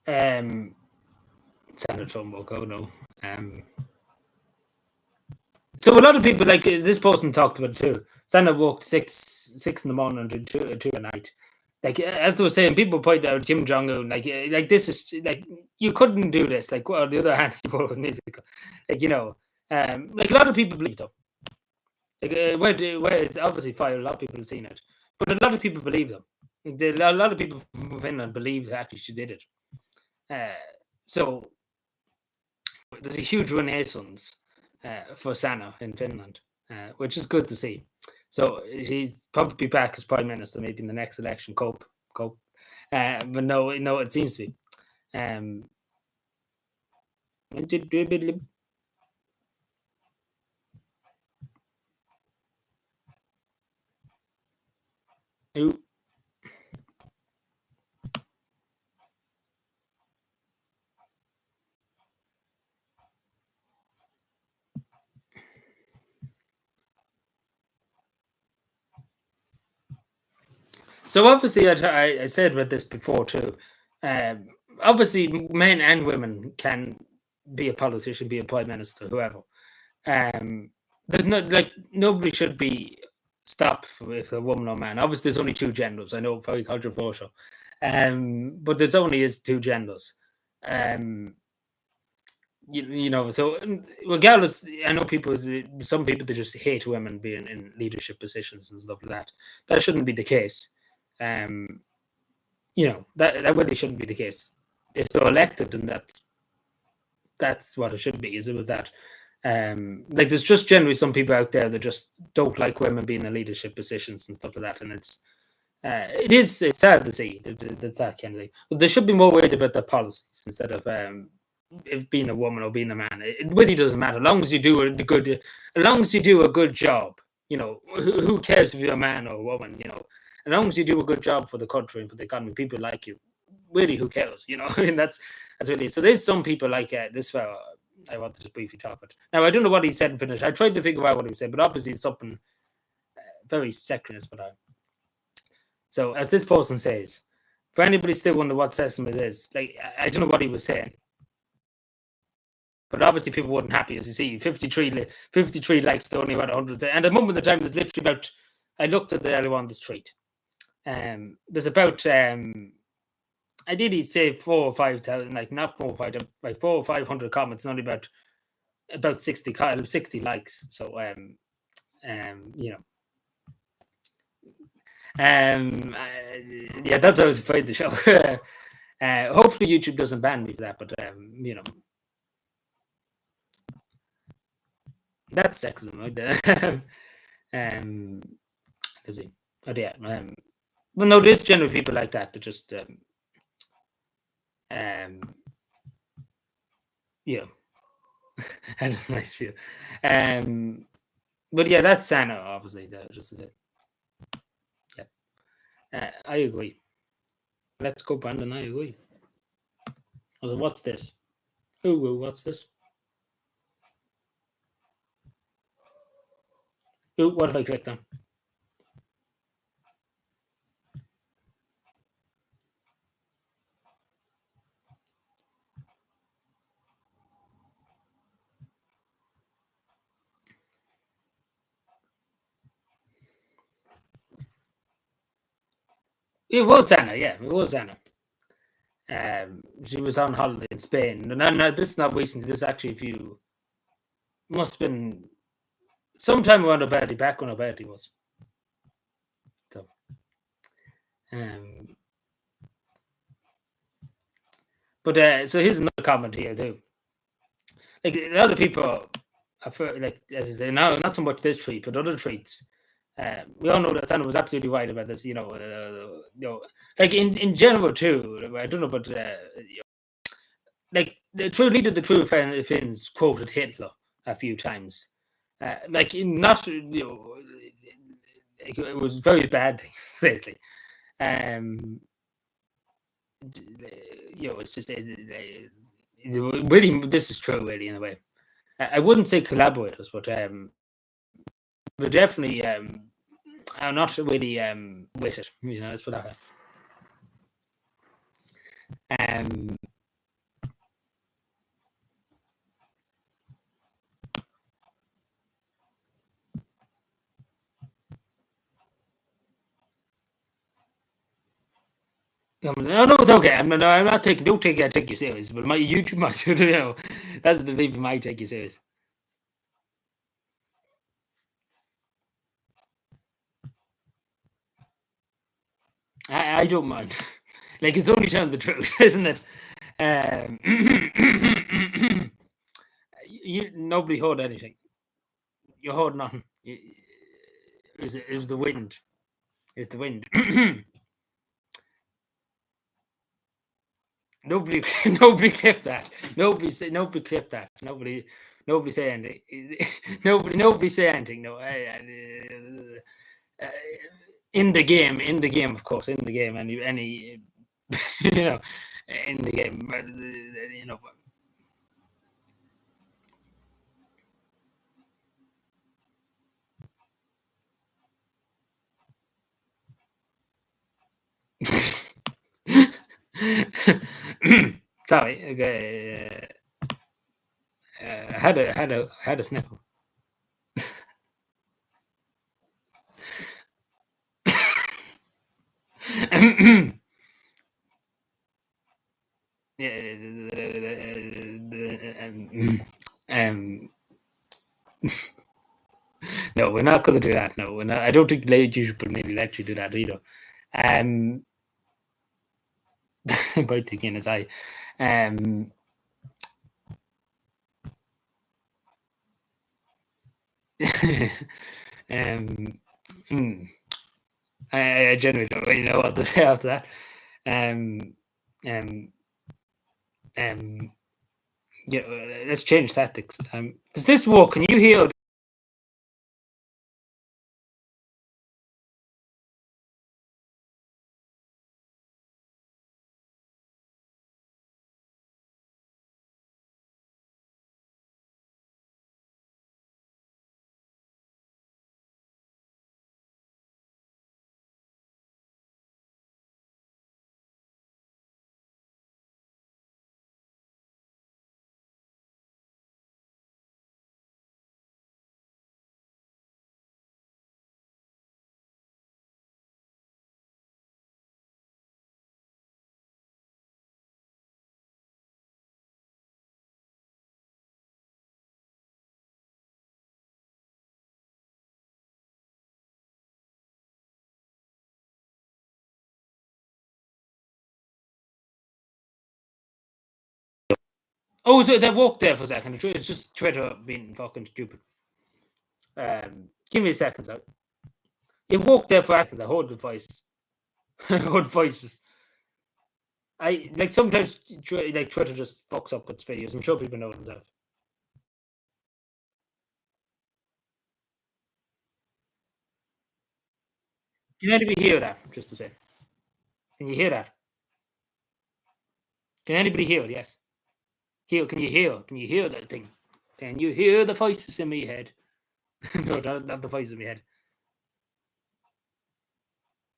Sana Trumbo, oh no. So a lot of people, like this person talked about it too. Sana woke six in the morning and two at night. Like as I was saying, people point out Kim Jong Un. Like this is like you couldn't do this. Like on the other hand, people with music, like like a lot of people believe though. Like where it's obviously fire, a lot of people have seen it, but a lot of people believe them. Like, a lot of people from Finland believe that actually she did it. So there's a huge renaissance for Sana in Finland, which is good to see. So he's probably back as prime minister, maybe in the next election. Cope. But no, it seems to be. So obviously, I said about this before too. obviously men and women can be a politician, be a prime minister, whoever. Um, there's not like nobody should be stopped if a woman or man. Obviously, there's only two genders. I know, very controversial, but there's only is two genders. Um, so regardless, I know people. Some people they just hate women being in leadership positions and stuff like that. That shouldn't be the case. Um, that really shouldn't be the case. If they're elected, then that's what it should be. Is it was that. Like there's just generally some people out there that just don't like women being in leadership positions and stuff like that, and it's sad to see that kind of thing. But they should be more worried about their policies instead of if being a woman or being a man. It really doesn't matter as long as you do as long as you do a good job. Who cares if you're a man or a woman? As long as you do a good job for the country and for the economy, people like you. Really, who cares? I mean, that's really so. There's some people like this fellow. I want to just briefly talk about. Now, I don't know what he said and finished. I tried to figure out what he said, but obviously it's something very sexist. So, as this person says, for anybody still wondering what sexism is, like I don't know what he was saying, but obviously people weren't happy. As you see, 53 likes to only about 100. And at the moment of the time, there's literally about. I looked at the earlier on the street. There's about I did say 4 or 5,000, like not 4 or 5, like 400 or 500 comments, and only about 60 likes. So you know, yeah, that's how I was afraid to show. Hopefully YouTube doesn't ban me for that, but that's sexism, right? Let's see. Oh yeah. Well, no, there's generally people like that that just you know, had a nice view. But yeah, that's Santa, obviously. Just as it. Yeah, I agree. Let's go, Brandon. I agree. Also, what's this? Ooh, what's this? Ooh, what have I clicked on? It was Anna, yeah, it was Anna. She was on holiday in Spain. No, this is not recently. This is actually a few. Must have been sometime around her birthday, back when her birthday was. So, so here's another comment here too. Like a lot of people, like as I say, now not so much this treat, but other treats. We all know that Sandra was absolutely right about this. Like in general too. I don't know, but like the true leader, the true Finns quoted Hitler a few times. Like not it was very bad, basically. It's just really this is true, really in a way. I wouldn't say collaborators, but definitely I'm not really with it. Let's put that way. No, it's okay. I'm not taking. Don't take. I take you serious, but my YouTube might. That's the people might take you serious. I don't mind. Like it's only telling the truth, isn't it? Nobody heard anything. You heard nothing. It was the wind. It's the wind. Nobody, nobody clipped that. Nobody clipped that. Nobody say anything. Nobody say anything. No. In the game, of course, in the game, any, in the game, Sorry. Okay. I had a sniffle. um, no, we're not going to do that. No, we're not. I don't think you should maybe let you do that either. Biting in his eye. Um, um, hmm. I genuinely don't really know what to say after that. Um, um, um, yeah, let's change tactics. Does this work? Can you hear? Oh, so that walked there for a second. It's just Twitter being fucking stupid. Give me a second. It walked there for seconds. I heard the voice. I heard voices. I like sometimes like Twitter just fucks up its videos. I'm sure people know themselves. Can anybody hear that? Just to say, can you hear that? Can anybody hear it? Yes. Hear? Can you hear? Can you hear that thing? Can you hear the voices in my head? No, not the voices in my head.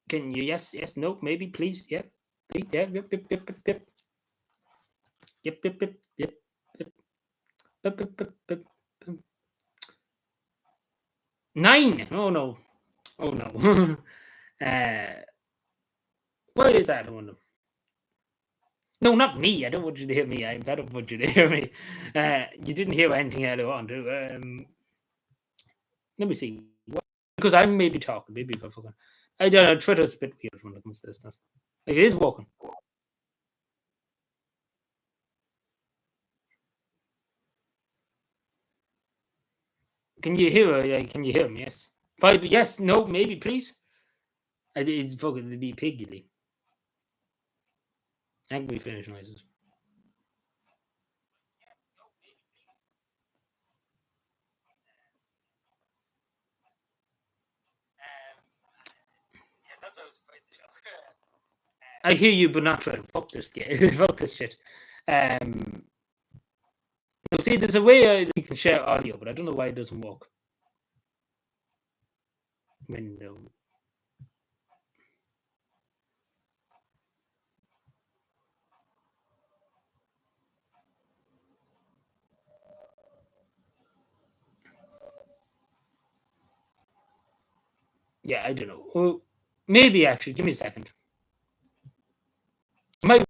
Can you? Yes, yes, no, maybe, please, yep, please, yeah, yep, yep, yep, yep, yep, yep, yep, yep, yep, yep, yep, yep, yep, yep, yep. 9. Oh no. Oh no. uh, what is that? I wonder. No, not me. I don't want you to hear me. I don't want you to hear me. You didn't hear anything earlier on. Let me see. Because I may be talking. Maybe if I forgot. I don't know. Twitter's a bit weird when it comes to this stuff. Like, it is walking. Can you hear? Can you hear me? Yes. 5. Yes. No. Maybe. Please. It's fucking to be piggy. Angry finish noises. I hear you, but not trying. Fuck this game. Fuck this shit. Um, See, there's a way you can share audio, but I don't know why it doesn't work. Window. Yeah, I don't know. Well, maybe actually, give me a second. Might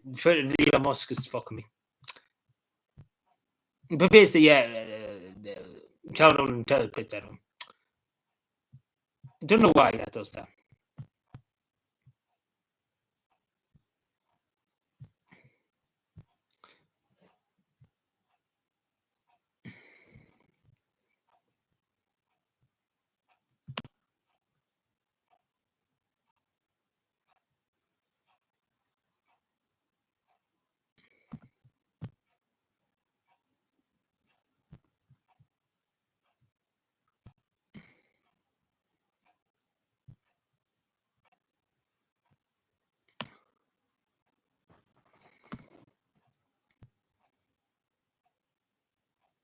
Elon Musk is fucking me. But basically, yeah, count on until it puts that on. I don't know why that does that.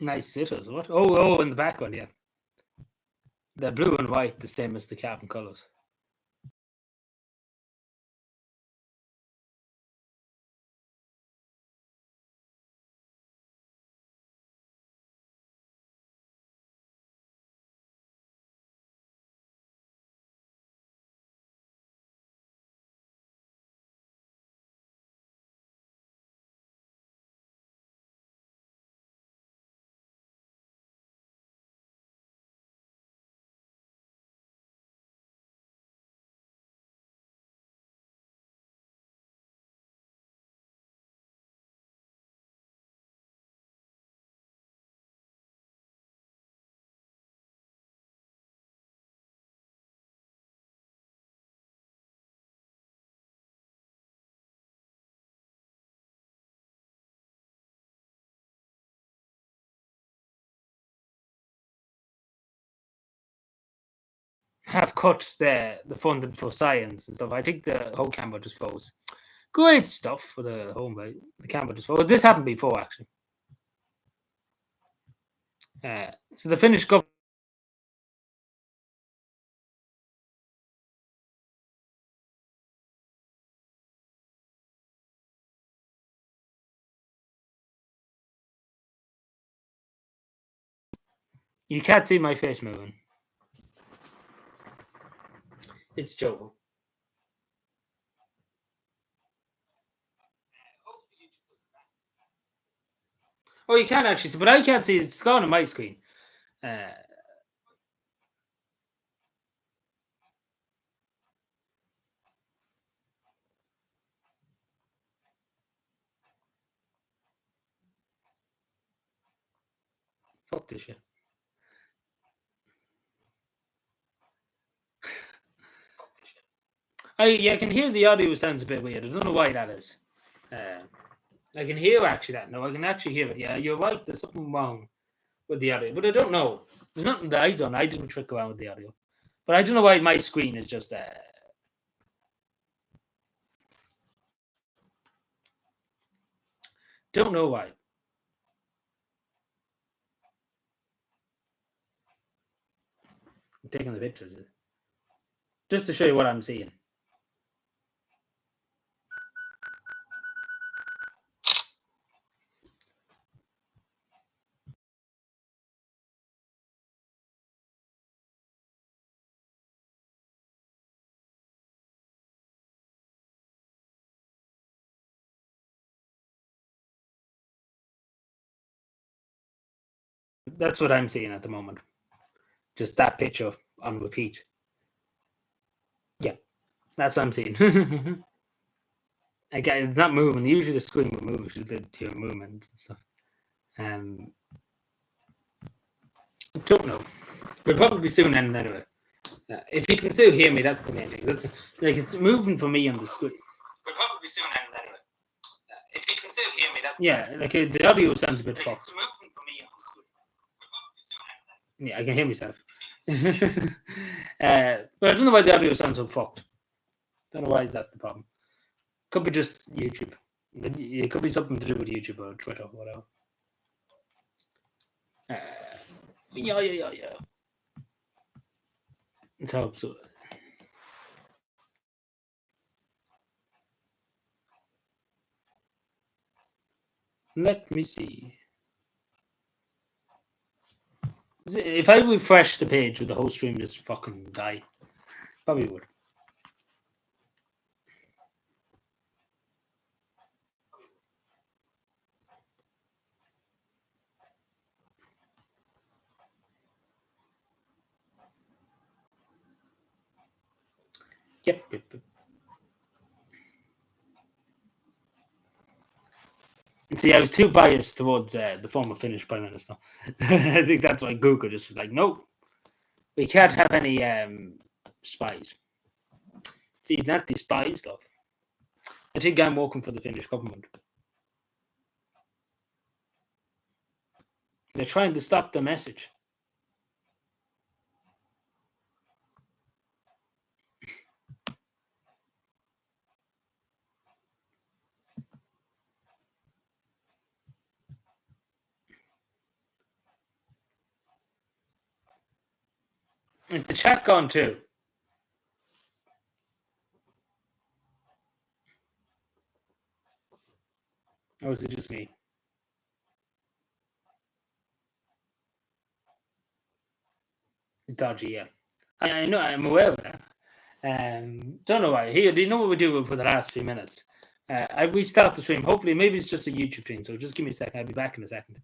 Nice sitters. What? Oh, in the background, yeah. The blue and white, the same as the cabin colours. Have cut the funding for science and stuff. I think the whole camera just froze. Great stuff for the home, right? The camera just froze. This happened before, actually. So the Finnish government. You can't see my face moving. It's Joe. Oh, you can actually see, but I can't see. It's gone on my screen. Uh, Fuck this shit. I can hear the audio sounds a bit weird. I don't know why that is. I can hear actually that. No, I can actually hear it. Yeah, you're right. There's something wrong with the audio, but I don't know. There's nothing that I done. I didn't trick around with the audio, but I don't know why my screen is just. Don't know why. I'm taking the pictures just to show you what I'm seeing. That's what I'm seeing at the moment. Just that picture on repeat. Yeah, that's what I'm seeing. Again, it's not moving. Usually the screen will move to your movement and stuff. Um, don't know. We'll probably soon end anyway. If you can still hear me, that's the main thing. That's like it's moving for me on the screen. We'll probably soon end anyway. If you can still hear me, that's yeah. Like the audio sounds a bit fucked. It's moving for me on the screen. Yeah, I can hear myself. But I don't know why the audio sounds so fucked. Don't know why that's the problem. Could be just YouTube. It could be something to do with YouTube or Twitter or whatever. Yeah. Let's hope so. Let me see. If I refresh the page, would the whole stream just fucking die? Probably would. Yep. See, I was too biased towards the former Finnish Prime Minister. I think that's why Google just was like, nope, we can't have any spies. See, it's not the spy stuff. I think I'm working for the Finnish government. They're trying to stop the message. Is the chat gone too? Or is it just me? It's dodgy, yeah. I know, I'm aware of that. Don't know why. Here, do you know what we do for the last few minutes? I restart the stream. Hopefully, maybe it's just a YouTube stream. So just give me a second. I'll be back in a second.